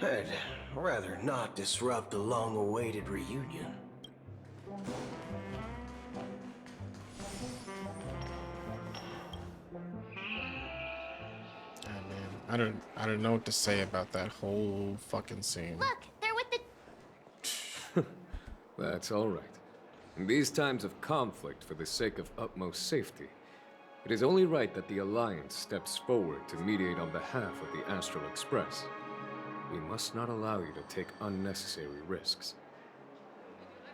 I'd rather not disrupt the long-awaited reunion. I don't know what to say about that whole fucking scene. Look, they're with the... That's all right. In these times of conflict for the sake of utmost safety, it is only right that the Alliance steps forward to mediate on behalf of the Astral Express. We must not allow you to take unnecessary risks.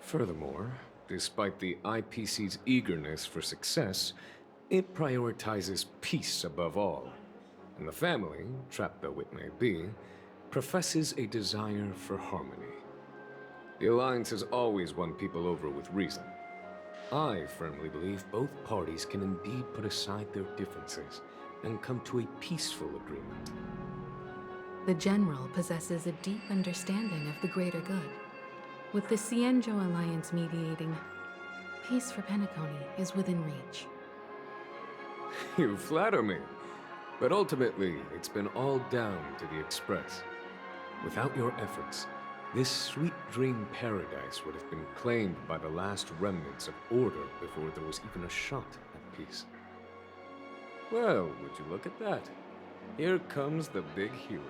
Furthermore, despite the IPC's eagerness for success, it prioritizes peace above all. And the family, trapped though it may be, professes a desire for harmony. The Alliance has always won people over with reason. I firmly believe both parties can indeed put aside their differences and come to a peaceful agreement. The General possesses a deep understanding of the greater good. With the Cienjo Alliance mediating, peace for Penacony is within reach. You flatter me. But ultimately, it's been all down to the Express. Without your efforts, this sweet dream paradise would have been claimed by the last remnants of order before there was even a shot at peace. Well, would you look at that? Here comes the big hero.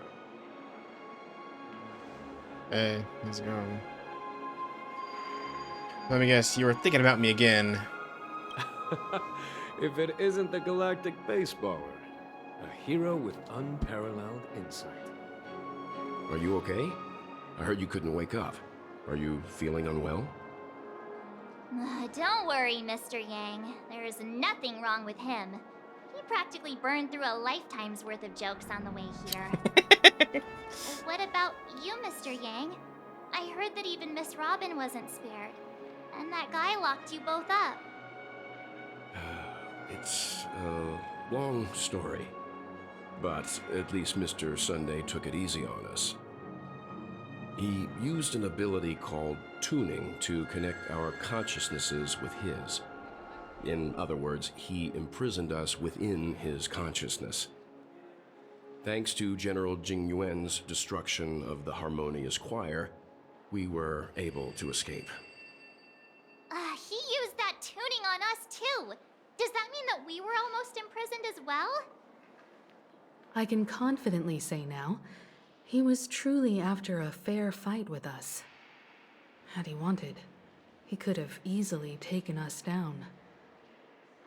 Hey, how's it going? Let me guess, you were thinking about me again. If it isn't the galactic baseballer, a hero with unparalleled insight. Are you okay? I heard you couldn't wake up. Are you feeling unwell? Don't worry, Mr. Yang. There is nothing wrong with him. He practically burned through a lifetime's worth of jokes on the way here. What about you, Mr. Yang? I heard that even Miss Robin wasn't spared. And that guy locked you both up. It's a long story. But at least Mr. Sunday took it easy on us. He used an ability called tuning to connect our consciousnesses with his. In other words, he imprisoned us within his consciousness. Thanks to General Jing Yuan's destruction of the Harmonious Choir, we were able to escape. He used that tuning on us too. Does that mean that we were almost imprisoned as well? I can confidently say now, he was truly after a fair fight with us. Had he wanted, he could have easily taken us down,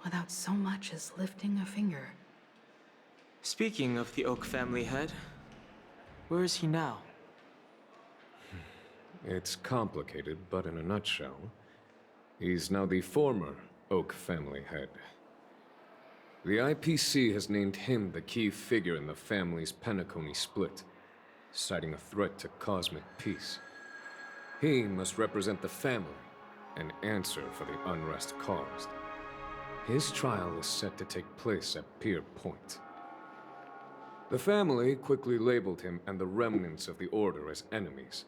without so much as lifting a finger. Speaking of the Oak family head, where is he now? It's complicated, but in a nutshell, he's now the former Oak family head. The IPC has named him the key figure in the family's Penacony split, citing a threat to cosmic peace. He must represent the family and answer for the unrest caused. His trial is set to take place at Pier Point. The family quickly labeled him and the remnants of the Order as enemies,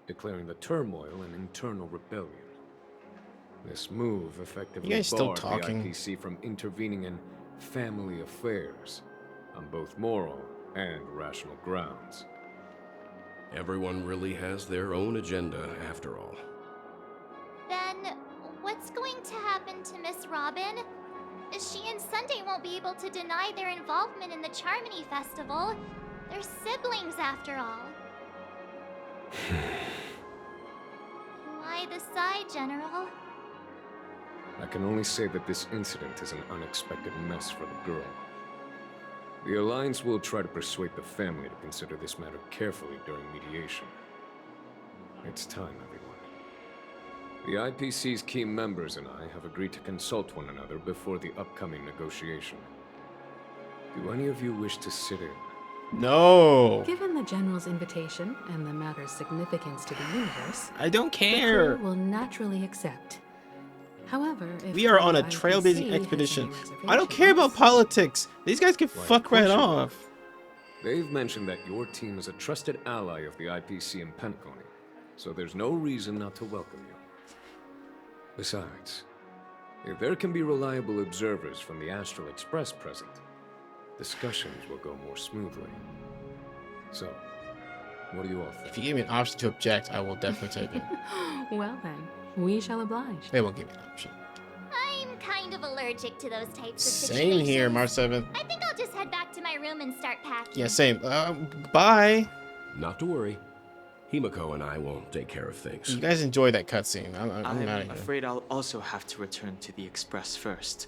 declaring the turmoil an internal rebellion. This move effectively You guys still barred talking? the IPC from intervening in family affairs on both moral and rational grounds. Everyone really has their own agenda, after all. Then, what's going to happen to Miss Robin? She and Sunday won't be able to deny their involvement in the Charmony Festival. They're siblings, after all. Why the sigh, General? I can only say that this incident is an unexpected mess for the girl. The Alliance will try to persuade the family to consider this matter carefully during mediation. It's time, everyone. The IPC's key members and I have agreed to consult one another before the upcoming negotiation. Do any of you wish to sit in? No! Given the General's invitation and the matter's significance to the universe, I don't the care! crew will naturally accept. However, if We are on a the trailblazing IPC has expedition. any I don't care about politics! These guys can Why, fuck of course right you do. off. They've mentioned that your team is a trusted ally of the IPC in Penacony, so there's no reason not to welcome you. Besides, if there can be reliable observers from the Astral Express present, discussions will go more smoothly. So, what do you all think? If you give me an option to object, I will definitely take it. Well then, we shall oblige. They won't give me an option. I'm kind of allergic to those types of Same situations. here, Mar7. I think I'll just head back to my room and start packing. Yeah, same. Bye! Not to worry. Himiko and I will take care of things. You guys enjoy that cutscene. I'm out I'm of here. afraid I'll also have to return to the Express first.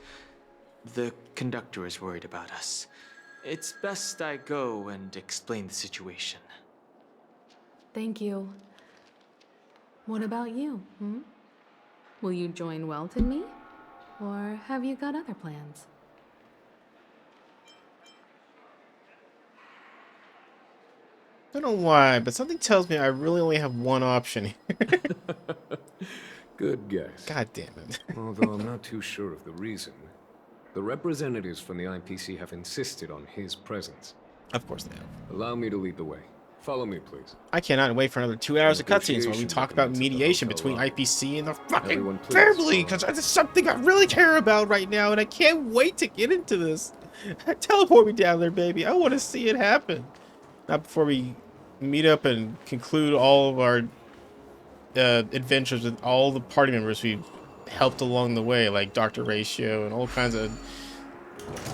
The conductor is worried about us. It's best I go and explain the situation. Thank you. What about you, Will you join Welt and me? Or have you got other plans? I don't know why, but something tells me I really only have one option here. Good guess. God damn it. Although I'm not too sure of the reason. The representatives from the IPC have insisted on his presence. Of course they have. Allow me to lead the way. Follow me, please. I cannot wait for another 2 hours of cutscenes where we talk about mediation between IPC and the fucking family, because that's something I really care about right now, and I can't wait to get into this. Teleport me down there, baby. I want to see it happen. Not before we meet up and conclude all of our adventures with all the party members we've helped along the way, like Dr. Ratio and all kinds of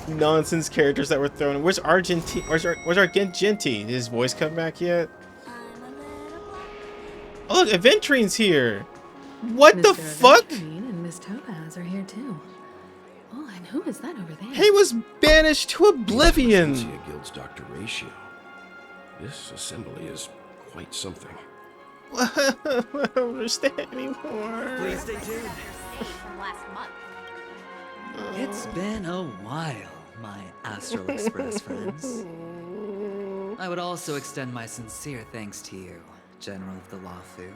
nonsense characters that were thrown in. Where's Argenti? Where's Argenti? Did his voice come back yet? Oh, look, Aventrine's here. What Mr. the fuck? Aventrine and Miss Topaz are here too. Oh, and who is that over there? He was banished to oblivion. The Guild's Dr. Ratio. This assembly is quite something. I don't understand anymore. Please stay tuned. It's been a while, my Astral Express friends. I would also extend my sincere thanks to you, General of the Lawfu.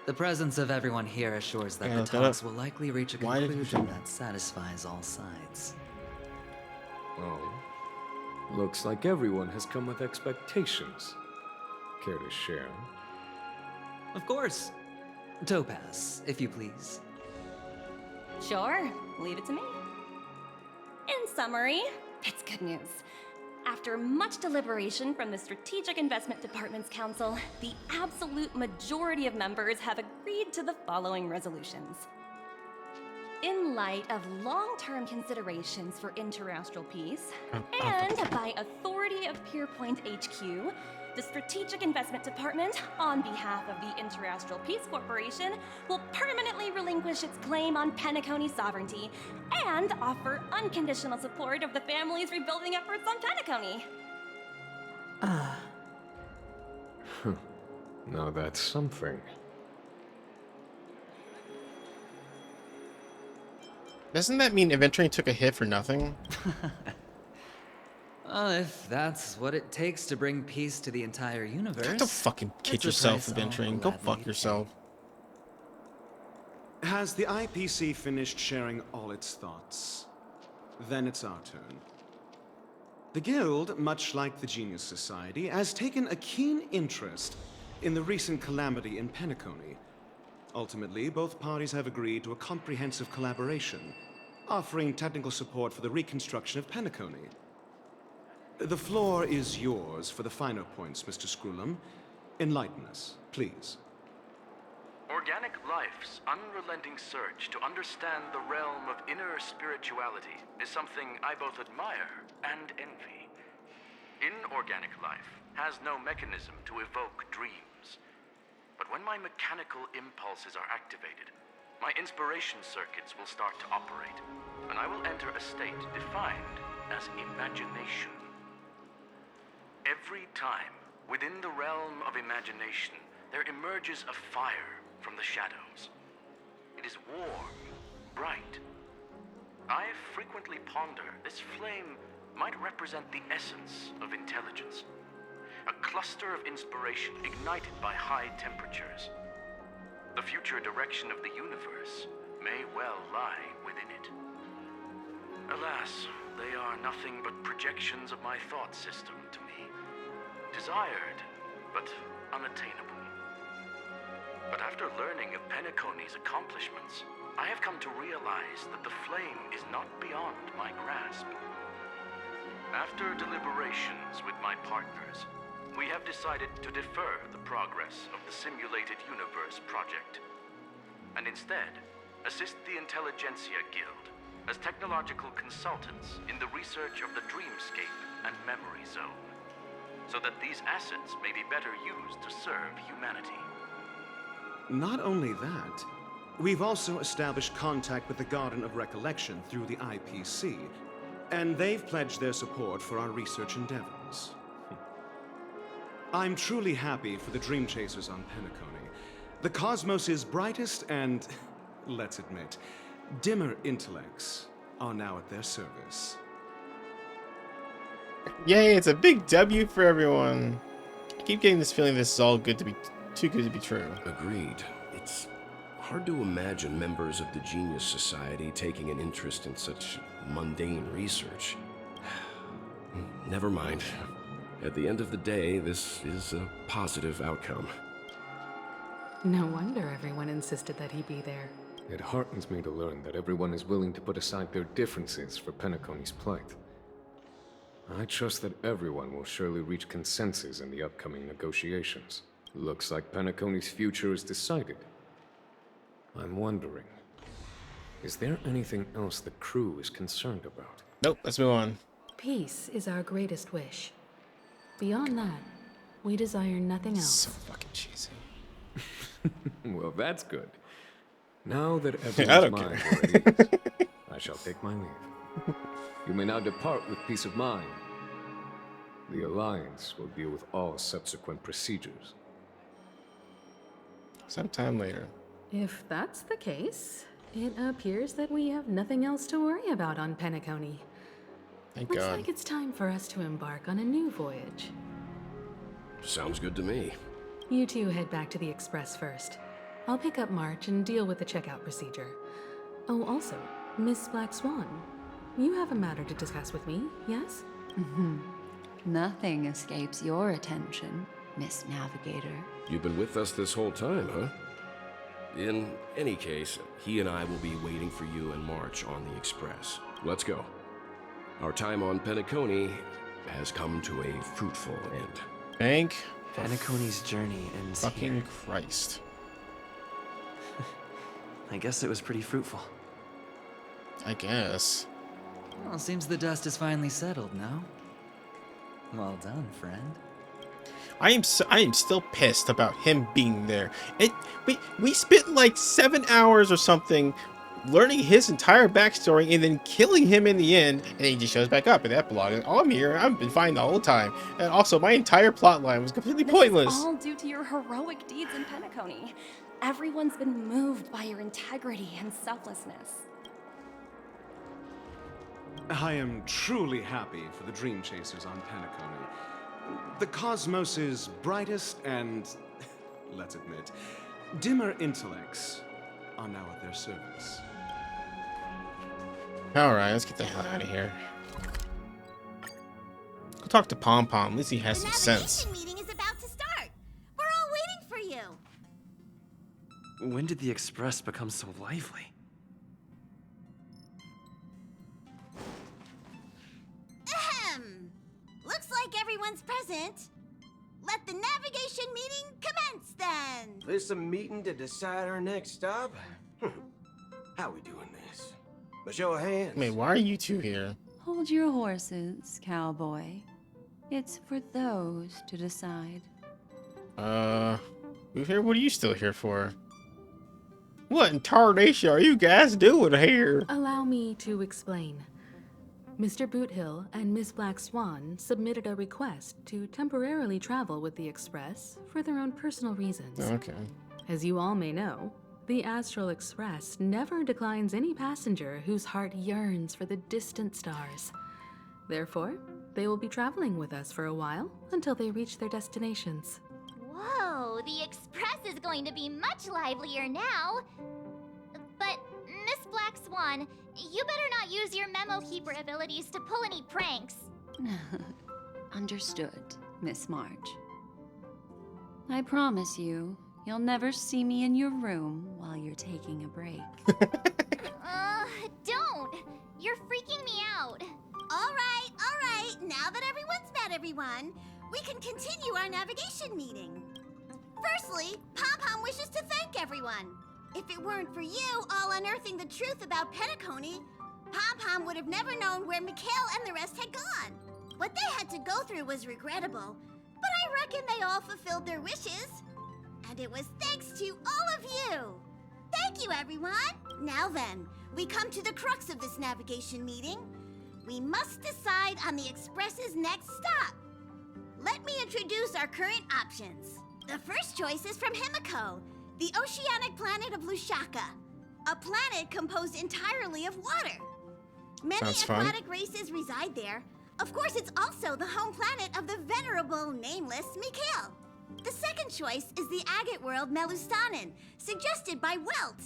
The presence of everyone here assures that the talks will likely reach a conclusion that satisfies all sides. Oh. Looks like everyone has come with expectations. Care to share? Of course. Topaz, if you please. Sure, leave it to me. In summary, it's good news. After much deliberation from the Strategic Investment Department's Council, the absolute majority of members have agreed to the following resolutions. In light of long-term considerations for interastral peace, and by authority of Pierpoint HQ, the Strategic Investment Department, on behalf of the Interastral Peace Corporation, will permanently relinquish its claim on Penacony sovereignty and offer unconditional support of the family's rebuilding efforts on Penacony. Now that's something. Doesn't that mean Aventrine took a hit for nothing? If that's what it takes to bring peace to the entire universe. Don't fucking kid yourself, Aventrine. Go fuck yourself. Has the IPC finished sharing all its thoughts? Then it's our turn. The Guild, much like the Genius Society, has taken a keen interest in the recent calamity in Penacony. Ultimately, both parties have agreed to a comprehensive collaboration, offering technical support for the reconstruction of Penacony. The floor is yours for the finer points, Mr. Screwlum. Enlighten us, please. Organic life's unrelenting search to understand the realm of inner spirituality is something I both admire and envy. Inorganic life has no mechanism to evoke dreams. But when my mechanical impulses are activated, my inspiration circuits will start to operate, and I will enter a state defined as imagination. Every time, within the realm of imagination, there emerges a fire from the shadows. It is warm, bright. I frequently ponder this flame might represent the essence of intelligence. A cluster of inspiration ignited by high temperatures. The future direction of the universe may well lie within it. Alas, they are nothing but projections of my thought system to me. Desired, but unattainable. But after learning of Penacony's accomplishments, I have come to realize that the flame is not beyond my grasp. After deliberations with my partners, we have decided to defer the progress of the Simulated Universe project, and instead assist the Intelligentsia Guild as technological consultants in the research of the Dreamscape and Memory Zone, so that these assets may be better used to serve humanity. Not only that, we've also established contact with the Garden of Recollection through the IPC, and they've pledged their support for our research endeavors. I'm truly happy for the Dream Chasers on Penacony. The cosmos's brightest and, let's admit, dimmer intellects are now at their service. Yay, it's a big W for everyone. I keep getting this feeling this is all good to be too good to be true. Agreed. It's Hard to imagine members of the Genius Society taking an interest in such mundane research. Never mind. At the end of the day, this is a positive outcome. No wonder everyone insisted that he be there. It heartens me to learn that everyone is willing to put aside their differences for Penacony's plight. I trust that everyone will surely reach consensus in the upcoming negotiations. Looks like Penacony's future is decided. I'm wondering, is there anything else the crew is concerned about? Nope, let's move on. Peace is our greatest wish. Beyond that, we desire nothing else. So fucking cheesy. Well, that's good. Now that I everyone's don't mind care. are at ease, I shall take my leave. You may now depart with peace of mind. The Alliance will deal with all subsequent procedures. Sometime later. If that's the case, it appears that we have nothing else to worry about on Penacony. Thank Looks God. like it's time for us to embark on a new voyage. Sounds good to me. You two head back to the Express first. I'll pick up March and deal with the checkout procedure. Oh, also, Miss Black Swan, you have a matter to discuss with me, yes? Nothing escapes your attention, Miss Navigator. You've been with us this whole time, huh? In any case, he and I will be waiting for you and March on the Express. Let's go. Our time on Penacony has come to a fruitful end. Thank Penacony's journey ends fucking here. Christ. I guess it was pretty fruitful. I guess. Well, seems the dust is finally settled, no? Well done, friend. I am still pissed about him being there. We spent like 7 hours or something learning his entire backstory and then killing him in the end, and he just shows back up in that blog. Oh, I'm here. I've been fine the whole time. And also, my entire plot line was completely pointless. This is all due to your heroic deeds in Penacony. Everyone's been moved by your integrity and selflessness. I am truly happy for the Dream Chasers on Penacony. The cosmos's brightest and, let's admit, dimmer intellects are now at their service. Alright, let's get the hell out of here. Go talk to Pom Pom. At least he has some sense. The meeting is about to start. We're all waiting for you. When did the Express become so lively? Ahem. Looks like everyone's present. Let the navigation meeting commence then. This a meeting to decide our next stop? How we doing this? A show of hands. Wait, why are you two here? Hold your horses, cowboy. It's for those to decide. You here? What are you still here for? What in tarnation are you guys doing here? Allow me to explain. Mr. Boothill and Miss Black Swan submitted a request to temporarily travel with the Express for their own personal reasons. Okay. As you all may know, the Astral Express never declines any passenger whose heart yearns for the distant stars. Therefore, they will be traveling with us for a while until they reach their destinations. Whoa, the Express is going to be much livelier now. But, Miss Black Swan, you better not use your memo keeper abilities to pull any pranks. Understood, Miss March. I promise you, you'll never see me in your room while you're taking a break. Don't! You're freaking me out. All right. Now that everyone's met everyone, we can continue our navigation meeting. Firstly, Pom Pom wishes to thank everyone. If it weren't for you all unearthing the truth about Penacony, Pom Pom would have never known where Mikhail and the rest had gone. What they had to go through was regrettable, but I reckon they all fulfilled their wishes. And it was thanks to all of you. Thank you, everyone. Now then, we come to the crux of this navigation meeting. We must decide on the Express's next stop. Let me introduce our current options. The first choice is from Himiko, the oceanic planet of Lushaka, a planet composed entirely of water. Many Sounds fun. aquatic races reside there. Of course, it's also the home planet of the venerable, nameless Mikhail. The second choice is the agate world Melustanen, suggested by Welt.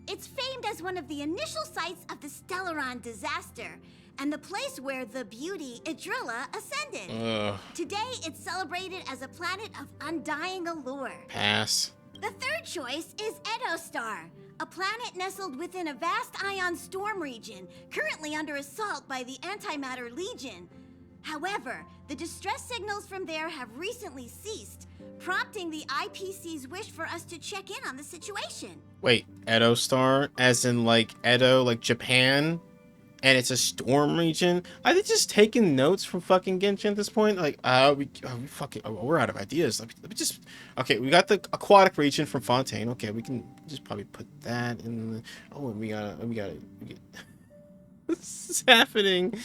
It's famed as one of the initial sites of the Stellaron disaster, and the place where the beauty Idrilla ascended. Today, it's celebrated as a planet of undying allure. Pass. The third choice is Edostar, a planet nestled within a vast ion storm region, currently under assault by the Antimatter Legion. However, the distress signals from there have recently ceased, prompting the IPC's wish for us to check in on the situation. Wait, Edo Star? As in, like, Edo, like Japan? And it's a storm region? Are they just taking notes from fucking Genshin at this point? Like, we're out of ideas. Let me just... Okay, we got the aquatic region from Fontaine. Okay, we can just probably put that in the... Oh, and we gotta... What's is happening?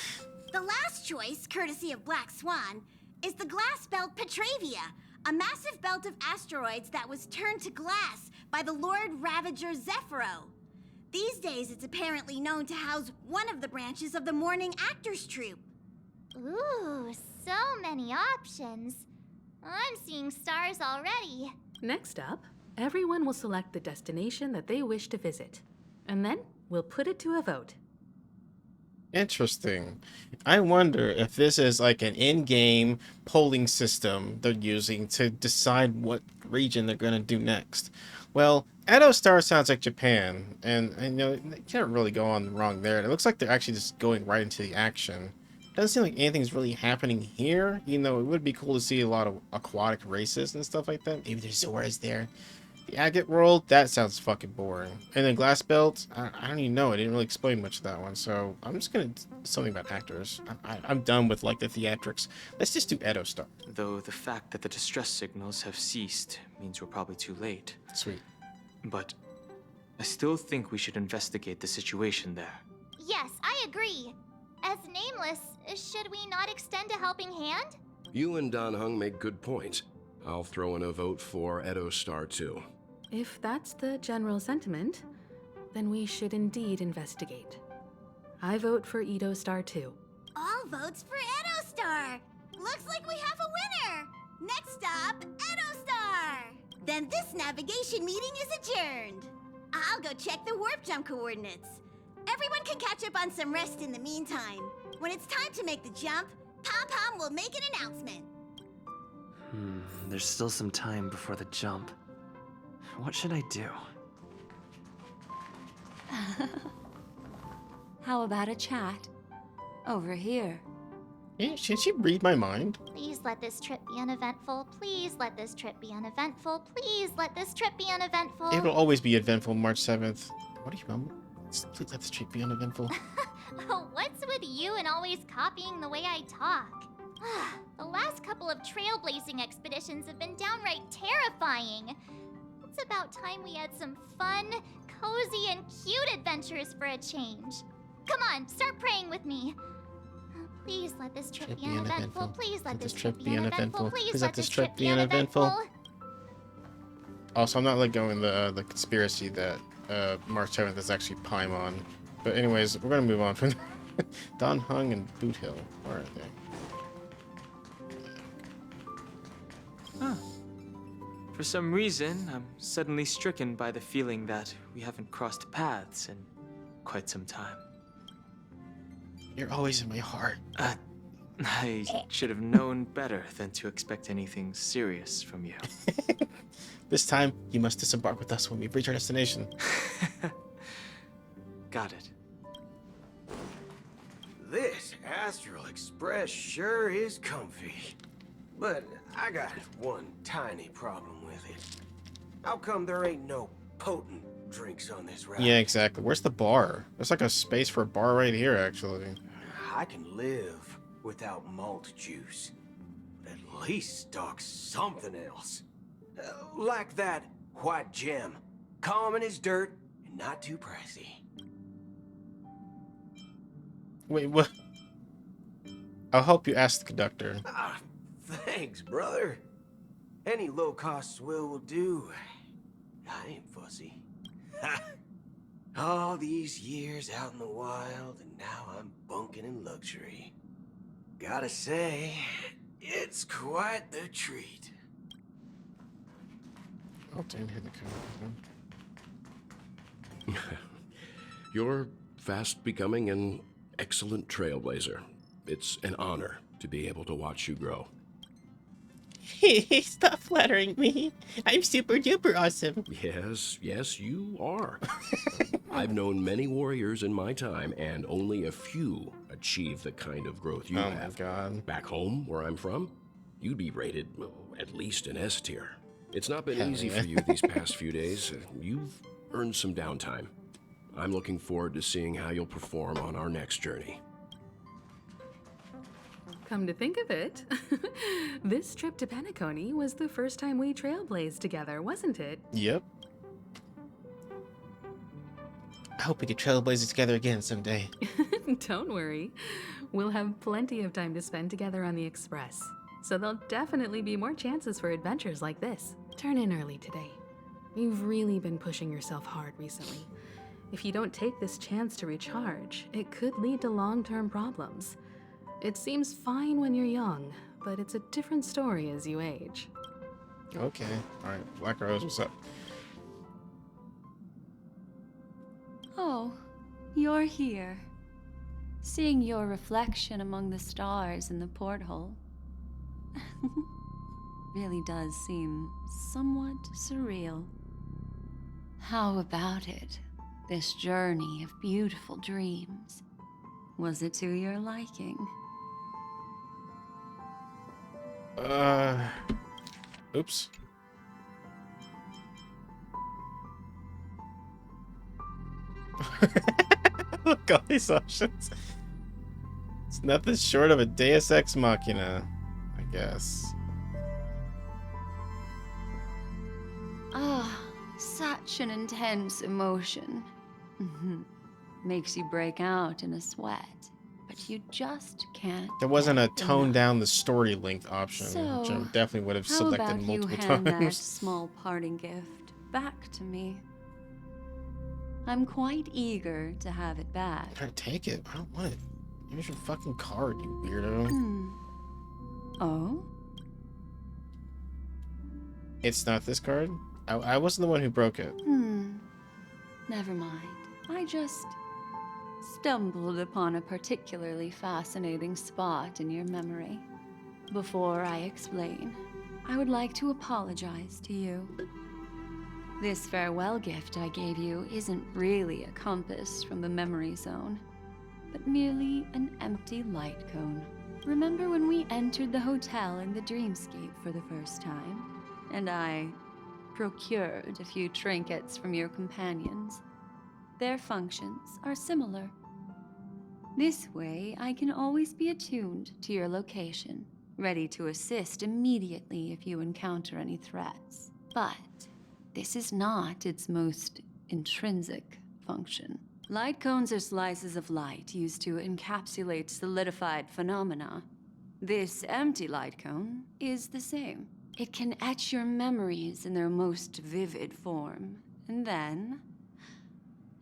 The last choice, courtesy of Black Swan, is the glass belt Petravia, a massive belt of asteroids that was turned to glass by the Lord Ravager Zephyro. These days, it's apparently known to house one of the branches of the Morning Actors Troupe. Ooh, so many options. I'm seeing stars already. Next up, everyone will select the destination that they wish to visit, and then we'll put it to a vote. Interesting. I wonder if this is like an in-game polling system they're using to decide what region they're going to do next. Well, Edo Star sounds like Japan, and you know, you can't really go on wrong there. It looks like they're actually just going right into the action. Doesn't seem like anything's really happening here. You know, it would be cool to see a lot of aquatic races and stuff like that. Maybe there's Zoras there. The Agate World, that sounds fucking boring. And then Glass Belt, I don't even know. I didn't really explain much of that one, so I'm just gonna do something about actors. I'm done with like the theatrics. Let's just do Edo Star. Though the fact that the distress signals have ceased means we're probably too late. Sweet. But I still think we should investigate the situation there. Yes, I agree. As Nameless, should we not extend a helping hand? You and Dan Heng make good points. I'll throw in a vote for Edo Star too. If that's the general sentiment, then we should indeed investigate. I vote for Edo Star too. All votes for Edo Star. Looks like we have a winner. Next stop, Edo Star. Then this navigation meeting is adjourned. I'll go check the warp jump coordinates. Everyone can catch up on some rest in the meantime. When it's time to make the jump, Pom-Pom will make an announcement. There's still some time before the jump. What should I do? How about a chat? Over here. Yeah, should she read my mind? Please let this trip be uneventful. Please let this trip be uneventful. Please let this trip be uneventful. It will always be eventful, March 7th. What are you, Mom? Please let this trip be uneventful. Oh, what's with you and always copying the way I talk? The last couple of trailblazing expeditions have been downright terrifying. It's about time we had some fun, cozy, and cute adventures for a change. Come on, start praying with me. Please let this trip be uneventful. Please let this trip be uneventful. Please let this trip be uneventful. Also, I'm not like going the conspiracy that March 7th is actually Paimon. But anyways, we're gonna move on from Don Hung and Boot Hill. Where are they? Huh. For some reason, I'm suddenly stricken by the feeling that we haven't crossed paths in quite some time. You're always in my heart. I should have known better than to expect anything serious from you. This time, you must disembark with us when we reach our destination. Got it. This Astral Express sure is comfy. But I got one tiny problem with it. How come there ain't no potent drinks on this ride? Yeah, exactly. Where's the bar? There's like a space for a bar right here, actually. I can live without malt juice. But at least stock something else. Like that white gem. Common as dirt and not too pricey. Wait, what? I'll help you ask the conductor. Thanks, brother. Any low-cost swill will do. I ain't fussy. All these years out in the wild, and now I'm bunking in luxury. Gotta say, it's quite the treat. Oh, damn, here they come. You're fast becoming an excellent trailblazer. It's an honor to be able to watch you grow. Stop flattering me. I'm super duper awesome. Yes, you are. I've known many warriors in my time, and only a few achieve the kind of growth you have. Oh my god. Back home, where I'm from, you'd be rated at least an S tier. It's not been Hell easy yeah. for you these past few days. You've earned some downtime. I'm looking forward to seeing how you'll perform on our next journey. Come to think of it, this trip to Penacony was the first time we trailblazed together, wasn't it? Yep. I hope we get trailblazing together again someday. Don't worry. We'll have plenty of time to spend together on the Express. So there'll definitely be more chances for adventures like this. Turn in early today. You've really been pushing yourself hard recently. If you don't take this chance to recharge, it could lead to long-term problems. It seems fine when you're young, but it's a different story as you age. Okay. Alright, Black Rose, what's up? Oh, you're here. Seeing your reflection among the stars in the porthole really does seem somewhat surreal. How about it? This journey of beautiful dreams. Was it to your liking? Oops. Look, all these options. It's nothing short of a Deus Ex Machina, I guess. Ah, such an intense emotion. Makes you break out in a sweat, but you just can't. There wasn't a get tone enough. down the story length option, which I So, definitely would have how selected about multiple you hand that times. small parting gift back to me? I'm quite eager to have it back. Try to take it. I don't want it. Here's your fucking card, you weirdo. Oh? It's not this card? I wasn't the one who broke it. Never mind. I just stumbled upon a particularly fascinating spot in your memory. Before I explain, I would like to apologize to you. This farewell gift I gave you isn't really a compass from the memory zone, but merely an empty light cone. Remember when we entered the hotel in the Dreamscape for the first time, and I procured a few trinkets from your companions? Their functions are similar. This way, I can always be attuned to your location, ready to assist immediately if you encounter any threats. But this is not its most intrinsic function. Light cones are slices of light used to encapsulate solidified phenomena. This empty light cone is the same. It can etch your memories in their most vivid form, and then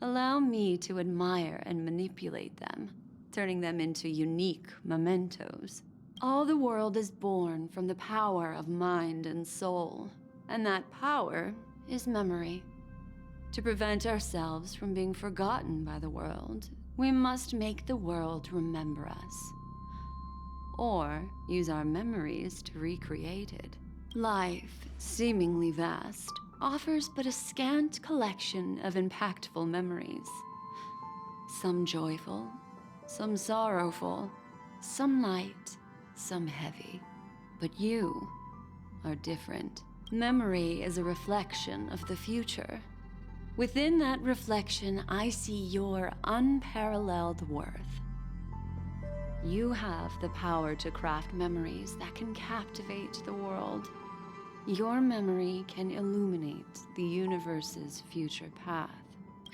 allow me to admire and manipulate them, turning them into unique mementos. All the world is born from the power of mind and soul, and that power is memory. To prevent ourselves from being forgotten by the world, we must make the world remember us, or use our memories to recreate it. Life, seemingly vast, offers but a scant collection of impactful memories. Some joyful, some sorrowful, some light, some heavy. But you are different. Memory is a reflection of the future. Within that reflection, I see your unparalleled worth. You have the power to craft memories that can captivate the world. Your memory can illuminate the universe's future path.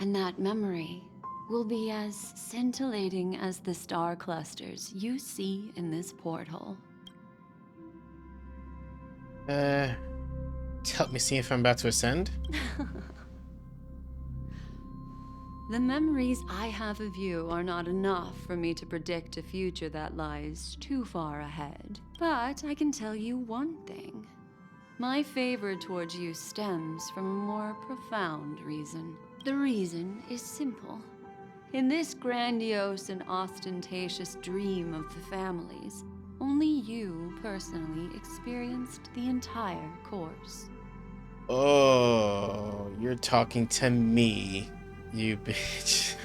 And that memory will be as scintillating as the star clusters you see in this porthole. Help me see if I'm about to ascend? The memories I have of you are not enough for me to predict a future that lies too far ahead. But I can tell you one thing. My favor towards you stems from a more profound reason. The reason is simple. In this grandiose and ostentatious dream of the families, only you personally experienced the entire course. Oh, you're talking to me, you bitch.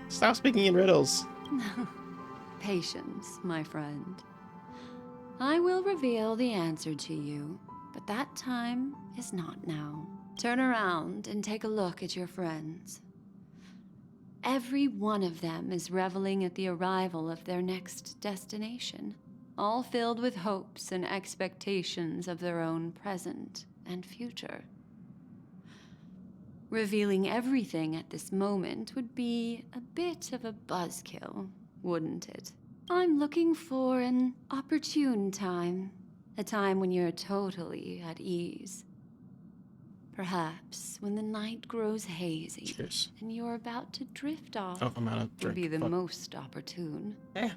Stop speaking in riddles. Patience, my friend. I will reveal the answer to you, but that time is not now. Turn around and take a look at your friends. Every one of them is reveling at the arrival of their next destination, all filled with hopes and expectations of their own present and future. Revealing everything at this moment would be a bit of a buzzkill, wouldn't it? I'm looking for an opportune time, a time when you're totally at ease. Perhaps when the night grows hazy. Cheers. And you're about to drift off. Oh, I'm out of Would drink. be the Fuck. most opportune. Yeah.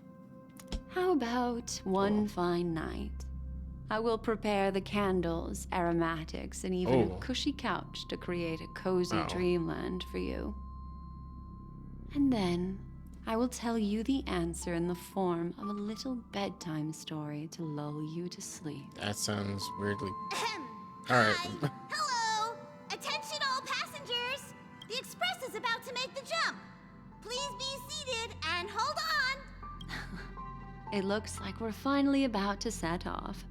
How about one fine night? I will prepare the candles, aromatics, and even a cushy couch to create a cozy dreamland for you. And then I will tell you the answer in the form of a little bedtime story to lull you to sleep. That sounds weirdly. Alright. Hello! Attention all passengers! The express is about to make the jump. Please be seated and hold on. It looks like we're finally about to set off.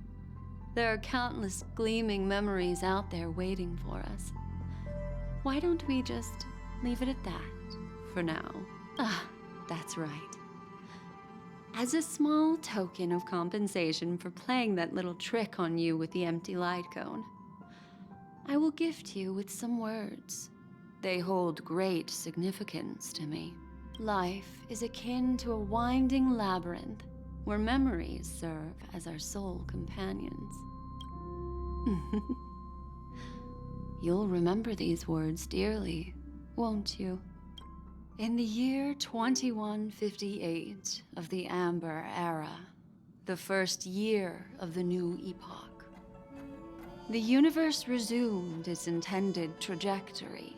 There are countless gleaming memories out there waiting for us. Why don't we just leave it at that for now? Ah, that's right. As a small token of compensation for playing that little trick on you with the empty light cone, I will gift you with some words. They hold great significance to me. Life is akin to a winding labyrinth where memories serve as our sole companions. You'll remember these words dearly, won't you? In the year 2158 of the Amber Era, the first year of the new epoch, the universe resumed its intended trajectory.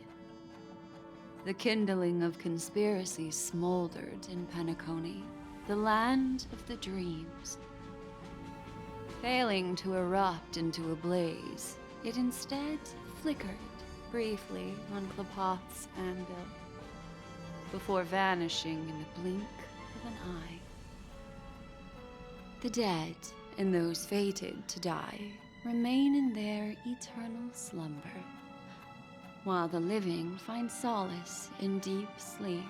The kindling of conspiracy smoldered in Penacony, the land of the dreams. Failing to erupt into a blaze, it instead flickered briefly on Klapoth's anvil, before vanishing in the blink of an eye. The dead and those fated to die remain in their eternal slumber, while the living find solace in deep sleep.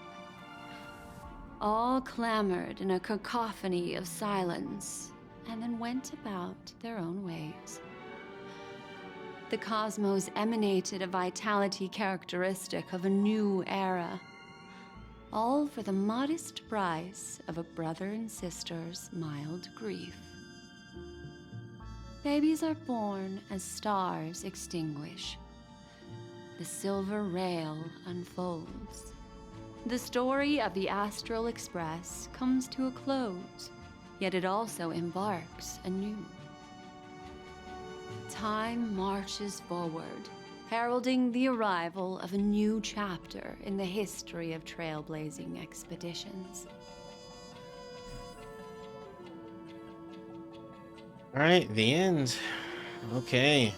All clamored in a cacophony of silence, and then went about their own ways. The cosmos emanated a vitality characteristic of a new era, all for the modest price of a brother and sister's mild grief. Babies are born as stars extinguish. The silver rail unfolds. The story of the Astral Express comes to a close, yet it also embarks anew. Time marches forward, heralding the arrival of a new chapter in the history of trailblazing expeditions. Alright, the end. Okay.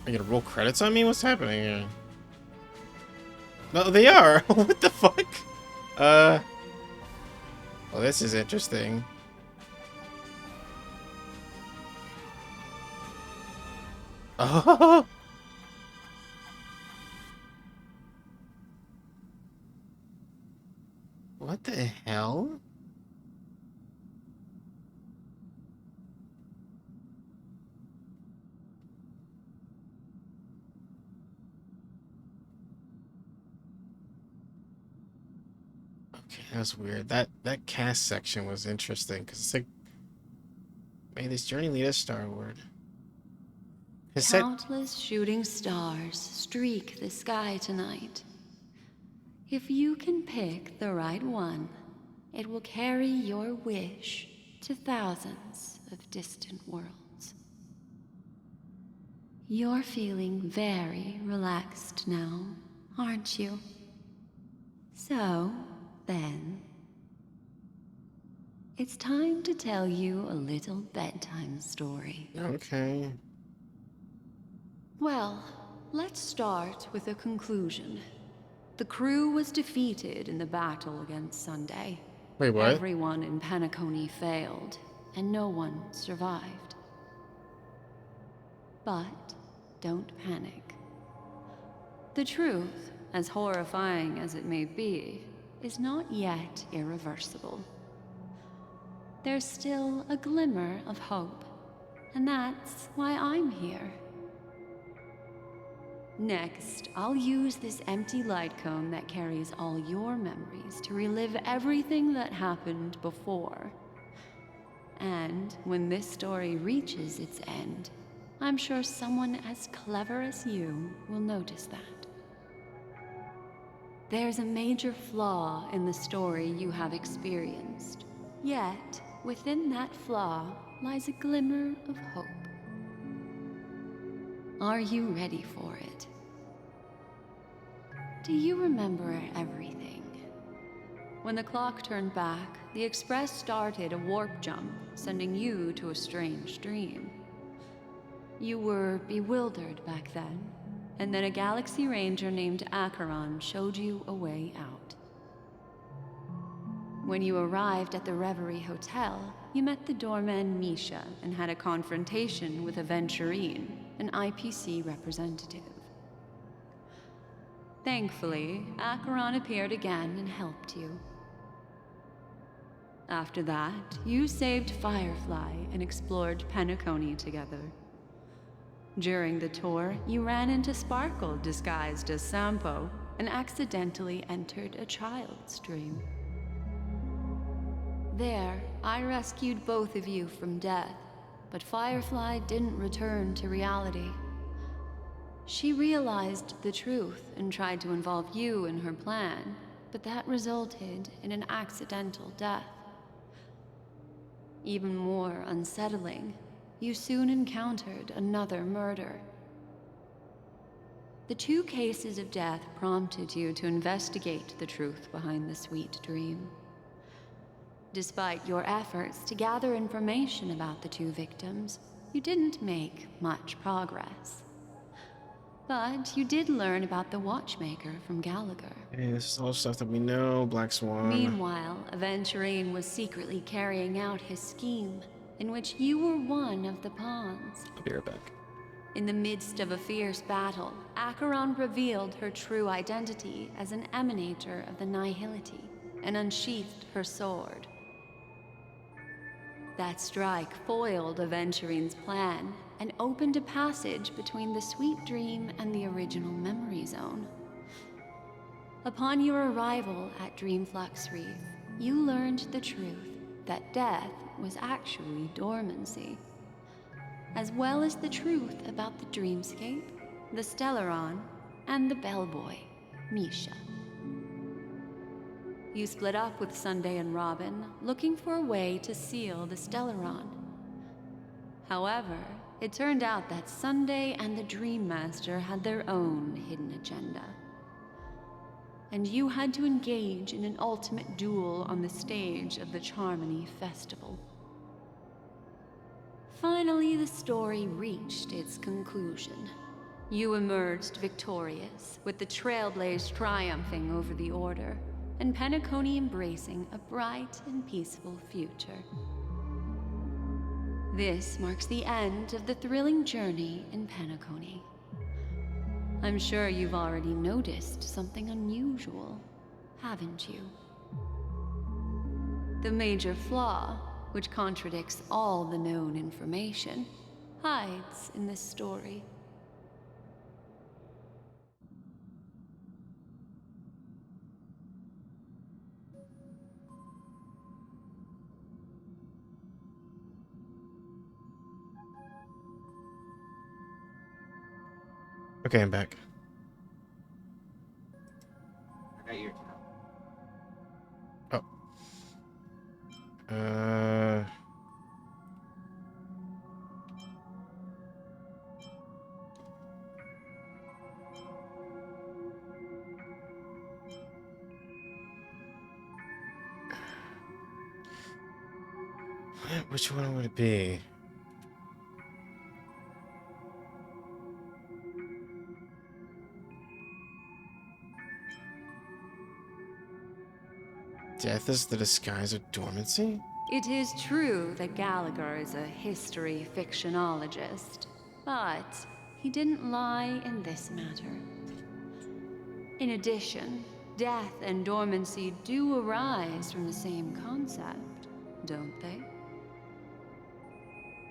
Are you gonna roll credits on me? What's happening here? No, they are! What the fuck? Well, this is interesting. Oh! What the hell? Okay, that's weird. That cast section was interesting because it's like, may this journey lead us starward. Countless shooting stars streak the sky tonight. If you can pick the right one, it will carry your wish to thousands of distant worlds. You're feeling very relaxed now, aren't you? So, then, it's time to tell you a little bedtime story. Okay. Well, let's start with a conclusion. The crew was defeated in the battle against Sunday. Wait, what? Everyone in Penacony failed, and no one survived. But don't panic. The truth, as horrifying as it may be, is not yet irreversible. There's still a glimmer of hope, and that's why I'm here. Next, I'll use this empty light cone that carries all your memories to relive everything that happened before. And when this story reaches its end, I'm sure someone as clever as you will notice that. There's a major flaw in the story you have experienced, yet within that flaw lies a glimmer of hope. Are you ready for it? Do you remember everything? When the clock turned back, the Express started a warp jump, sending you to a strange dream. You were bewildered back then, and then a Galaxy Ranger named Acheron showed you a way out. When you arrived at the Reverie Hotel, you met the doorman Misha and had a confrontation with Aventurine, an IPC representative. Thankfully, Acheron appeared again and helped you. After that, you saved Firefly and explored Penacony together. During the tour, you ran into Sparkle disguised as Sampo and accidentally entered a child's dream. There, I rescued both of you from death, but Firefly didn't return to reality. She realized the truth and tried to involve you in her plan, but that resulted in an accidental death. Even more unsettling, you soon encountered another murder. The 2 cases of death prompted you to investigate the truth behind the sweet dream. Despite your efforts to gather information about the 2 victims, you didn't make much progress. But you did learn about the watchmaker from Gallagher. Hey, this is all stuff that we know, Black Swan. Meanwhile, Aventurine was secretly carrying out his scheme, in which you were one of the pawns. I'll be right back. In the midst of a fierce battle, Acheron revealed her true identity as an emanator of the Nihility and unsheathed her sword. That strike foiled Aventurine's plan and opened a passage between the sweet dream and the original memory zone. Upon your arrival at Dreamflux Reef, you learned the truth that death was actually dormancy, as well as the truth about the Dreamscape, the Stellaron, and the bellboy, Misha. You split up with Sunday and Robin, looking for a way to seal the Stellaron. However, it turned out that Sunday and the Dream Master had their own hidden agenda. And you had to engage in an ultimate duel on the stage of the Charmony Festival. Finally, the story reached its conclusion. You emerged victorious, with the Trailblaze triumphing over the Order, and Penacony embracing a bright and peaceful future. This marks the end of the thrilling journey in Penacony. I'm sure you've already noticed something unusual, haven't you? The major flaw, which contradicts all the known information, hides in this story. Okay, I'm back. I got your Oh. Which one would it be? Death is the disguise of dormancy? It is true that Gallagher is a history fictionologist, but he didn't lie in this matter. In addition, death and dormancy do arise from the same concept, don't they?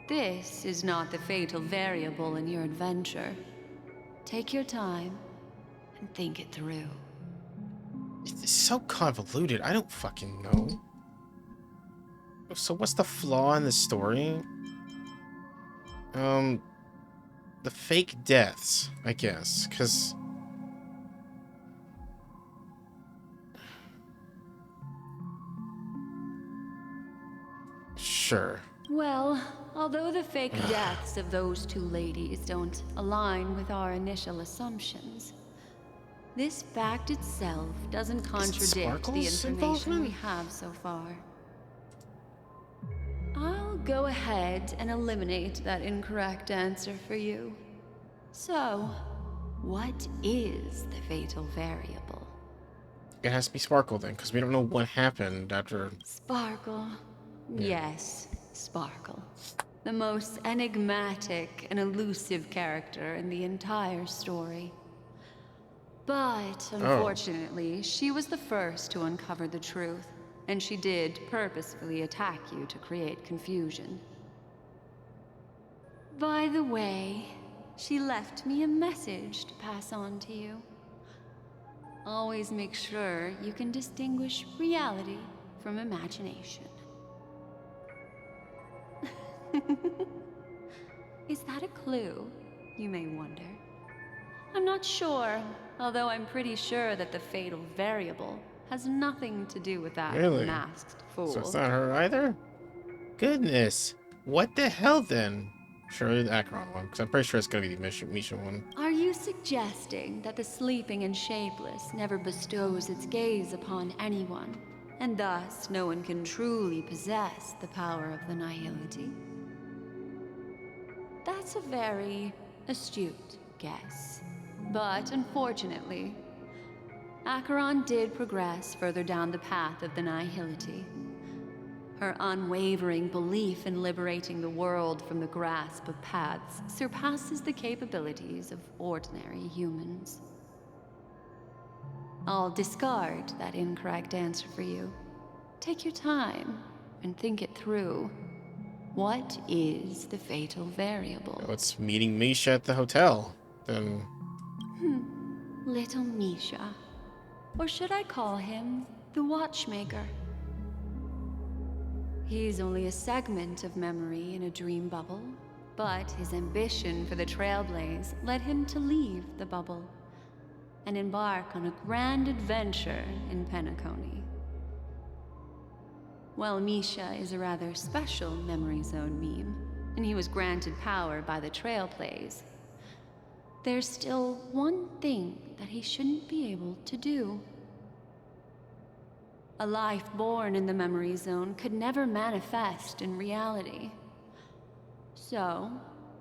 This is not the fatal variable in your adventure. Take your time and think it through. It's so convoluted. I don't fucking know. So what's the flaw in the story? The fake deaths, I guess, because... Sure. Well, although the fake deaths of those two ladies don't align with our initial assumptions, this fact itself doesn't contradict the information we have so far. I'll go ahead and eliminate that incorrect answer for you. So, what is the fatal variable? It has to be Sparkle then, because we don't know what happened after... Sparkle. Yes, Sparkle. The most enigmatic and elusive character in the entire story. But, unfortunately, she was the first to uncover the truth, and she did purposefully attack you to create confusion. By the way, she left me a message to pass on to you. Always make sure you can distinguish reality from imagination. Is that a clue, you may wonder? I'm not sure, although I'm pretty sure that the fatal variable has nothing to do with that masked fool. So it's not her either? Goodness. What the hell then? Sure, the Acheron one, because I'm pretty sure it's going to be the Misha one. Are you suggesting that the sleeping and shapeless never bestows its gaze upon anyone, and thus no one can truly possess the power of the nihility? That's a very astute guess. But unfortunately, Acheron did progress further down the path of the nihility. Her unwavering belief in liberating the world from the grasp of paths surpasses the capabilities of ordinary humans. I'll discard that incorrect answer for you. Take your time and think it through. What is the fatal variable? Oh, it's meeting Misha at the hotel. Then... Little Misha. Or should I call him the Watchmaker? He's only a segment of memory in a dream bubble, but his ambition for the Trailblaze led him to leave the bubble and embark on a grand adventure in Penacony. While Misha is a rather special memory zone meme, and he was granted power by the Trailblaze, there's still one thing that he shouldn't be able to do. A life born in the memory zone could never manifest in reality. So,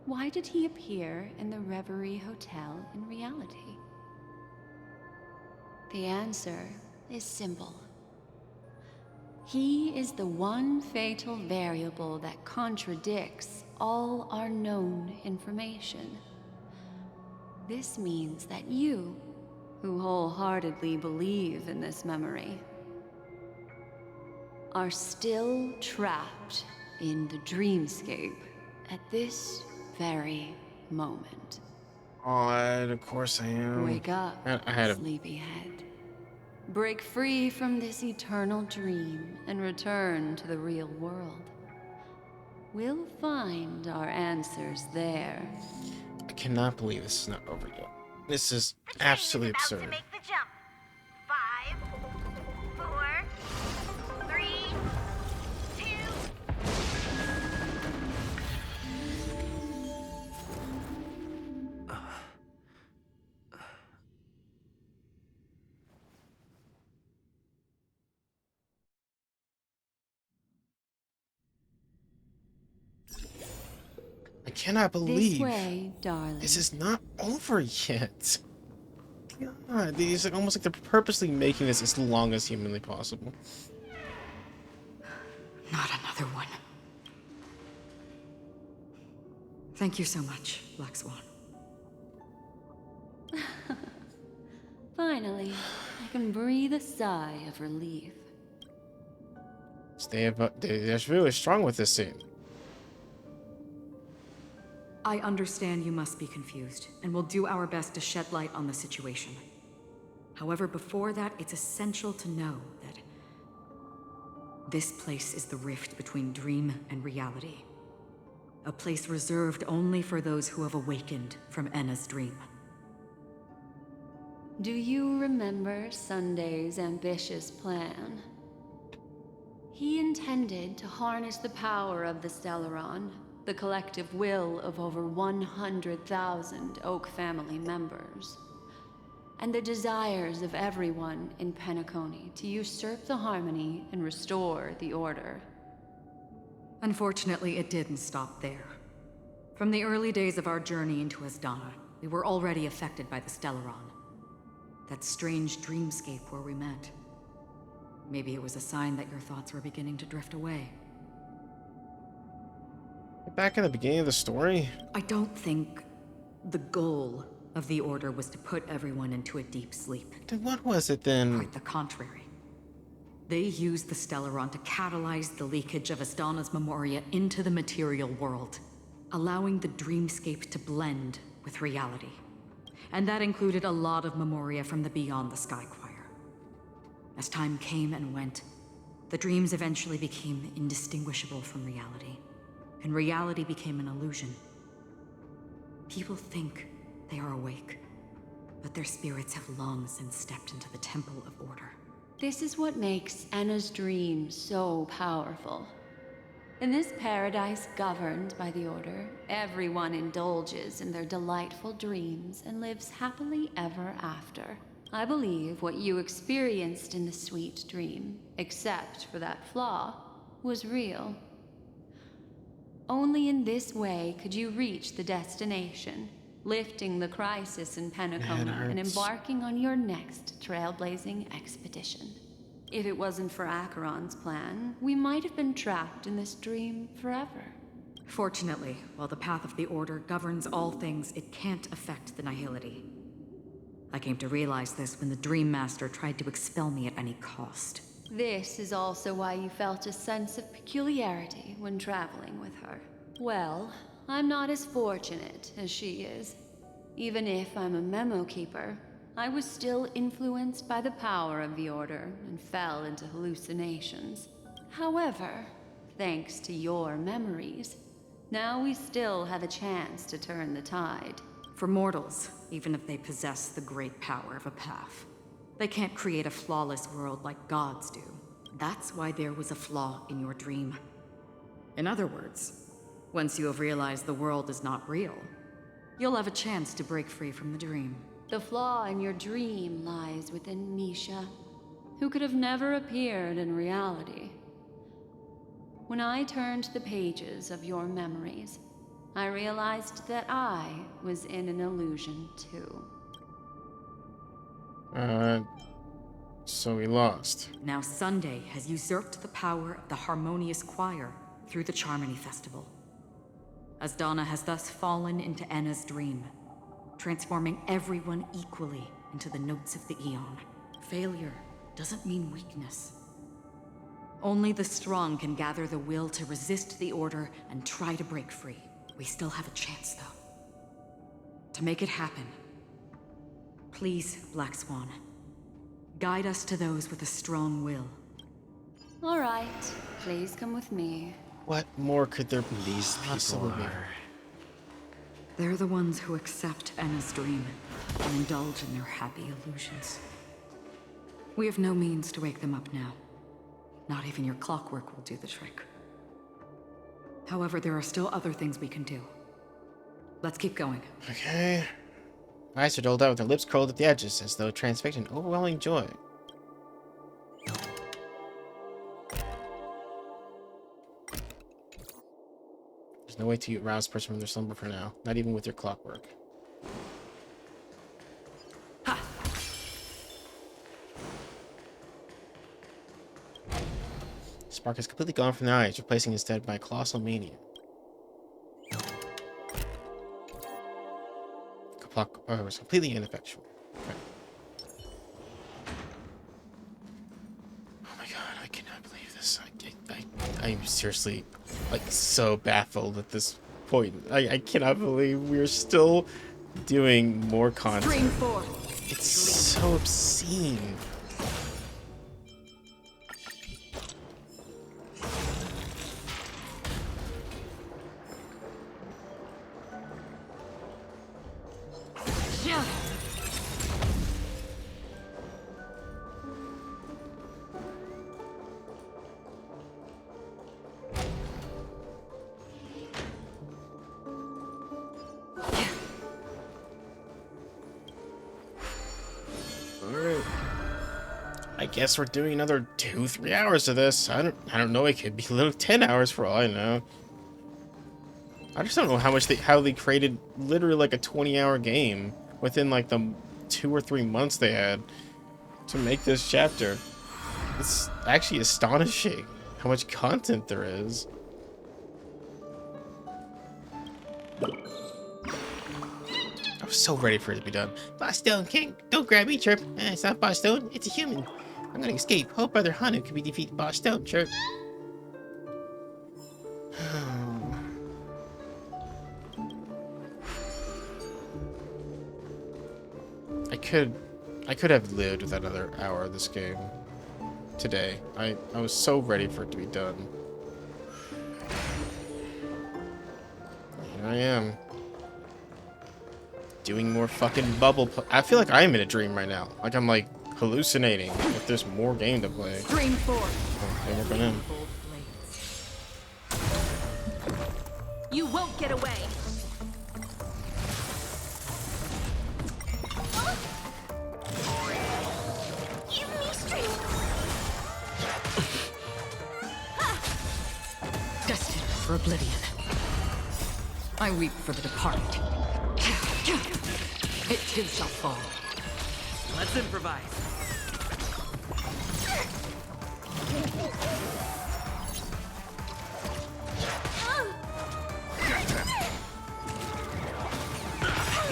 why did he appear in the Reverie Hotel in reality? The answer is simple. He is the one fatal variable that contradicts all our known information. This means that you, who wholeheartedly believe in this memory, are still trapped in the dreamscape at this very moment. Of course I am. Wake up, I had a... sleepyhead. Break free from this eternal dream and return to the real world. We'll find our answers there. I cannot believe this is not over yet. This is absolutely absurd. To make the jump. 5, 4, 3, 2. cannot This believe way, darling. this is not over yet. God, these like almost like they're purposely making this as long as humanly possible. Not another one. Thank you so much, Black Swan. Finally, I can breathe a sigh of relief. Deja is strong with this scene. I understand you must be confused, and will do our best to shed light on the situation. However, before that, it's essential to know that this place is the rift between dream and reality. A place reserved only for those who have awakened from Enna's dream. Do you remember Sunday's ambitious plan? He intended to harness the power of the Stellaron, the collective will of over 100,000 Oak family members, and the desires of everyone in Penacony to usurp the harmony and restore the order. Unfortunately, it didn't stop there. From the early days of our journey into Asdana, we were already affected by the Stellaron. That strange dreamscape where we met. Maybe it was a sign that your thoughts were beginning to drift away. Back in the beginning of the story? I don't think the goal of the Order was to put everyone into a deep sleep. Then what was it then? Quite the contrary. They used the Stellaron to catalyze the leakage of Asdana's memoria into the material world, allowing the dreamscape to blend with reality. And that included a lot of memoria from the Beyond the Sky Choir. As time came and went, the dreams eventually became indistinguishable from reality, and reality became an illusion. People think they are awake, but their spirits have long since stepped into the Temple of Order. This is what makes Enna's dream so powerful. In this paradise governed by the Order, everyone indulges in their delightful dreams and lives happily ever after. I believe what you experienced in the sweet dream, except for that flaw, was real. Only in this way could you reach the destination, lifting the crisis in Penacony and embarking on your next trailblazing expedition. If it wasn't for Acheron's plan, we might have been trapped in this dream forever. Fortunately, while the path of the Order governs all things, it can't affect the Nihility. I came to realize this when the Dream Master tried to expel me at any cost. This is also why you felt a sense of peculiarity when traveling with her. Well, I'm not as fortunate as she is. Even if I'm a memo keeper, I was still influenced by the power of the Order and fell into hallucinations. However, thanks to your memories, now we still have a chance to turn the tide. For mortals, even if they possess the great power of a path, they can't create a flawless world like gods do. That's why there was a flaw in your dream. In other words, once you have realized the world is not real, you'll have a chance to break free from the dream. The flaw in your dream lies within Misha, who could have never appeared in reality. When I turned the pages of your memories, I realized that I was in an illusion too. So we lost. Now Sunday has usurped the power of the Harmonious Choir through the Charmony Festival. Asdana has thus fallen into Enna's dream, transforming everyone equally into the notes of the Aeon. Failure doesn't mean weakness. Only the strong can gather the will to resist the Order and try to break free. We still have a chance, though. To make it happen, please, Black Swan, guide us to those with a strong will. All right, please come with me. What more could there These people possibly be? They're the ones who accept Enna's dream and indulge in their happy illusions. We have no means to wake them up now. Not even your clockwork will do the trick. However, there are still other things we can do. Let's keep going. Okay. Eyes are doled out with their lips curled at the edges, as though transfixed in overwhelming joy. There's no way to rouse a person from their slumber for now. Not even with your clockwork. Spark is completely gone from their eyes, replacing instead by colossal mania. Oh, it was completely ineffectual. Okay. Oh my god, I cannot believe this. I'm seriously, like, so baffled at this point. I cannot believe we're still doing more content. It's so obscene. I guess we're doing another 2-3 hours of this. I don't know. It could be a little 10 hours for all I know. I just don't know how they created literally like a 20-hour game within like the 2 or 3 months they had to make this chapter. It's actually astonishing how much content there is. I was so ready for it to be done. Boss Stone, don't grab me, Chirp. It's not Boss Stone, it's a human. I'm gonna escape. Hope Brother Hanu can be defeated Boss Stone, Chirp. I could have lived with another hour of this game today. I was so ready for it to be done. Here I am. Doing more fucking bubble. I feel like I'm in a dream right now. Like I'm like hallucinating. If there's more game to play. Dream 4. Oh, they work on him. You won't get away. Give me strength. Destined for oblivion. I weep for the departed. It too shall fall. Let's improvise.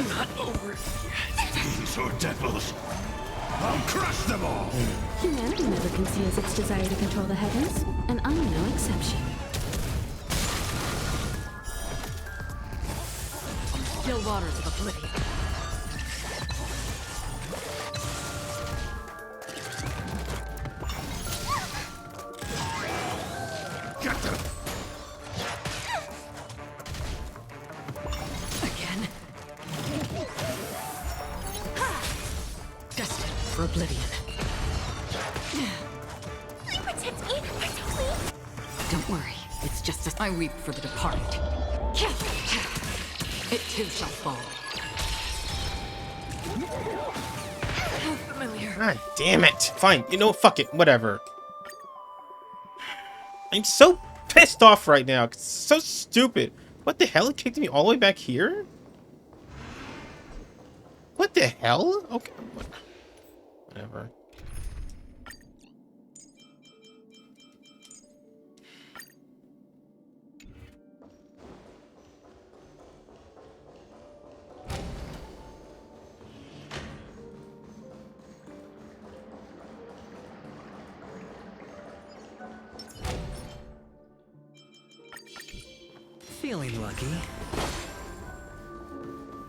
Not over yet. These are devils. I'll crush them all. Humanity never conceals its desire to control the heavens, and I'm no exception. Still waters of oblivion. Get them. Again. Destined for oblivion. Protect me, protect me. Don't worry, it's just as I weep for the departed. It too shall fall. How familiar. God damn it. Fine. You know, fuck it. Whatever. I'm so pissed off right now. It's so stupid. What the hell? It kicked me all the way back here? What the hell? Okay. Whatever. Feeling lucky.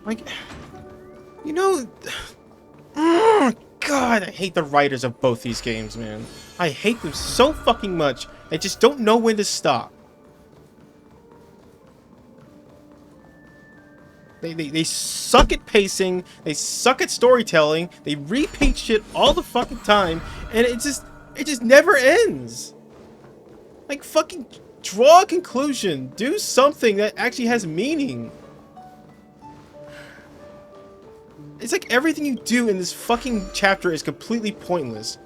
Like, you know, oh, God, I hate the writers of both these games, man. I hate them so fucking much. They just don't know when to stop. They suck at pacing. They suck at storytelling. They repeat shit all the fucking time, and it just never ends. Like, fucking draw a conclusion. Do something that actually has meaning. It's like everything you do in this fucking chapter is completely pointless.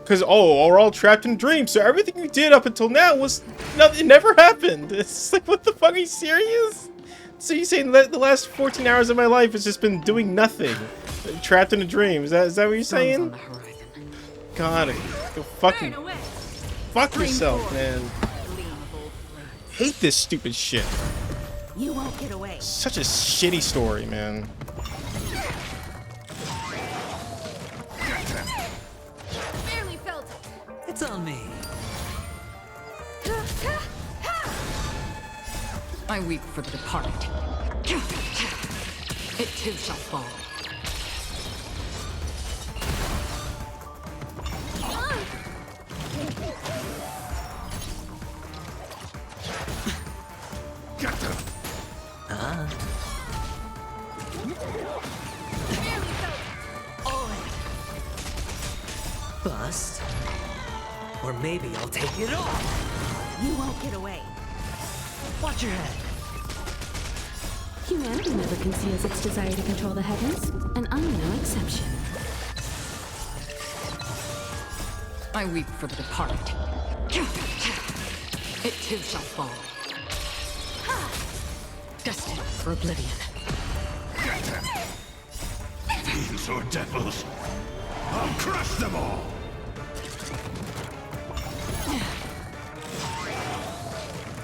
Because, oh, we're all trapped in dreams, so everything you did up until now was nothing, never happened. It's just like, what the fuck, are you serious? So you saying that the last 14 hours of my life has just been doing nothing? Trapped in a dream, is that what you're saying? God, go fucking... Fuck yourself, man. Hate this stupid shit. You won't get away. Such a shitty story, man. Barely felt it. It's on me. I weep for the departed. It too shall fall. Bust. Or maybe I'll take it off. You won't get away. Watch your head. Humanity never conceals its desire to control the heavens, and I'm no exception. I weep for the departed. It too shall fall. Destined for oblivion. Fiends or devils, I'll crush them all!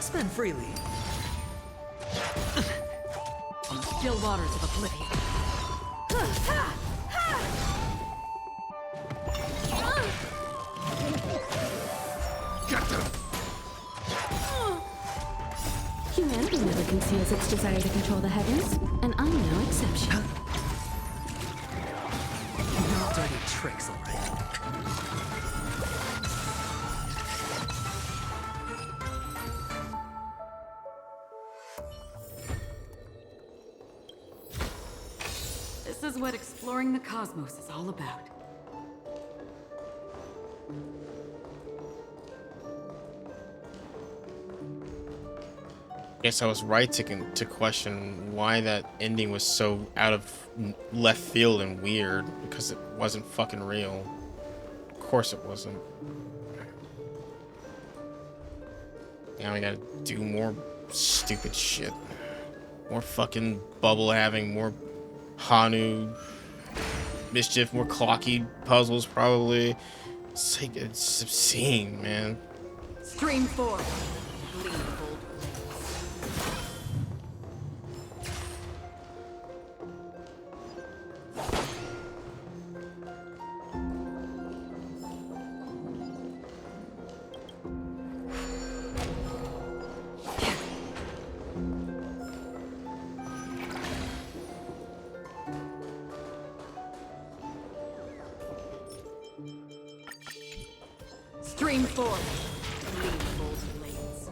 Spend freely. On the still waters of oblivion. Humanity never conceals its desire to control the heavens, and I'm no exception. No dirty tricks, alright. This is what exploring the cosmos is all about. Guess I was right to question why that ending was so out of left field and weird, because it wasn't fucking real. Of course it wasn't. Now I gotta do more stupid shit. More fucking bubble having, more Hanu mischief, more clocky puzzles probably. It's like, it's obscene, man. Stream 4. Stream 4. Gleamful blades.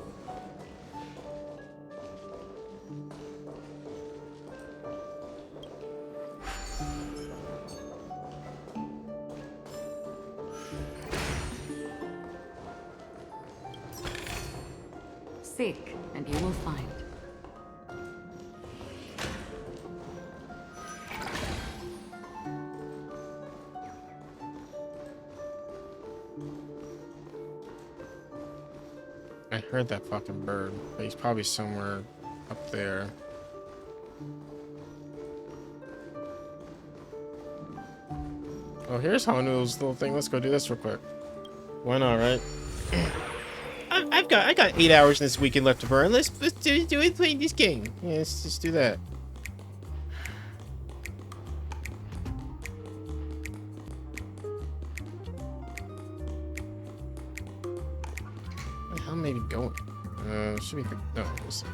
Seek, and you will find. I heard that fucking bird, but he's probably somewhere up there. Oh, here's Hanu's little thing. Let's go do this real quick. Why not, right? I got 8 hours in this weekend left to burn. Let's do it playing this game. Yeah, let's just do that. How maybe going? Should be no. We'll see.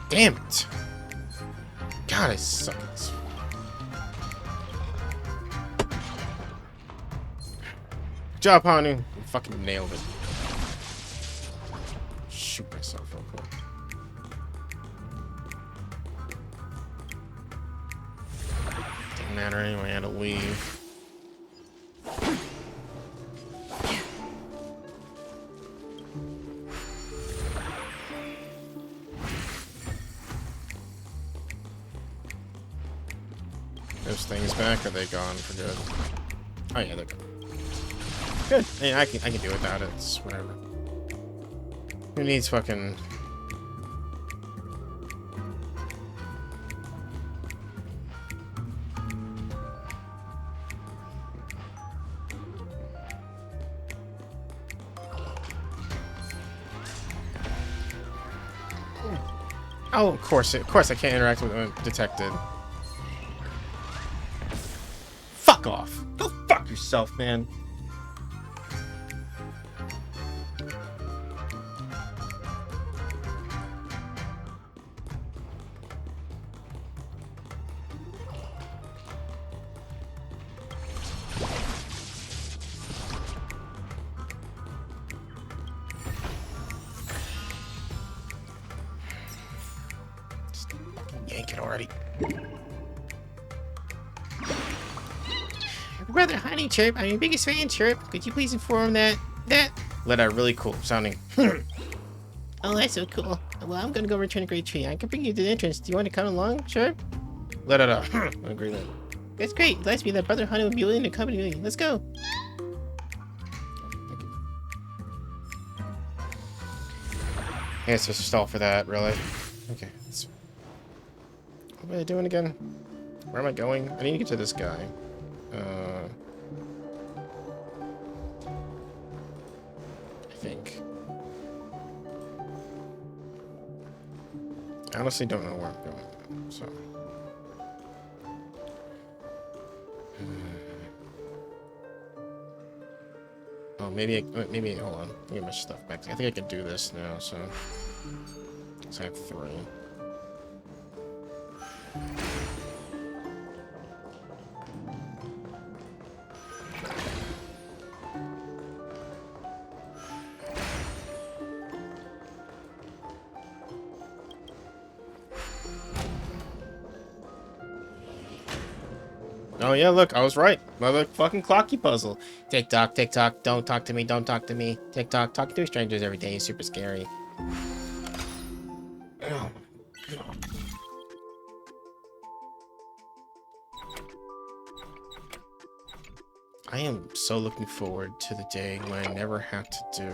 Damn it! God, I suck at this. Good job, Hanu. You fucking nailed it. Shoot myself real quick. Doesn't matter anyway, I had to leave. Those things back, are they gone for good? Oh yeah, they're gone. Good. Yeah, I can do without it. It's whatever. Who needs fucking... Oh, of course I can't interact with detected. Fuck off. Go fuck yourself, man. Yank it already. Brother Honey Chirp, I'm your biggest fan, Chirp. Could you please inform that let out really cool sounding. Oh, that's so cool. Well, I'm gonna go return a great tree. I can bring you to the entrance. Do you want to come along, Chirp? Let it out. I agree with that. That's great. Glad to be that Brother Honey will be willing to accompany me. Let's go. Yeah, it's just a stall for that, really. Okay. What am I doing again? Where am I going? I need to get to this guy. I think. I honestly don't know where I'm going, so. Oh, maybe, hold on. Let me get my stuff back. I think I can do this now, so. I have 3. Oh yeah, look, I was right. Another fucking clocky puzzle. Tick tock, don't talk to me, don't talk to me. Tick tock, talking to strangers every day is super scary. Oh my god. I am so looking forward to the day when I never have to do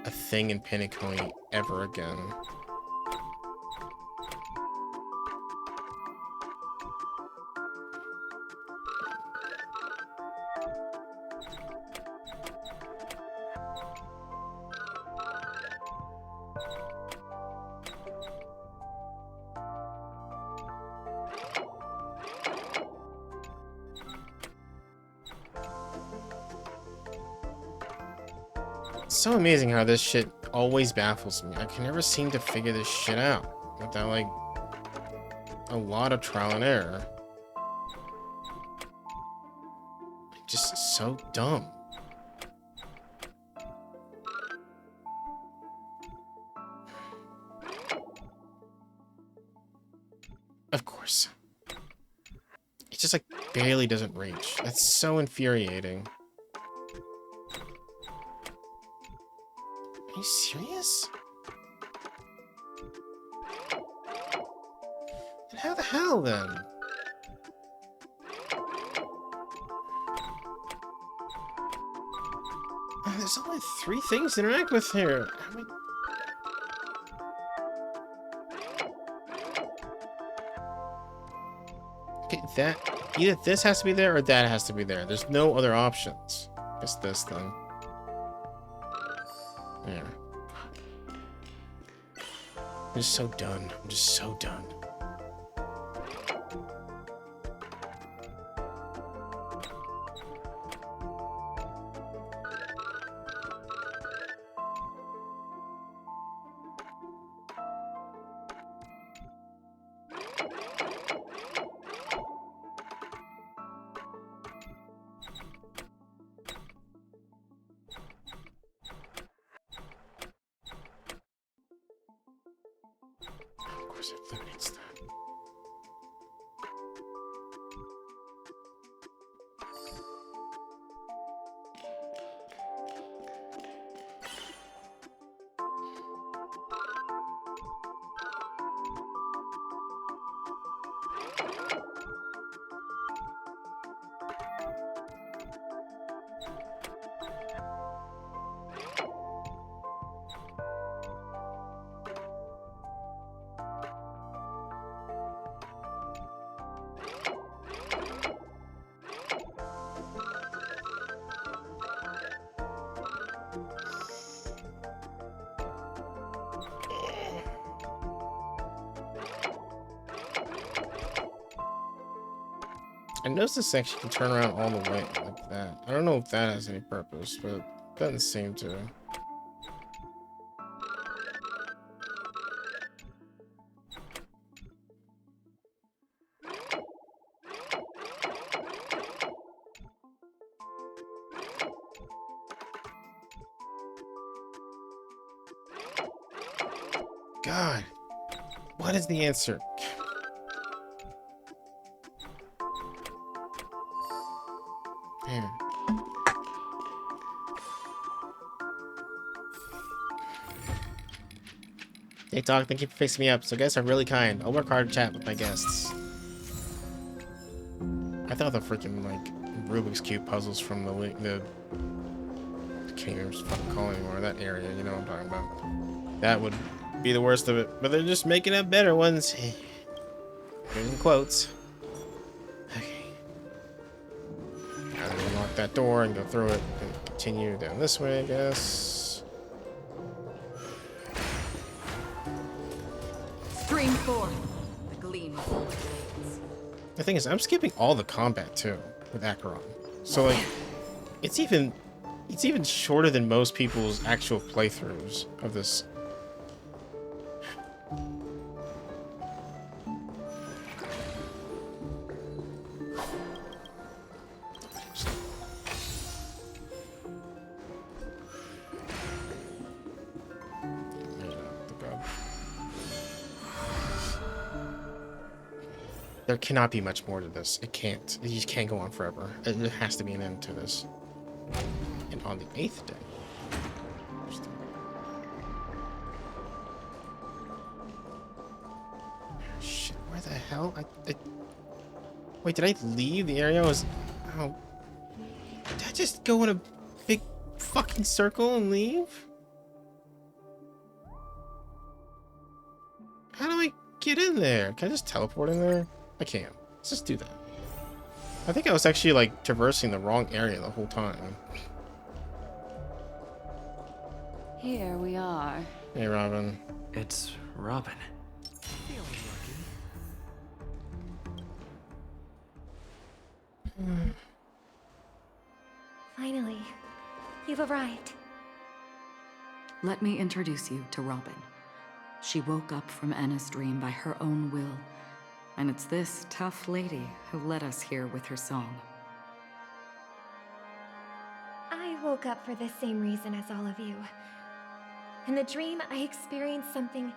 a thing in Penacony ever again. It's so amazing how this shit always baffles me. I can never seem to figure this shit out without, like, a lot of trial and error. Just so dumb. Of course. It just, like, barely doesn't reach. That's so infuriating. Are you serious? Then how the hell, then? Oh, there's only 3 things to interact with here. I mean... Okay, either this has to be there or that has to be there. There's no other options. It's this thing. There. I'm just so done. I'm just so done. Of course it eliminates that. I noticed this section can turn around all the way like that. I don't know if that has any purpose, but it doesn't seem to. God, what is the answer? Man. Hey Doc, thank you for fixing me up. So guests are really kind. I'll work hard to chat with my guests. I thought the freaking like Rubik's Cube puzzles from the I can't even fucking call anymore. That area, you know what I'm talking about. That would be the worst of it, but they're just making up better ones. In quotes. Okay. Gotta unlock that door and go through it and continue down this way, I guess. Stream 4. The gleam of all blades. The thing is, I'm skipping all the combat too with Acheron. So like, it's even shorter than most people's actual playthroughs of this. There cannot be much more to this. It can't. It just can't go on forever. There has to be an end to this. And on the 8th day. Shit, where the hell? Wait, did I leave the area? Oh. Did I just go in a big fucking circle and leave? How do I get in there? Can I just teleport in there? I can't. Let's just do that. I think I was actually like traversing the wrong area the whole time. Here we are. Hey, Robin. It's Robin. Finally, you've arrived. Let me introduce you to Robin. She woke up from Anna's dream by her own will, and it's this tough lady who led us here with her song. I woke up for the same reason as all of you. In the dream, I experienced something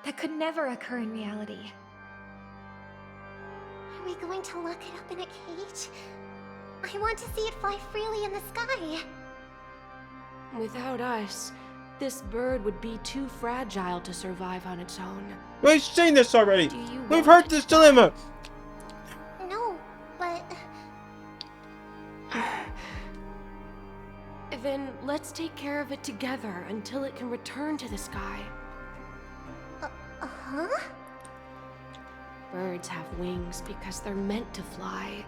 that could never occur in reality. Are we going to lock it up in a cage? I want to see it fly freely in the sky. Without us, this bird would be too fragile to survive on its own. We've seen this already. We've heard this dilemma. No, but... Then let's take care of it together until it can return to the sky. Huh? Birds have wings because they're meant to fly.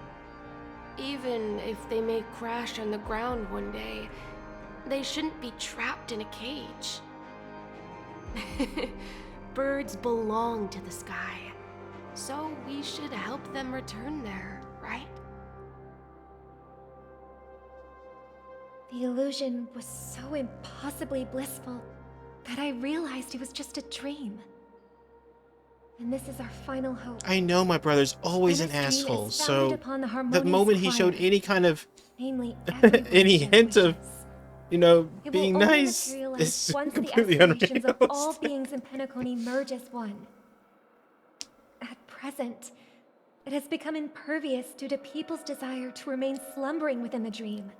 Even if they may crash on the ground one day, they shouldn't be trapped in a cage. Birds belong to the sky, so we should help them return there, right? The illusion was so impossibly blissful that I realized it was just a dream. And this is our final hope. I know my brother's always an asshole, so the moment he showed any kind of any hint of, you know, being nice, it's completely aspirations unreal. of all beings in Penacony merge as one. At present, it has become impervious due to people's desire to remain slumbering within the dream.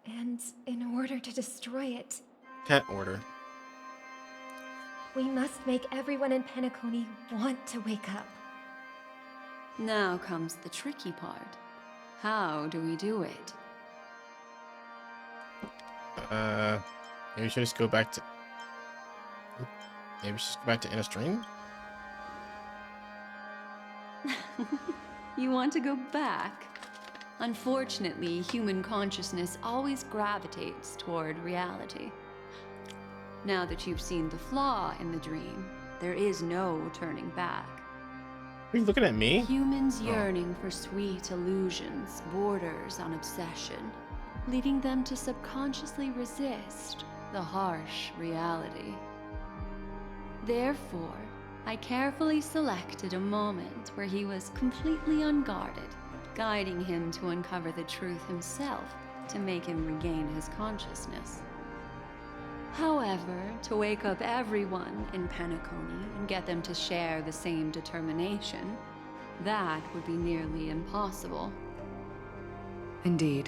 And in order to destroy it, Pet order. we must make everyone in Penacony want to wake up. Now comes the tricky part. How do we do it? Maybe we should just go back to... Maybe we should just go back to Inner Stream? You want to go back? Unfortunately, human consciousness always gravitates toward reality. Now that you've seen the flaw in the dream, there is no turning back. Are you looking at me? Humans yearning for sweet illusions borders on obsession, leading them to subconsciously resist the harsh reality. Therefore, I carefully selected a moment where he was completely unguarded, guiding him to uncover the truth himself to make him regain his consciousness. However, to wake up everyone in Penacony and get them to share the same determination, that would be nearly impossible. Indeed.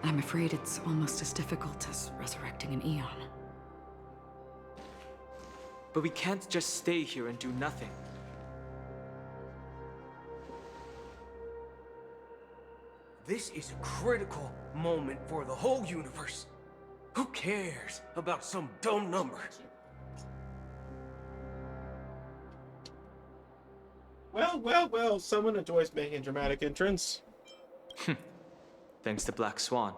I'm afraid it's almost as difficult as resurrecting an Eon. But we can't just stay here and do nothing. This is a critical moment for the whole universe. Who cares about some dumb number? Well, someone enjoys making a dramatic entrance. Thanks to Black Swan.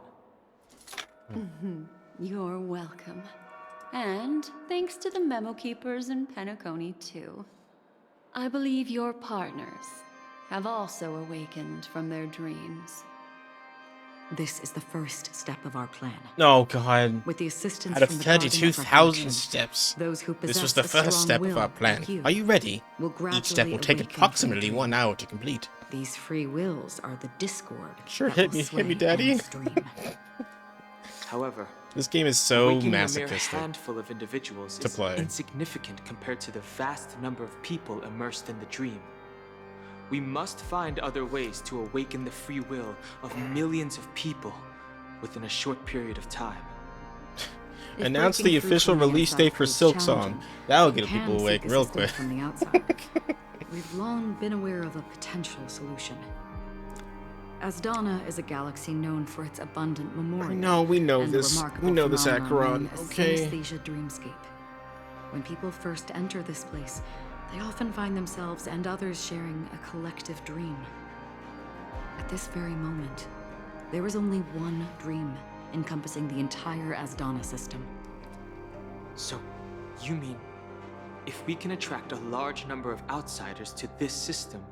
You're welcome. And thanks to the memo keepers in Penacony, too. I believe your partners have also awakened from their dreams. This is the first step of our plan. Oh God. With the assistance out of from the 32,000 steps. Those who This was possess the a first strong step of will, our plan. like you, Are you ready? will Each step will gradually take awaken from approximately the 1 hour to complete. These free wills are the discord. Sure, that hit will me, sway daddy. Anna's dream. However, This game is so awakening a mere masochistic handful of individuals to is play. insignificant compared to the vast number of people immersed in the dream. We must find other ways to awaken the free will of millions of people within a short period of time. Announce the official release date for Silk Song. That'll get people awake real quick. From the outside. We've long been aware of a potential solution. Asdana is a galaxy known for its abundant memorial. No, we know and the this. remarkable We know this, phenomenon Acheron. known as Okay. Synesthesia Dreamscape. When people first enter this place, they often find themselves and others sharing a collective dream. At this very moment, there is only one dream encompassing the entire Asdana system. So, you mean, if we can attract a large number of outsiders to this system,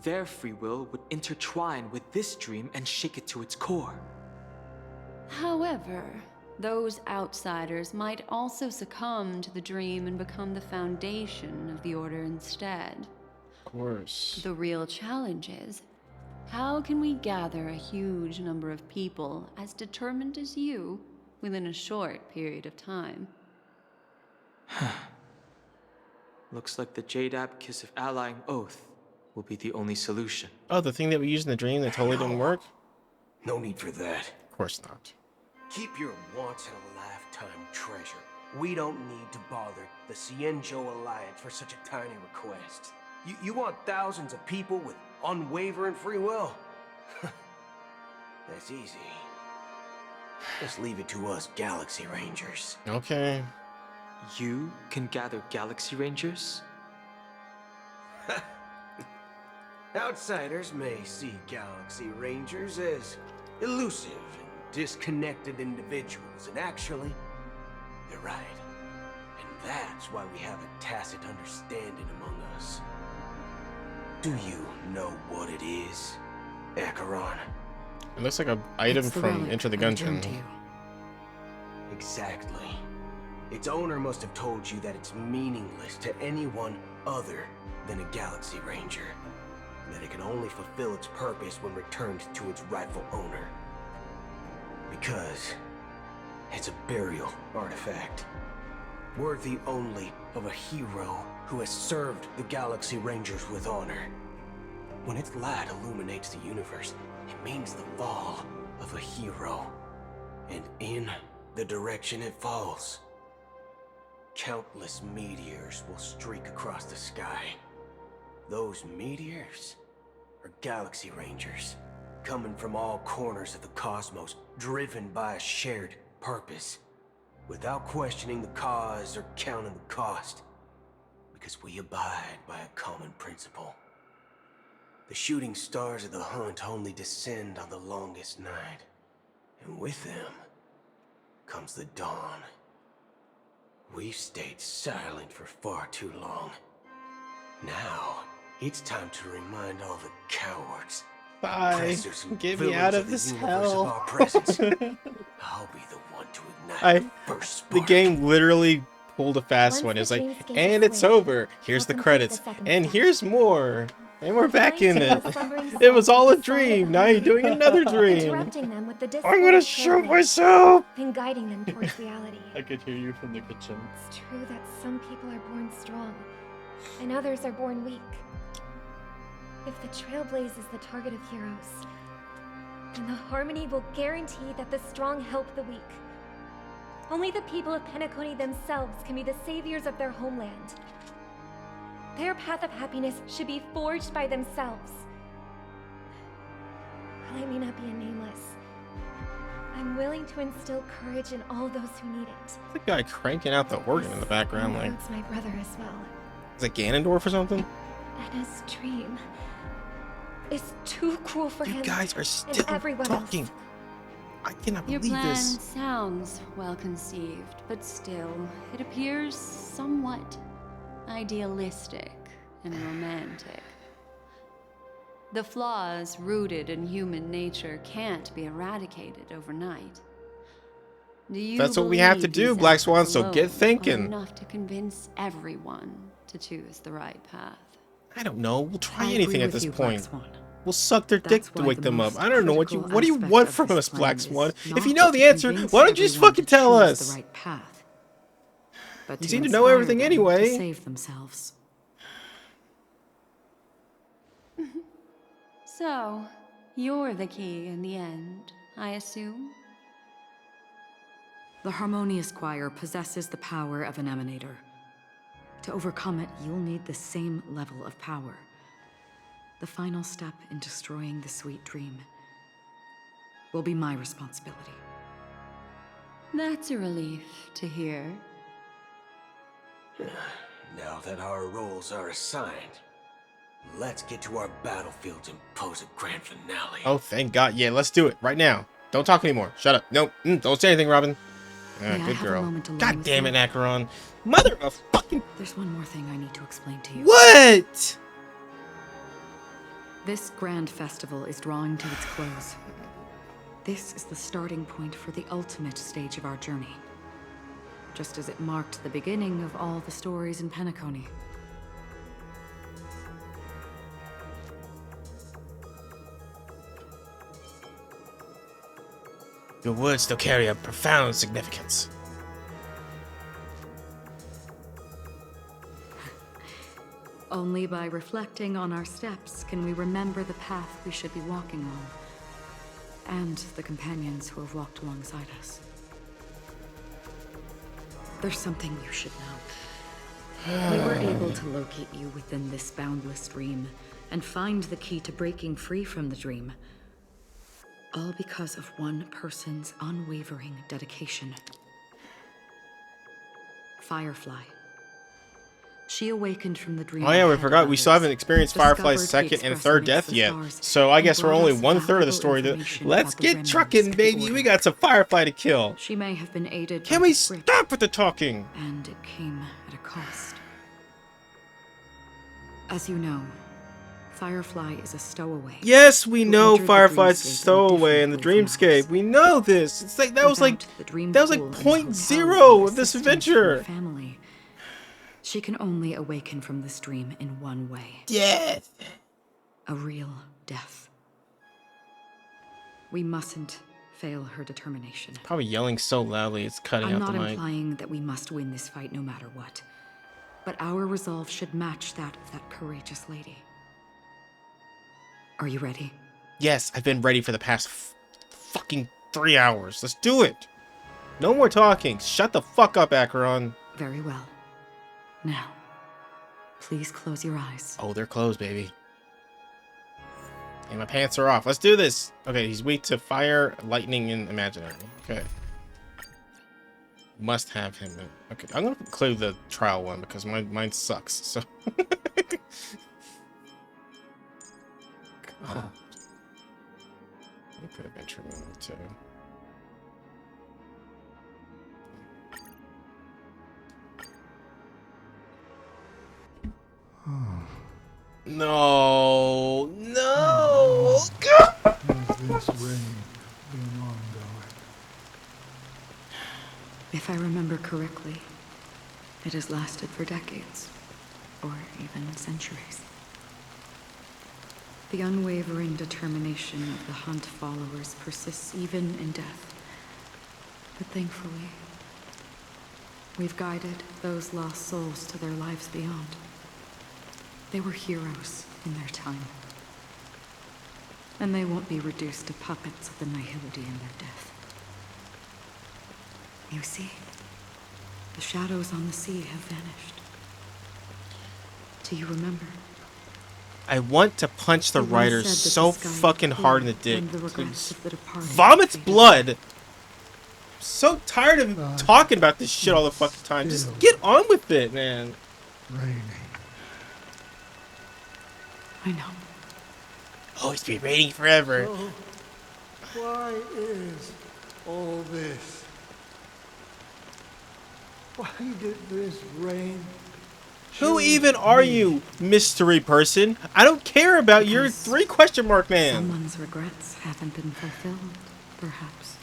their free will would intertwine with this dream and shake it to its core? However, those outsiders might also succumb to the dream and become the foundation of the Order instead. Of course. The real challenge is, how can we gather a huge number of people as determined as you within a short period of time? Looks like the Jadab Kiss of Allying Oath will be the only solution. Oh, the thing that we used in the dream that totally didn't work? No need for that. Of course not. Keep your once-in-a-lifetime treasure. We don't need to bother the Cienjo Alliance for such a tiny request. You want thousands of people with unwavering free will? That's easy. Just leave it to us Galaxy Rangers. Okay. You can gather Galaxy Rangers? Outsiders may see Galaxy Rangers as elusive and disconnected individuals, and actually, they're right. And that's why we have a tacit understanding among us. Do you know what it is, Acheron? It looks like an item from Enter the Gungeon. Exactly. Its owner must have told you that it's meaningless to anyone other than a Galaxy Ranger. And that it can only fulfill its purpose when returned to its rightful owner. Because it's a burial artifact. Worthy only of a hero who has served the Galaxy Rangers with honor. When its light illuminates the universe, it means the fall of a hero. And in the direction it falls, countless meteors will streak across the sky. Those meteors are Galaxy Rangers, coming from all corners of the cosmos, driven by a shared purpose, without questioning the cause or counting the cost, because we abide by a common principle. The shooting stars of the hunt only descend on the longest night, and with them comes the dawn. We've stayed silent for far too long. Now It's time to remind all the cowards. Bye. Oppressors and Get me villains out of the this universe hell. Of our presence. I'll be the one to ignite the first The spark. game literally pulled a fast one. Once It's the like, Dreamscape and is it's swayed, over. Here's the we'll complete credits. the second And step. here's more. And we're back in it. The slumbering It was soul all a is the song of dream. the Now you're doing another dream. interrupting them with the I'm gonna discord shoot trailblaze myself. and guiding them towards reality. I could hear you from the kitchen. It's true that some people are born strong, and others are born weak. If the Trailblaze is the target of heroes, then the Harmony will guarantee that the strong help the weak. Only the people of Penacony themselves can be the saviors of their homeland. Their path of happiness should be forged by themselves. While I may not be a nameless, I'm willing to instill courage in all those who need it. The guy cranking out the organ in the background, like, Includes my brother as well. is it Ganondorf or something? Anna's dream is too cruel for him. You guys are and still everyone talking. else. I cannot Your believe plan this. sounds well conceived, but still, it appears somewhat idealistic and romantic. The flaws rooted in human nature can't be eradicated overnight. Do you That's what we have to believe do, these Black Swan, efforts so get alone thinking. are enough to convince everyone to choose the right path? I don't know. We'll try I anything agree at with this you, Black point. Swan. We'll suck their That's dick to why wake the them up. most I don't know what you critical want aspect from of us, this Black plan Swan. is If you not know the to answer, convince why don't you just everyone fucking to tell choose us? the right path, but You to seem to know inspire everything them anyway. To save themselves. So, you're the key in the end, I assume? The Harmonious Choir possesses the power of an emanator. To overcome it, you'll need the same level of power. The final step in destroying the sweet dream will be my responsibility. That's a relief to hear. Now that our roles are assigned, let's get to our battlefields and pose a grand finale. Oh, thank God. Yeah, let's do it right now. Don't talk anymore. Shut up. Nope. Don't say anything, Robin. May I Good have a girl. moment alone God with damn you? it, Acheron. Mother of fucking... There's one more thing I need to explain to you. What? This grand festival is drawing to its close. This is the starting point for the ultimate stage of our journey. Just as it marked the beginning of all the stories in Penacony. Your words still carry a profound significance. Only by reflecting on our steps can we remember the path we should be walking on. And the companions who have walked alongside us. There's something you should know. We were able to locate you within this boundless dream and find the key to breaking free from the dream. All because of one person's unwavering dedication. Firefly. She awakened from the dream. Oh yeah, we ahead forgot. of We still others, haven't experienced Firefly's discovered the second and express third links death the yet. stars, So I and guess we're brought only us 1/3 of the valuable story. information Let's about the get remnants trucking, of the baby. Order. We got some Firefly to kill. She may have been aided Can by we the script, stop with the talking? and it came at a cost. As you know, Firefly is a stowaway. Yes, we who know entered the Firefly's Dreamscape in a stowaway in the different way from Dreamscape. We know this. It's like that was like Without the dream that was like pool and 0.0 hotel of this and assistance from adventure. her family. She can only awaken from this dream in one way. Death. A real death. We mustn't fail her determination. Probably yelling so loudly it's cutting I'm out the not mic. implying that we must win this fight no matter what. But our resolve should match that of that courageous lady. Are you ready? Yes, I've been ready for the past fucking 3 hours. Let's do it. No more talking. Shut the fuck up, Acheron. Very well. Now, please close your eyes. Oh, they're closed, baby. And my pants are off. Let's do this. Okay, he's weak to fire, lightning, and imaginary. Okay. Must have him. Okay, I'm gonna include the trial one because mine sucks. So. God. I could have been true too. No. No. God. Has this reign been ongoing? If I remember correctly, it has lasted for decades, or even centuries. The unwavering determination of the Hunt followers persists even in death. But thankfully, we've guided those lost souls to their lives beyond. They were heroes in their time. And they won't be reduced to puppets of the nihility in their death. You see, the shadows on the sea have vanished. Do you remember? I want to punch the It once writer said that so the sky fucking would hard in the clear dick. when the regrets of the departed Vomits faded. blood. I'm so tired of talking about this shit all the fucking time. Just get on with it, man. Raining. I know. Always be raining forever. So, why is all this? Why did this rain? Who even are you, mystery person? I don't care about your 3 question mark man. Someone's regrets haven't been fulfilled, perhaps.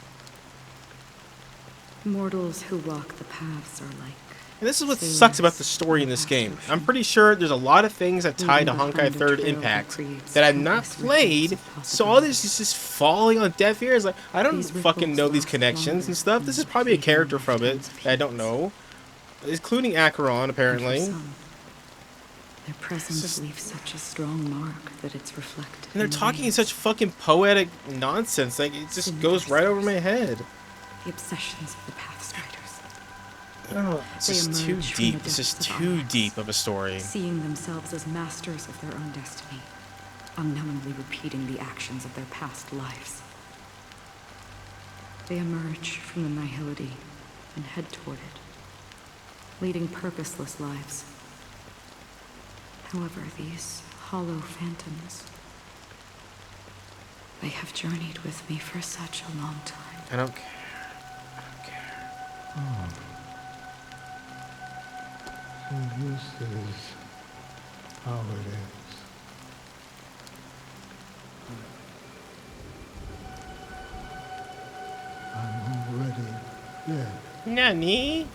Mortals who walk the paths are like. And this is what sucks about the story in this game. I'm pretty sure there's a lot of things that tie to Honkai 3rd Impact that I've not played, so all this is just falling on deaf ears. Like, I don't fucking know these connections and stuff. This is probably a character from it that I don't know, including Acheron, apparently. Their presence leaves such a strong mark that it's reflected. And they're talking in such fucking poetic nonsense, like it just goes right over my head. The obsessions of the Pathstriders. Oh, this is too deep. This is too deep of a story. Seeing themselves as masters of their own destiny, unknowingly repeating the actions of their past lives. They emerge from the nihility and head toward it, leading purposeless lives. However, these hollow phantoms, they have journeyed with me for such a long time. I don't care. I don't care. Oh. So this is how it is. I'm already dead. Nani?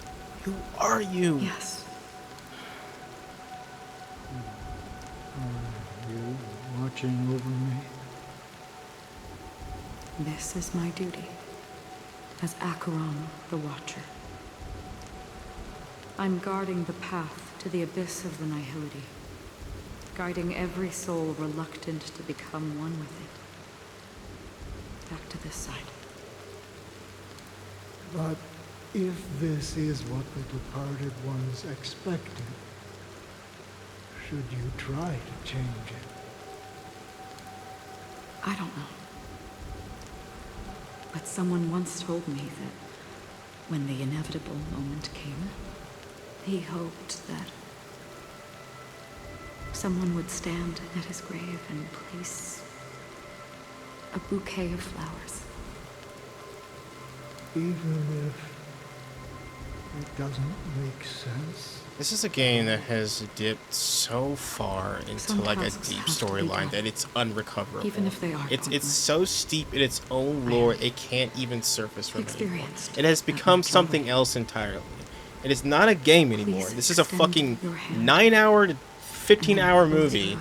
Who are you? Yes. Are you watching over me? This is my duty as Acheron the Watcher. I'm guarding the path to the abyss of the nihility, guiding every soul reluctant to become one with it. Back to this side. But if this is what the departed ones expected, should you try to change it? I don't know. But someone once told me that when the inevitable moment came, he hoped that someone would stand at his grave and place a bouquet of flowers. Even if it doesn't make sense? This is a game that has dipped so far into like a deep storyline that it's unrecoverable. Even if they are it's so steep in its own lore, it can't even surface from it anymore. Experienced. It has become something else entirely. It is not a game anymore. This is a fucking 9-hour to 15-hour movie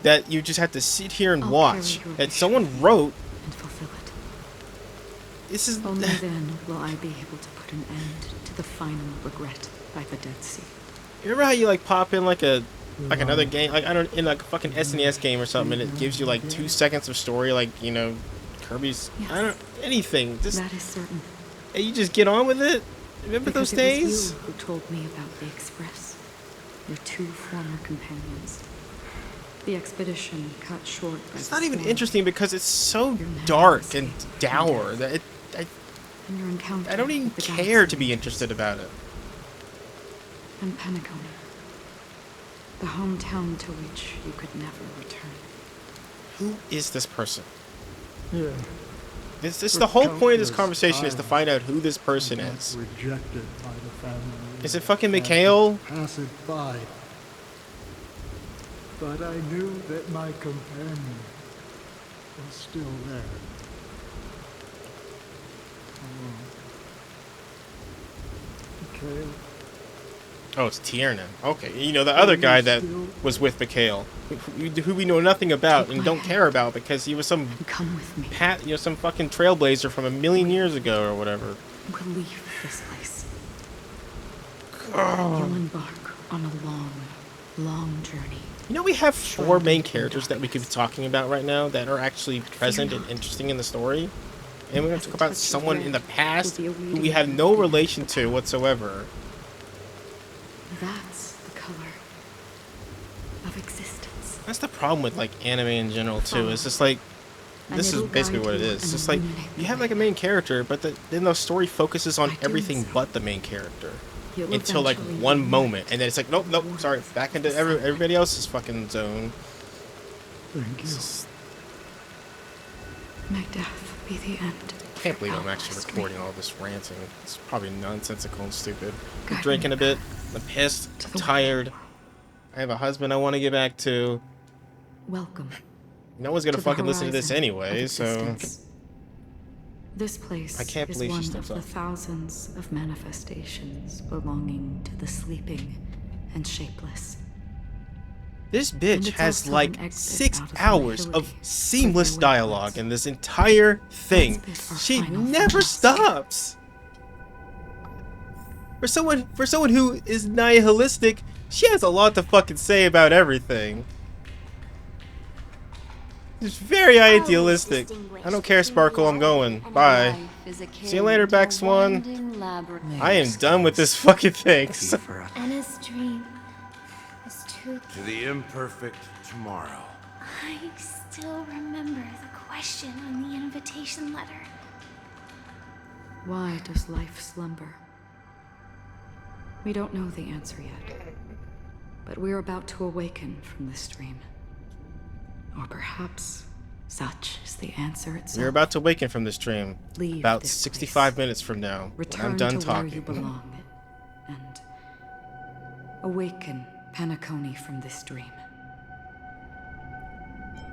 that you just have to sit here and watch, that someone wrote. This is only then will I be able to put an end to the final regret by the Dead Sea. You remember how you like pop in like another game, like I don't in like a fucking SNES game or something, and it gives you like 2 seconds of story, like you know, Kirby's I don't anything. Just that is certain. And you just get on with it. Remember Because those it was days? you who told me about the Express, your 2 former companions. The expedition cut short by It's the not even storm. interesting because it's so dark and dour that And your encounter I don't even with the care to be interested about it. And Penacony, the hometown to which you could never return. Who is this person? Yeah. This the whole point of this conversation is to find out who this person is. Rejected by the family. Is it fucking Mikhail? Pacified. But I knew that my companion was still there. Mikhail. Oh, it's Tiernan. Okay, you know, the other guy that was with Mikhail, who we know nothing about and don't care about because he was some some fucking trailblazer from 1,000,000 years ago or whatever. We'll leave this place. Oh. You'll embark on a long, long journey. You know, we have 4 main characters that we could be talking about right now that are actually present and interesting in the story. And we're going to talk about someone in the past who we have no relation to whatsoever. That's the color of existence. That's the problem with like anime in general too. It's just like, this is basically what it is. It's just like, you have like a main character, but then the story focuses on everything but the main character. Until like one moment, and then it's like, nope, sorry, back into everybody else's fucking zone. Thank you. May death be the end. I can't believe I'm actually recording all this ranting. It's probably nonsensical and stupid. I'm drinking a bit. I'm pissed. I'm tired. I have a husband I want to get back to. Welcome. No one's gonna fucking listen to this anyway, so. This place I can't believe is one she's of the thousands of manifestations belonging to the sleeping and shapeless. This bitch has like 6 hours of seamless dialogue in this entire thing. She never stops. For someone who is nihilistic, she has a lot to fucking say about everything. It's very idealistic. I don't care, Sparkle, I'm going. Bye. See you later, Back Swan. I am done with this fucking thing. Anna's dream is too... To the imperfect tomorrow. I still remember the question on the invitation letter. Why does life slumber? We don't know the answer yet, but we're about to awaken from this dream. Or perhaps such is the answer itself. We're about to awaken from this dream. Leave about this 65 minutes from now. Return I'm done to talking. where you belong, and awaken Penacony from this dream.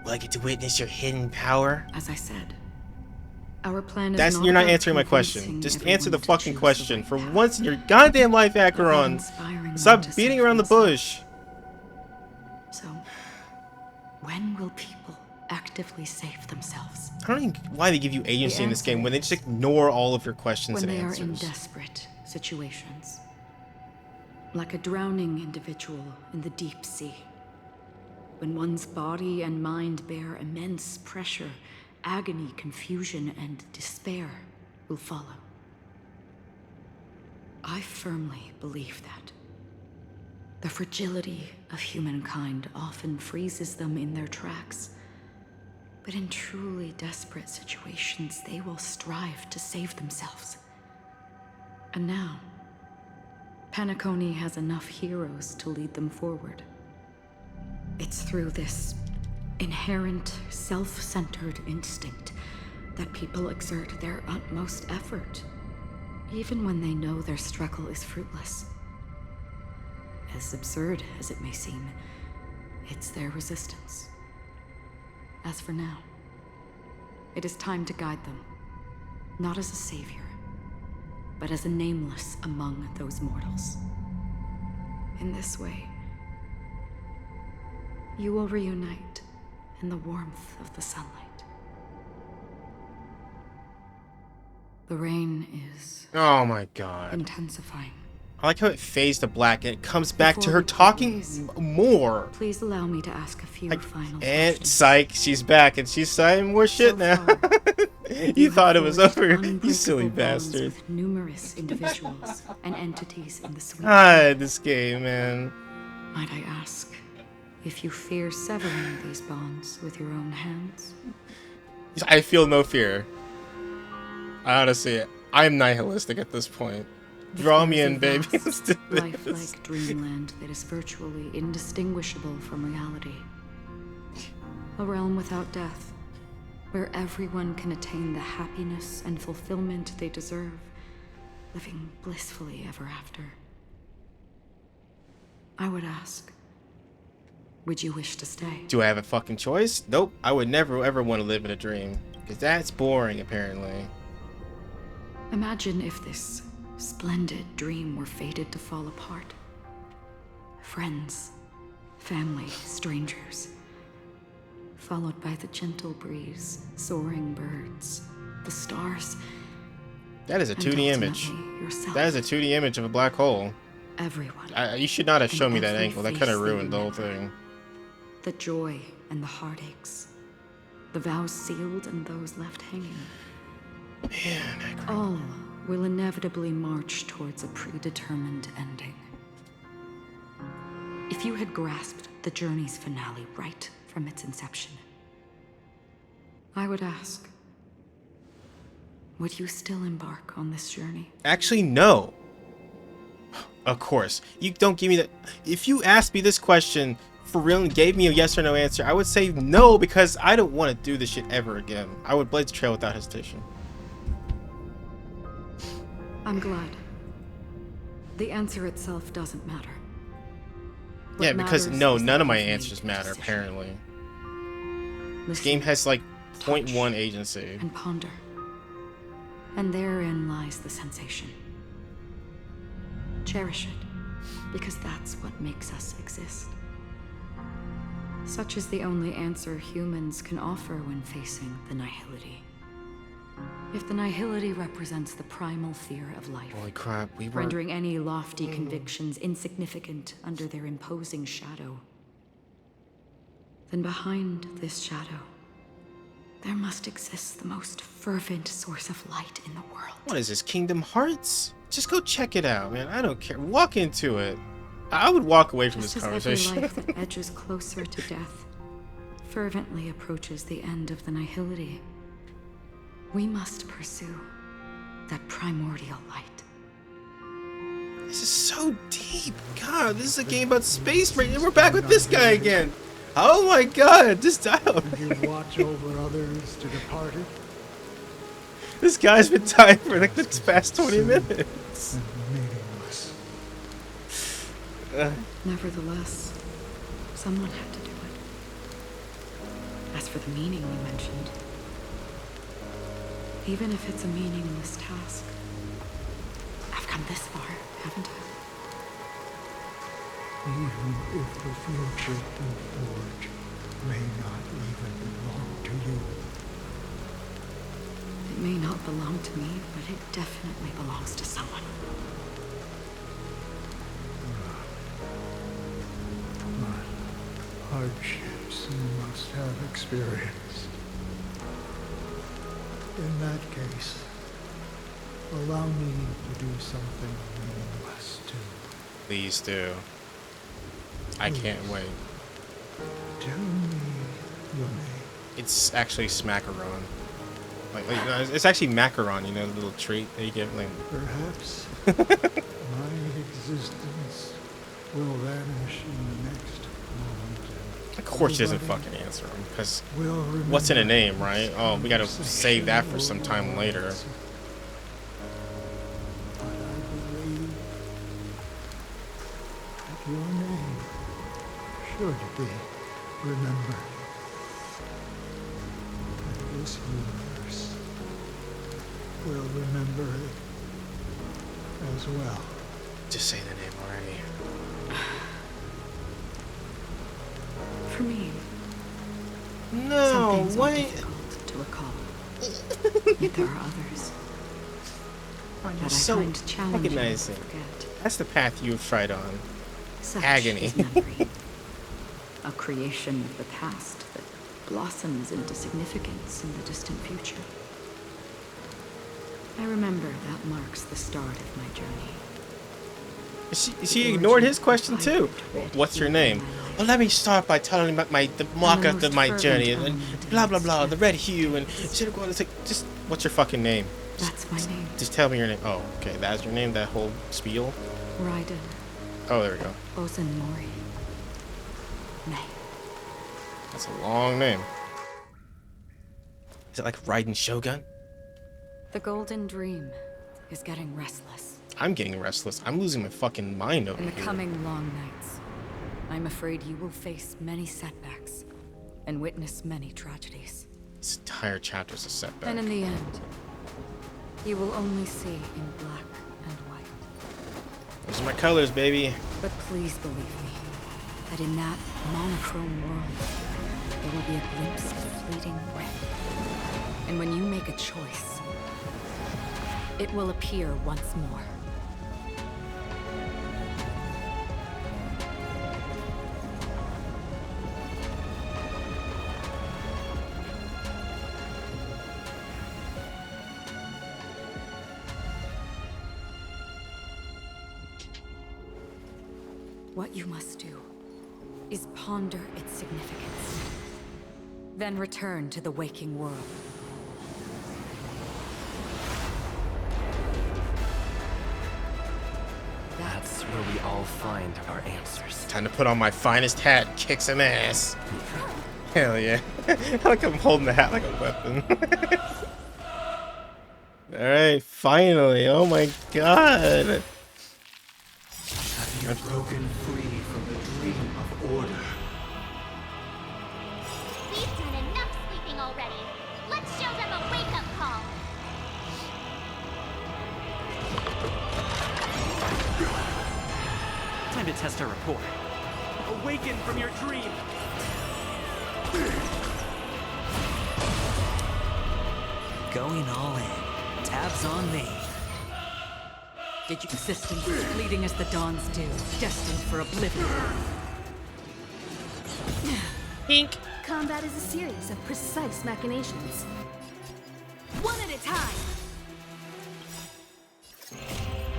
Will I get to witness your hidden power? As I said, our plan is That's not you're not about answering my question. convincing Just everyone answer the to fucking choose question the for right once in your goddamn life, Acheron. inspiring Stop them to beating save around the bush. So, when will people actively save themselves? I don't even why they give you agency The in this game answer when they just ignore all of your questions when and they answers. are in desperate situations. Like a drowning individual in the deep sea. When one's body and mind bear immense pressure, agony, confusion, and despair will follow. I firmly believe that. The fragility of humankind often freezes them in their tracks. But in truly desperate situations, they will strive to save themselves. And now, Penacony has enough heroes to lead them forward. It's through this inherent, self-centered instinct that people exert their utmost effort, even when they know their struggle is fruitless. As absurd as it may seem, it's their resistance. As for now, it is time to guide them, not as a savior, but as a nameless among those mortals. In this way, you will reunite in the warmth of the sunlight. The rain is Oh my god. intensifying. I like how it fades to black and it comes back to her talking more. Please allow me to ask a few final And psych, she's back and she's saying more shit now. You thought it was over, you silly bastard. with numerous individuals and entities in the suite. This game, man. Might I ask if you fear severing these bonds with your own hands? I feel no fear. Honestly, I'm nihilistic at this point. Draw me in, baby. Let's do this. Lifelike dreamland that is virtually indistinguishable from reality. A realm without death, where everyone can attain the happiness and fulfillment they deserve, living blissfully ever after. I would ask, Would you wish to stay? Do I have a fucking choice? Nope. I would never ever want to live in a dream. Because that's boring, apparently. Imagine if this splendid dream were fated to fall apart. Friends, family, strangers. Followed by the gentle breeze, soaring birds, the stars. That is a 2D image. Yourself. That is a 2D image of a black hole. Everyone. You should not have shown me that every angle. That face kind of they ruined the whole remember. thing. The joy and the heartaches. The vows sealed and those left hanging. Man, all will inevitably march towards a predetermined ending. If you had grasped the journey's finale right from its inception, I would ask, would you still embark on this journey? Actually, no. Of course. You don't give me that. If you asked me this question for real and gave me a yes or no answer, I would say no, because I don't want to do this shit ever again. I would blaze the trail without hesitation. I'm glad. The answer itself doesn't matter. What Yeah, because matters no, is none that of my you've made answers your matter, decision. apparently. This Listen, game has like 0.1 agency. and ponder. And therein lies the sensation. Cherish it, because that's what makes us exist. Such is the only answer humans can offer when facing the nihility. If the nihility represents the primal fear of life, Holy crap, we were... rendering any lofty convictions insignificant under their imposing shadow, then behind this shadow, there must exist the most fervent source of light in the world. What is this, Kingdom Hearts? Just go check it out, man. I don't care. Walk into it. I would walk away from Just this as conversation. every life that edges closer to death fervently approaches the end of the nihility, we must pursue that primordial light. This is so deep. God, this is a game about space right now. We're back with this guy again. Oh my god, this dialogue. You watch over others to depart it. This guy's been tied for like the past 20 minutes. Meaningless. Nevertheless, someone had to do it. As for the meaning you mentioned, even if it's a meaningless task, I've come this far, haven't I? Even if the future you forge may not even belong to you. It may not belong to me, but it definitely belongs to someone. What hardships you must have experienced. In that case, allow me to do something meaningless too. Please do. I can't wait. Tell me your name. It's actually Smackaron. Like no, it's actually macaron, you know, the little treat that you get. Like... Perhaps my existence will vanish in the next moment. Of course, she doesn't fucking answer him, because what's in a name, right? Oh, we gotta save that for some time later. But I believe that your name should be remembered. And this universe will remember it as well. Just say the name already. For me, no, some things are wait. difficult to recall. Yet there are others Oh, you're that I so find challenging to agonizing. forget. That's the path you've tried on. Such Agony. is memory, a creation of the past that blossoms into significance in the distant future. I remember that marks the start of my journey. She ignored his question too. What's your name? Well, let me start by telling you about the mark of my journey and blah blah blah, the red hue, and instead of going, it's like, just what's your fucking name? That's my name. Just tell me your name. Oh, okay, that's your name. That whole spiel. Raiden Oh, there we go. Ozenmori. May. That's a long name. Is it like Raiden Shogun? The Golden Dream is getting restless. I'm getting restless. I'm losing my fucking mind over In the here. coming long nights, I'm afraid you will face many setbacks and witness many tragedies. This entire chapter's a setback. And in the end, you will only see in black and white. Those are my colors, baby. But please believe me, that in that monochrome world, there will be a glimpse of fleeting red. And when you make a choice, it will appear once more. What you must do is ponder its significance, then return to the waking world. That's where we all find our answers. Time to put on my finest hat and kick some ass. Hell yeah. I like I'm holding the hat like a weapon. Alright, finally. Oh my god. Have you broken free from the dream of order? We've done enough sleeping already. Let's show them a wake-up call. Time to test our rapport. Awaken from your dream! Going all in. Tabs on me. Did you persistence fleeting as the dawn's dew, destined for oblivion? Pink. Combat is a series of precise machinations. One at a time.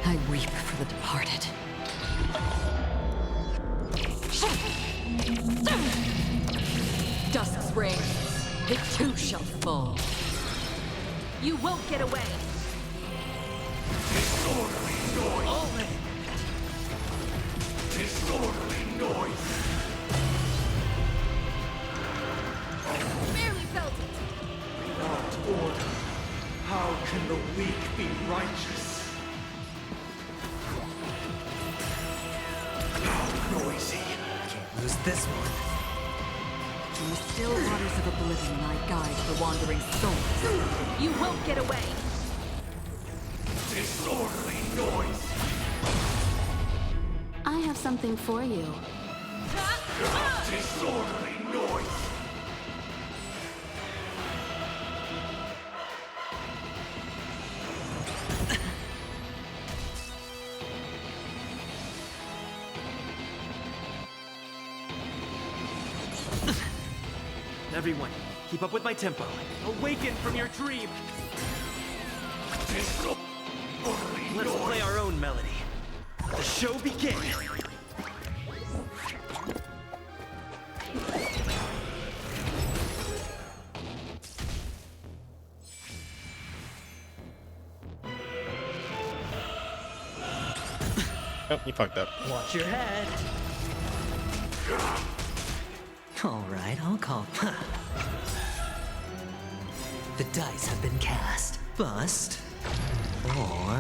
I weep for the departed. Dusk's reign, it too shall fall. You won't get away. Disorderly noise! All in! Disorderly noise! Barely felt it. Without order, how can the weak be righteous? How noisy! Can't lose this one. In the still waters of oblivion, I guide the wandering souls. You won't get away. Disorderly noise! I have something for you. Disorderly noise! Everyone, keep up with my tempo. Awaken from your dream! Let's play our own melody. Let the show begin! Oh, you fucked up. Watch your head! All right, I'll call. The dice have been cast. Bust. Or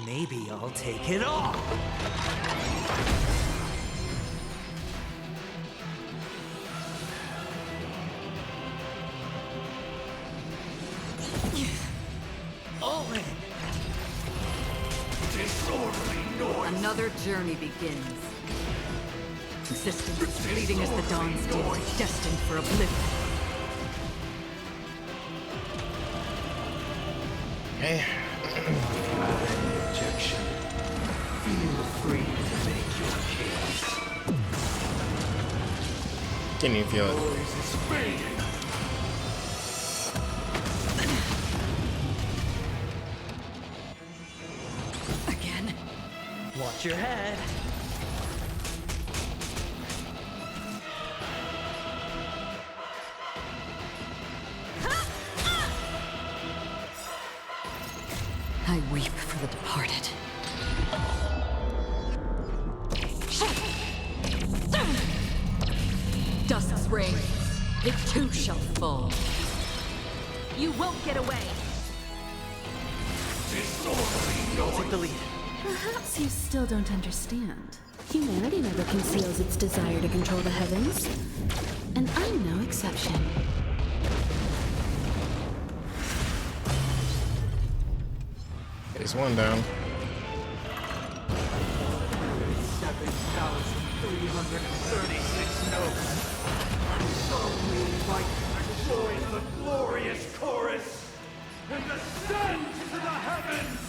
maybe I'll take it all. All in! Disorderly noise! Another journey begins. Consistent, fleeting as the dawn's dew, destined for oblivion. Okay. Objection. Feel free to make your case. Didn't even feel it. Noise is fading. Again. Watch your head! I weep for the departed. Dusk's reign, it too shall fall. You won't get away. Disorderly I'll take the lead. Perhaps you still don't understand. Humanity never conceals its desire to control the heavens, and I'm no exception. There's one down. 7,336 notes. So we might join the glorious chorus and ascend to the heavens!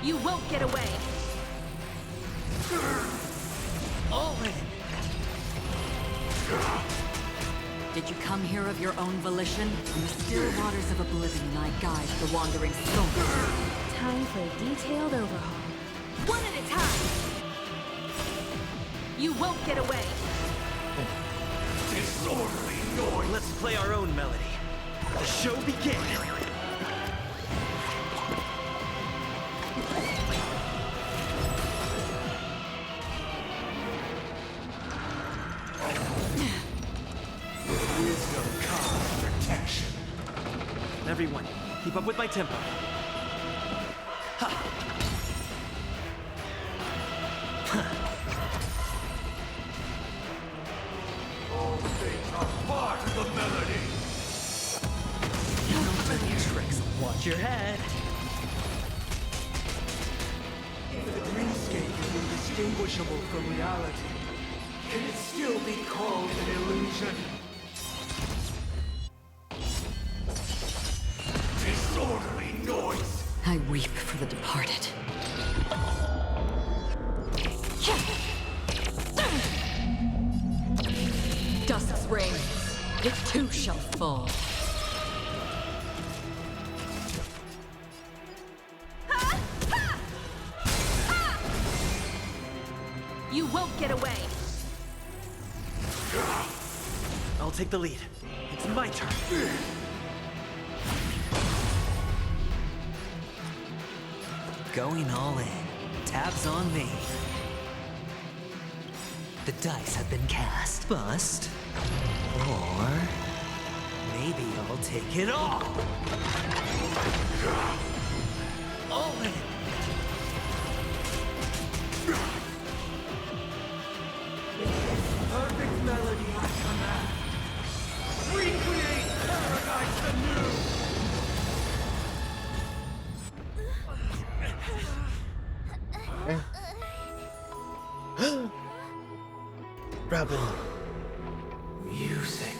You won't get away! All in! Did you come here of your own volition? In the still waters of oblivion, I guide the wandering soul. Time for a detailed overhaul. One at a time! You won't get away! Disorderly noise! Let's play our own melody. The show begins! Wisdom comes protection. Everyone, keep up with my tempo. Ha! All things are part of the melody. Don't let the tricks. Watch your head. If the dreamscape is indistinguishable from reality, can it still be called an illusion? Disorderly noise! I weep for the departed. Dusk's reign, it too shall fall. You won't get away! I'll take the lead. It's my turn. Going all in. Tabs on me. The dice have been cast. Bust. Or maybe I'll take it all. All in. Perfect melody I command. Recreate paradise anew! Robin. Music.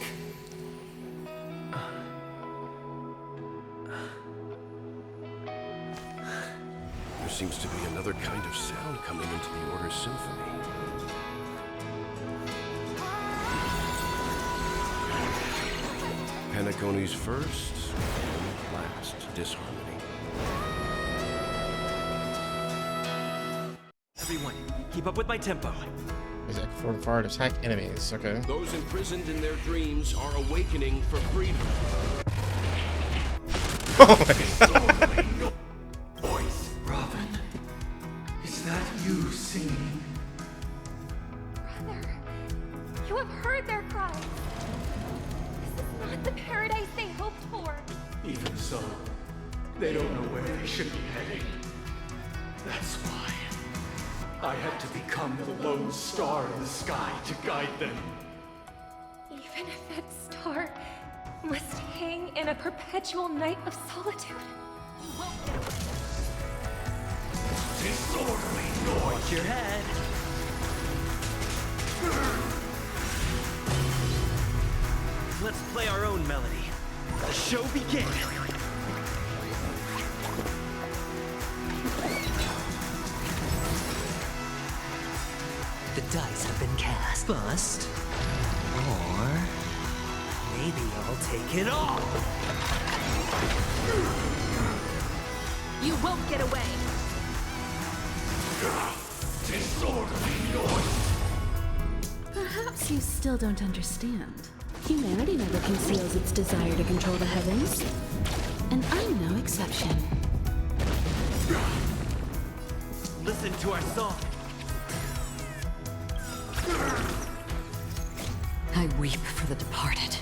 There seems to be another kind of sound coming into the Order's symphony. Penacony's first and last disharmony. Everyone, keep up with my tempo. Is it forward attack enemies? Okay. Those imprisoned in their dreams are awakening for freedom. Oh my God. Voice, Robin. Is that you singing? Brother, you have heard their cries. This is not the paradise they hoped for. Even so, they don't know where they should be heading. That's why I had to become the lone star in the sky to guide them. Even if that star must hang in a perpetual night of solitude. Disorderly noise! Watch your head. Let's play our own melody. The show begins. The dice have been cast. Bust. Or maybe I'll take it all. You won't get away. Disorderly noise! Perhaps you still don't understand. Humanity never conceals its desire to control the heavens, and I'm no exception. Listen to our song. I weep for the departed.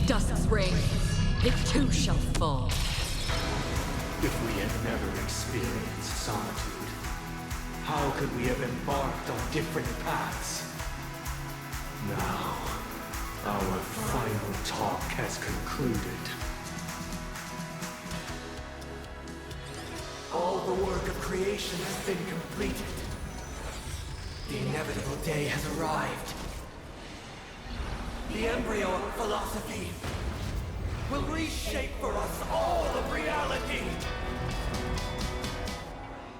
Dusk's reign, it too shall fall. If we had never experienced solitude, how could we have embarked on different paths? Now, our final talk has concluded. All the work of creation has been completed. The inevitable day has arrived. The embryo of philosophy will reshape for us all of reality.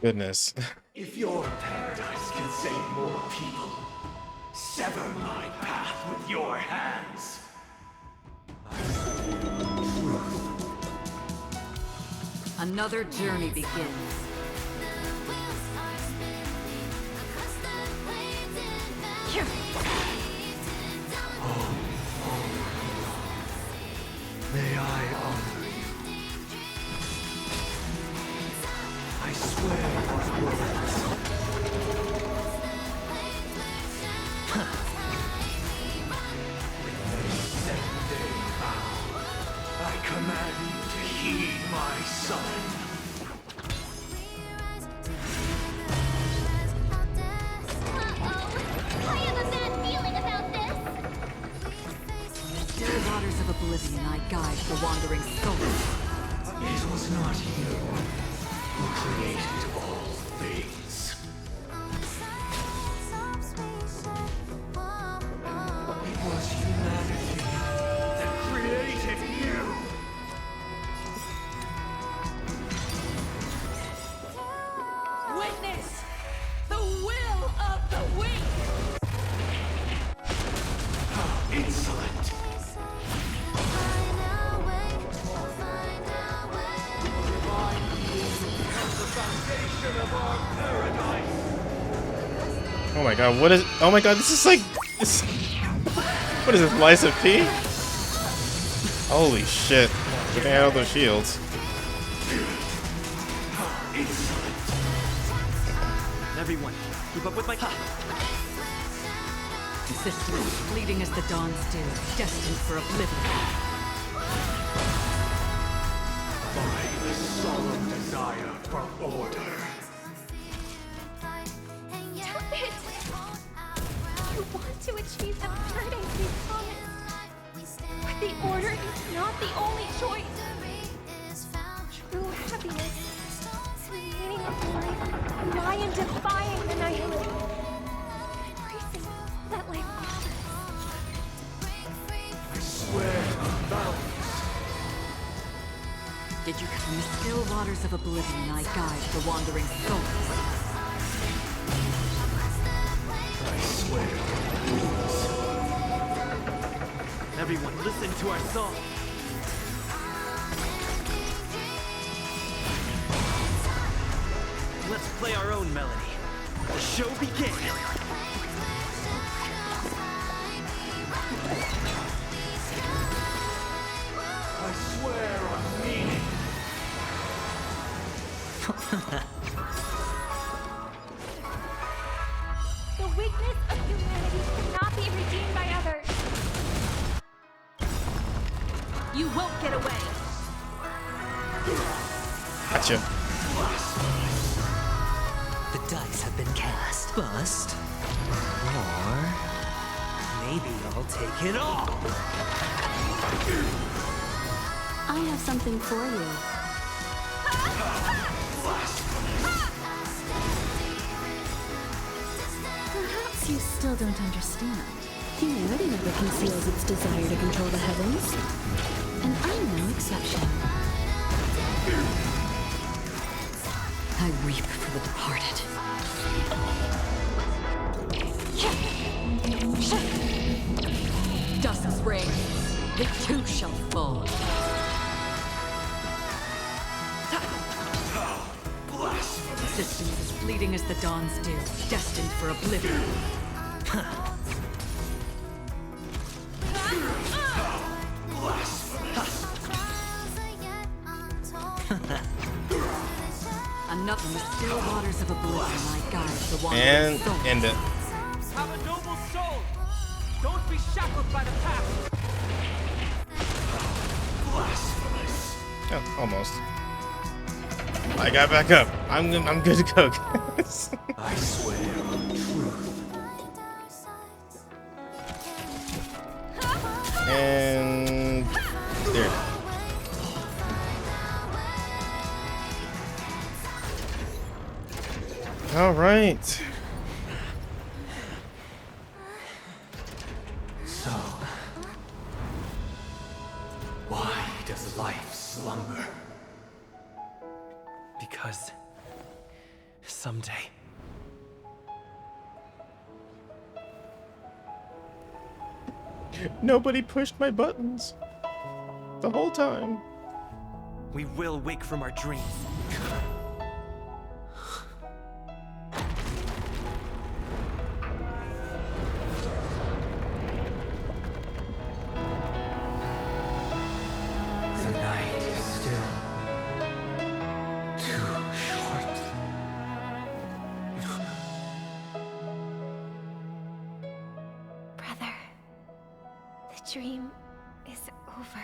Goodness. If your paradise can save more people, sever my path with your hands. Another journey begins. May I honor you? I swear those words. With this 7-day vow, I command you to heed my son. I have a bad feeling about this. Still waters of oblivion, I guide the wandering souls. It was not you who created all things. It was humanity that created you. Witness the will of the weak. How insolent. Oh my god, what is... Oh my god, this is like... This, what is this, Lies of P? Holy shit. Look at all those shields. Everyone, keep up with my... Septimus, fleeting as the dawn's dew, destined for oblivion. By the solemn desire for order. Stop it! You want to achieve the paradise we promised. But the order is not the only choice. True happiness, the meaning of life, lie in defying the nihility. Embracing that life offers. I swear on vows. Did you come? In the still waters of oblivion, I guide the wandering souls. I swear on rules. Everyone, listen to our song. Let's play our own melody. The show begins. I swear on meaning. The weakness of humanity cannot be redeemed by others. You won't get away. Gotcha. The dice have been cast. Bust. Or maybe I'll take it all. I have something for you. Perhaps you still don't understand. Humanity never conceals its desire to control the heavens. And I'm no exception. I weep for the departed. Dusk's reign, it too shall fall. Septimus is fleeting as the dawn's dew, destined for oblivion. Another in the still waters of oblivion, I guide the wandering soul. And end it. Have a noble soul. Don't be shackled by the past. Blasphemy. Oh, almost. I got back up. I'm good to go, guys. I swear on truth. And there. All right. So, why does life slumber? Because someday Nobody pushed my buttons the whole time. we will wake from our dreams. The night is still too short. Brother, the dream is over.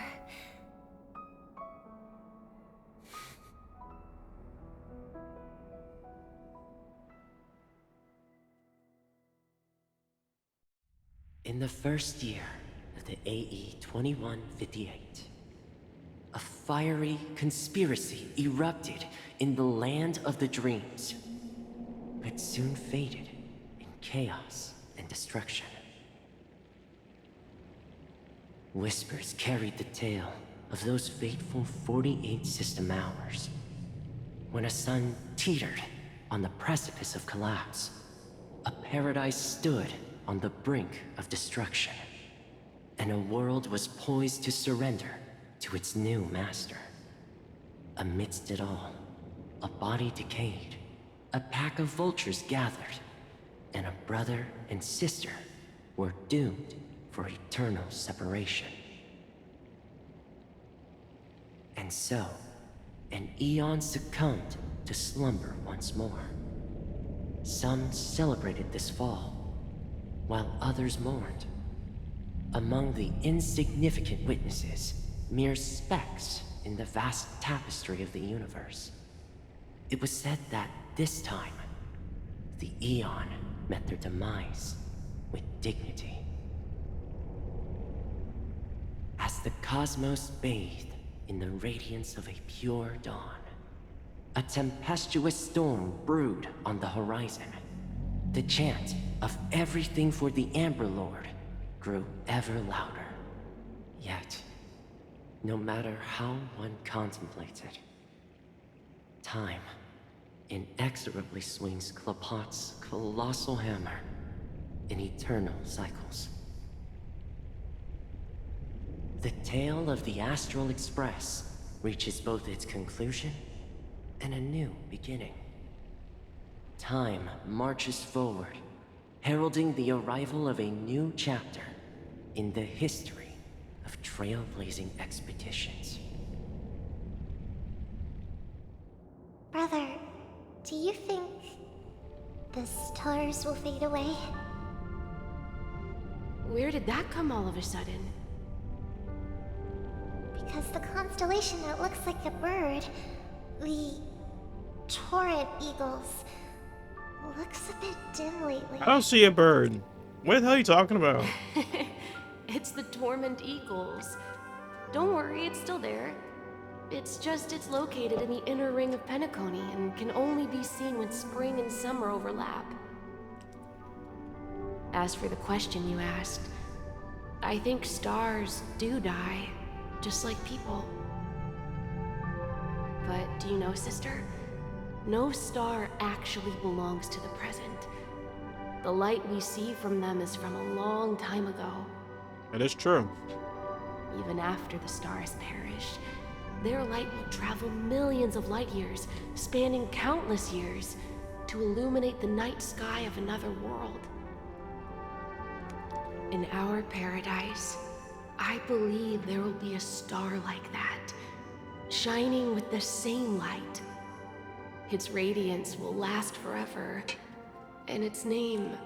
In the first year of the AE 2158, a fiery conspiracy erupted in the land of the dreams, but soon faded in chaos and destruction. Whispers carried the tale of those fateful 48 system hours, when a sun teetered on the precipice of collapse. A paradise stood on the brink of destruction, and a world was poised to surrender to its new master. Amidst it all, a body decayed, a pack of vultures gathered, and a brother and sister were doomed for eternal separation. And so, an eon succumbed to slumber once more. Some celebrated this fall, while others mourned. Among the insignificant witnesses, mere specks in the vast tapestry of the universe, it was said that this time, the Eon met their demise with dignity. As the cosmos bathed in the radiance of a pure dawn, a tempestuous storm brewed on the horizon. The chant of everything for the Amber Lord grew ever louder. Yet, no matter how one contemplates it, time inexorably swings Klapot's colossal hammer in eternal cycles. The tale of the Astral Express reaches both its conclusion and a new beginning. Time marches forward, heralding the arrival of a new chapter in the history of trailblazing expeditions. Brother, do you think the stars will fade away? Where did that come all of a sudden? Because the constellation that looks like a bird, the Torrent Eagles, looks a bit dim lately. I don't see a bird. What the hell are you talking about? It's the Torment Eagles. Don't worry, it's still there. It's just it's located in the inner ring of Penacony and can only be seen when spring and summer overlap. As for the question you asked, I think stars do die, just like people. But do you know, sister? No star actually belongs to the present. The light we see from them is from a long time ago. That is true. Even after the stars perished, their light will travel millions of light years, spanning countless years, to illuminate the night sky of another world. In our paradise, I believe there will be a star like that, shining with the same light. Its radiance will last forever, and its name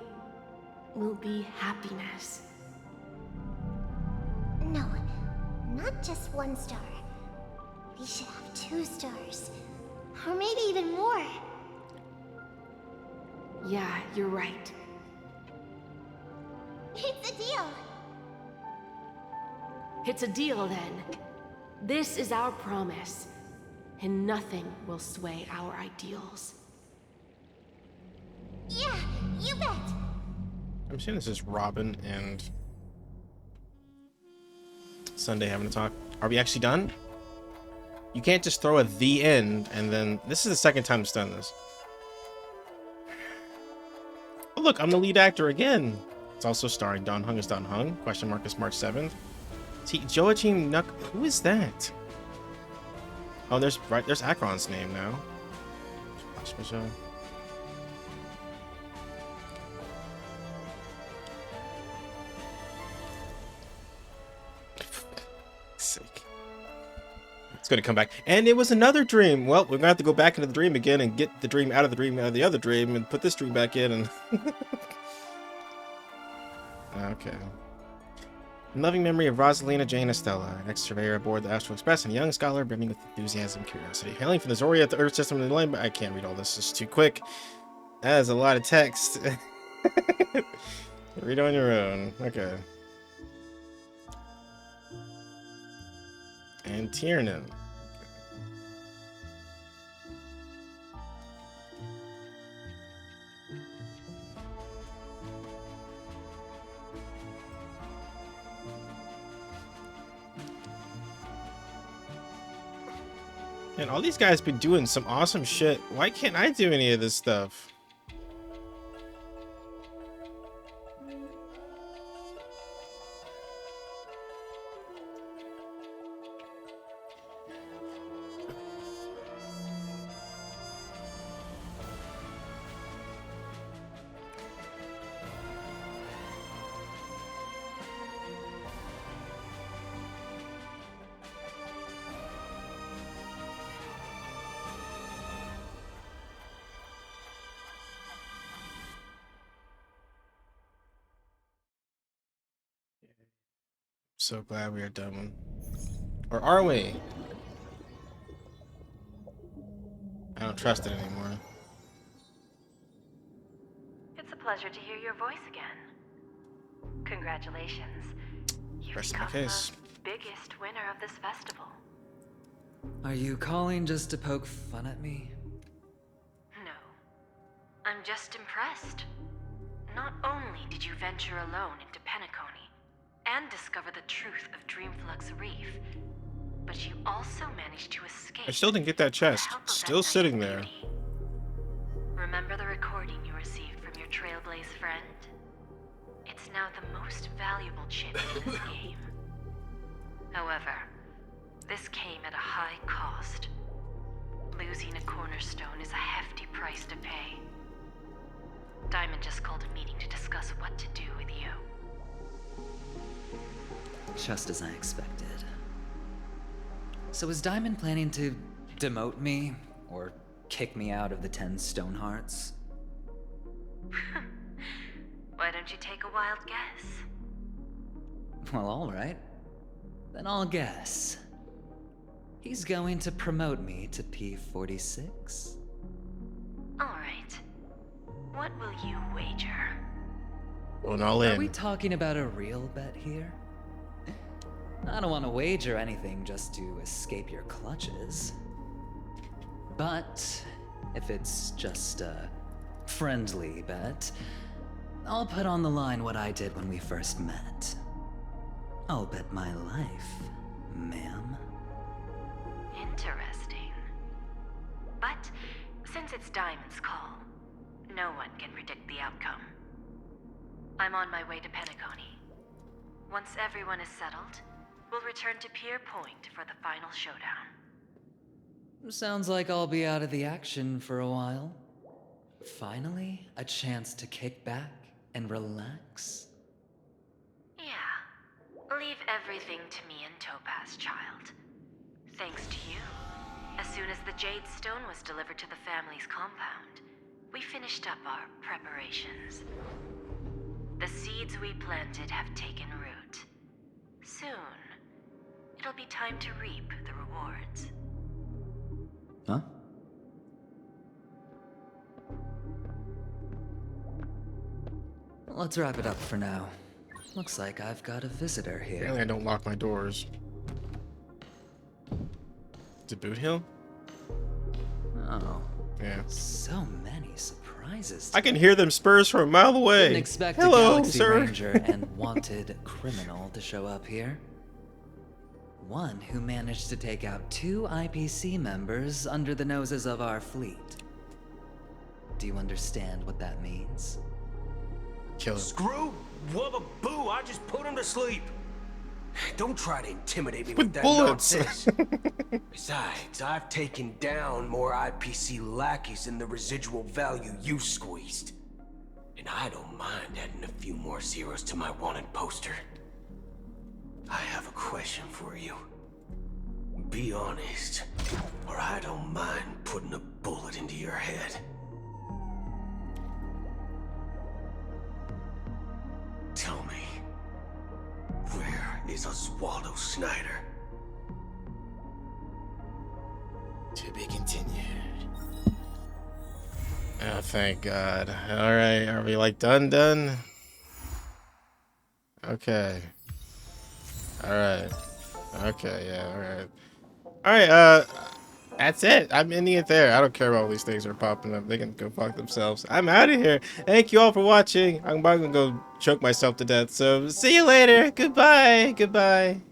will be happiness. No, not just one star. We should have 2 stars. Or maybe even more. Yeah, you're right. It's a deal. It's a deal then. This is our promise, and nothing will sway our ideals. Yeah, you bet. I'm assuming this is Robin and Sunday having a talk. Are we actually done? You can't just throw a the end and then... This is the second time it's done this. Oh, look, I'm the lead actor again. It's also starring Don Hung as Don Hung. Question mark is March 7th. See, Joachim Nuck... Who is that? Oh, there's Akron's name now. Sake. It's gonna come back. And it was another dream. Well, we're gonna have to go back into the dream again and get the dream out of the dream out of the other dream and put this dream back in and... Okay. In loving memory of Rosalina Jane Estella, an ex-surveyor aboard the Astral Express and a young scholar brimming with enthusiasm and curiosity. Hailing from the Zoria at the Earth system in the line, but I can't read all this. It's too quick. That is a lot of text. Read on your own. Okay. And Tiernan. And all these guys been doing some awesome shit. Why can't I do any of this stuff? So glad we are done. Or are we? I don't trust it anymore. It's a pleasure to hear your voice again. Congratulations. You've Rest in become case. the biggest winner of this festival. Are you calling just to poke fun at me? No. I'm just impressed. Not only did you venture alone into Penacony and discover the truth of Dreamflux Reef, but you also managed to escape. I still didn't get that chest. Still sitting there. Remember the recording you received from your Trailblaze friend? It's now the most valuable chip in this game. However, this came at a high cost. Losing a cornerstone is a hefty price to pay. Diamond just called a meeting to discuss what to do with you. Just as I expected. So is Diamond planning to demote me? Or kick me out of the 10 Stonehearts? Why don't you take a wild guess? Well, alright. Then I'll guess. He's going to promote me to P46? Alright. What will you wager? Going all in. Are we talking about a real bet here? I don't want to wager anything just to escape your clutches. But if it's just a friendly bet, I'll put on the line what I did when we first met. I'll bet my life, ma'am. Interesting. But since it's Diamond's call, no one can predict the outcome. I'm on my way to Penacony. Once everyone is settled, we'll return to Pier Point for the final showdown. Sounds like I'll be out of the action for a while. Finally, a chance to kick back and relax. Yeah. Leave everything to me and Topaz, child. Thanks to you, as soon as the Jade Stone was delivered to the family's compound, we finished up our preparations. The seeds we planted have taken root. Soon, it'll be time to reap the rewards. Huh? Let's wrap it up for now. Looks like I've got a visitor here. Apparently I don't lock my doors. Is it Boot Hill? Oh. Yeah. So many surprises. I can hear them spurs from a mile away. Didn't expect Hello, a Galaxy sir. Ranger and wanted criminal to show up here. One who managed to take out 2 IPC members under the noses of our fleet. Do you understand what that means? Kill him. Screw wubba boo, I just put him to sleep. Don't try to intimidate me With with that bullets. nonsense. Besides, I've taken down more IPC lackeys than the residual value you squeezed. And I don't mind adding a few more zeros to my wanted poster. I have a question for you. Be honest, or I don't mind putting a bullet into your head. Tell me, where is Oswaldo Snyder? To be continued. Oh, thank God. Alright, are we like done? Okay. Alright. Okay, yeah, alright. Alright, that's it. I'm ending it there. I don't care about all these things that are popping up. They can go fuck themselves. I'm out of here. Thank you all for watching. I'm probably gonna go choke myself to death. So see you later. Goodbye. Goodbye.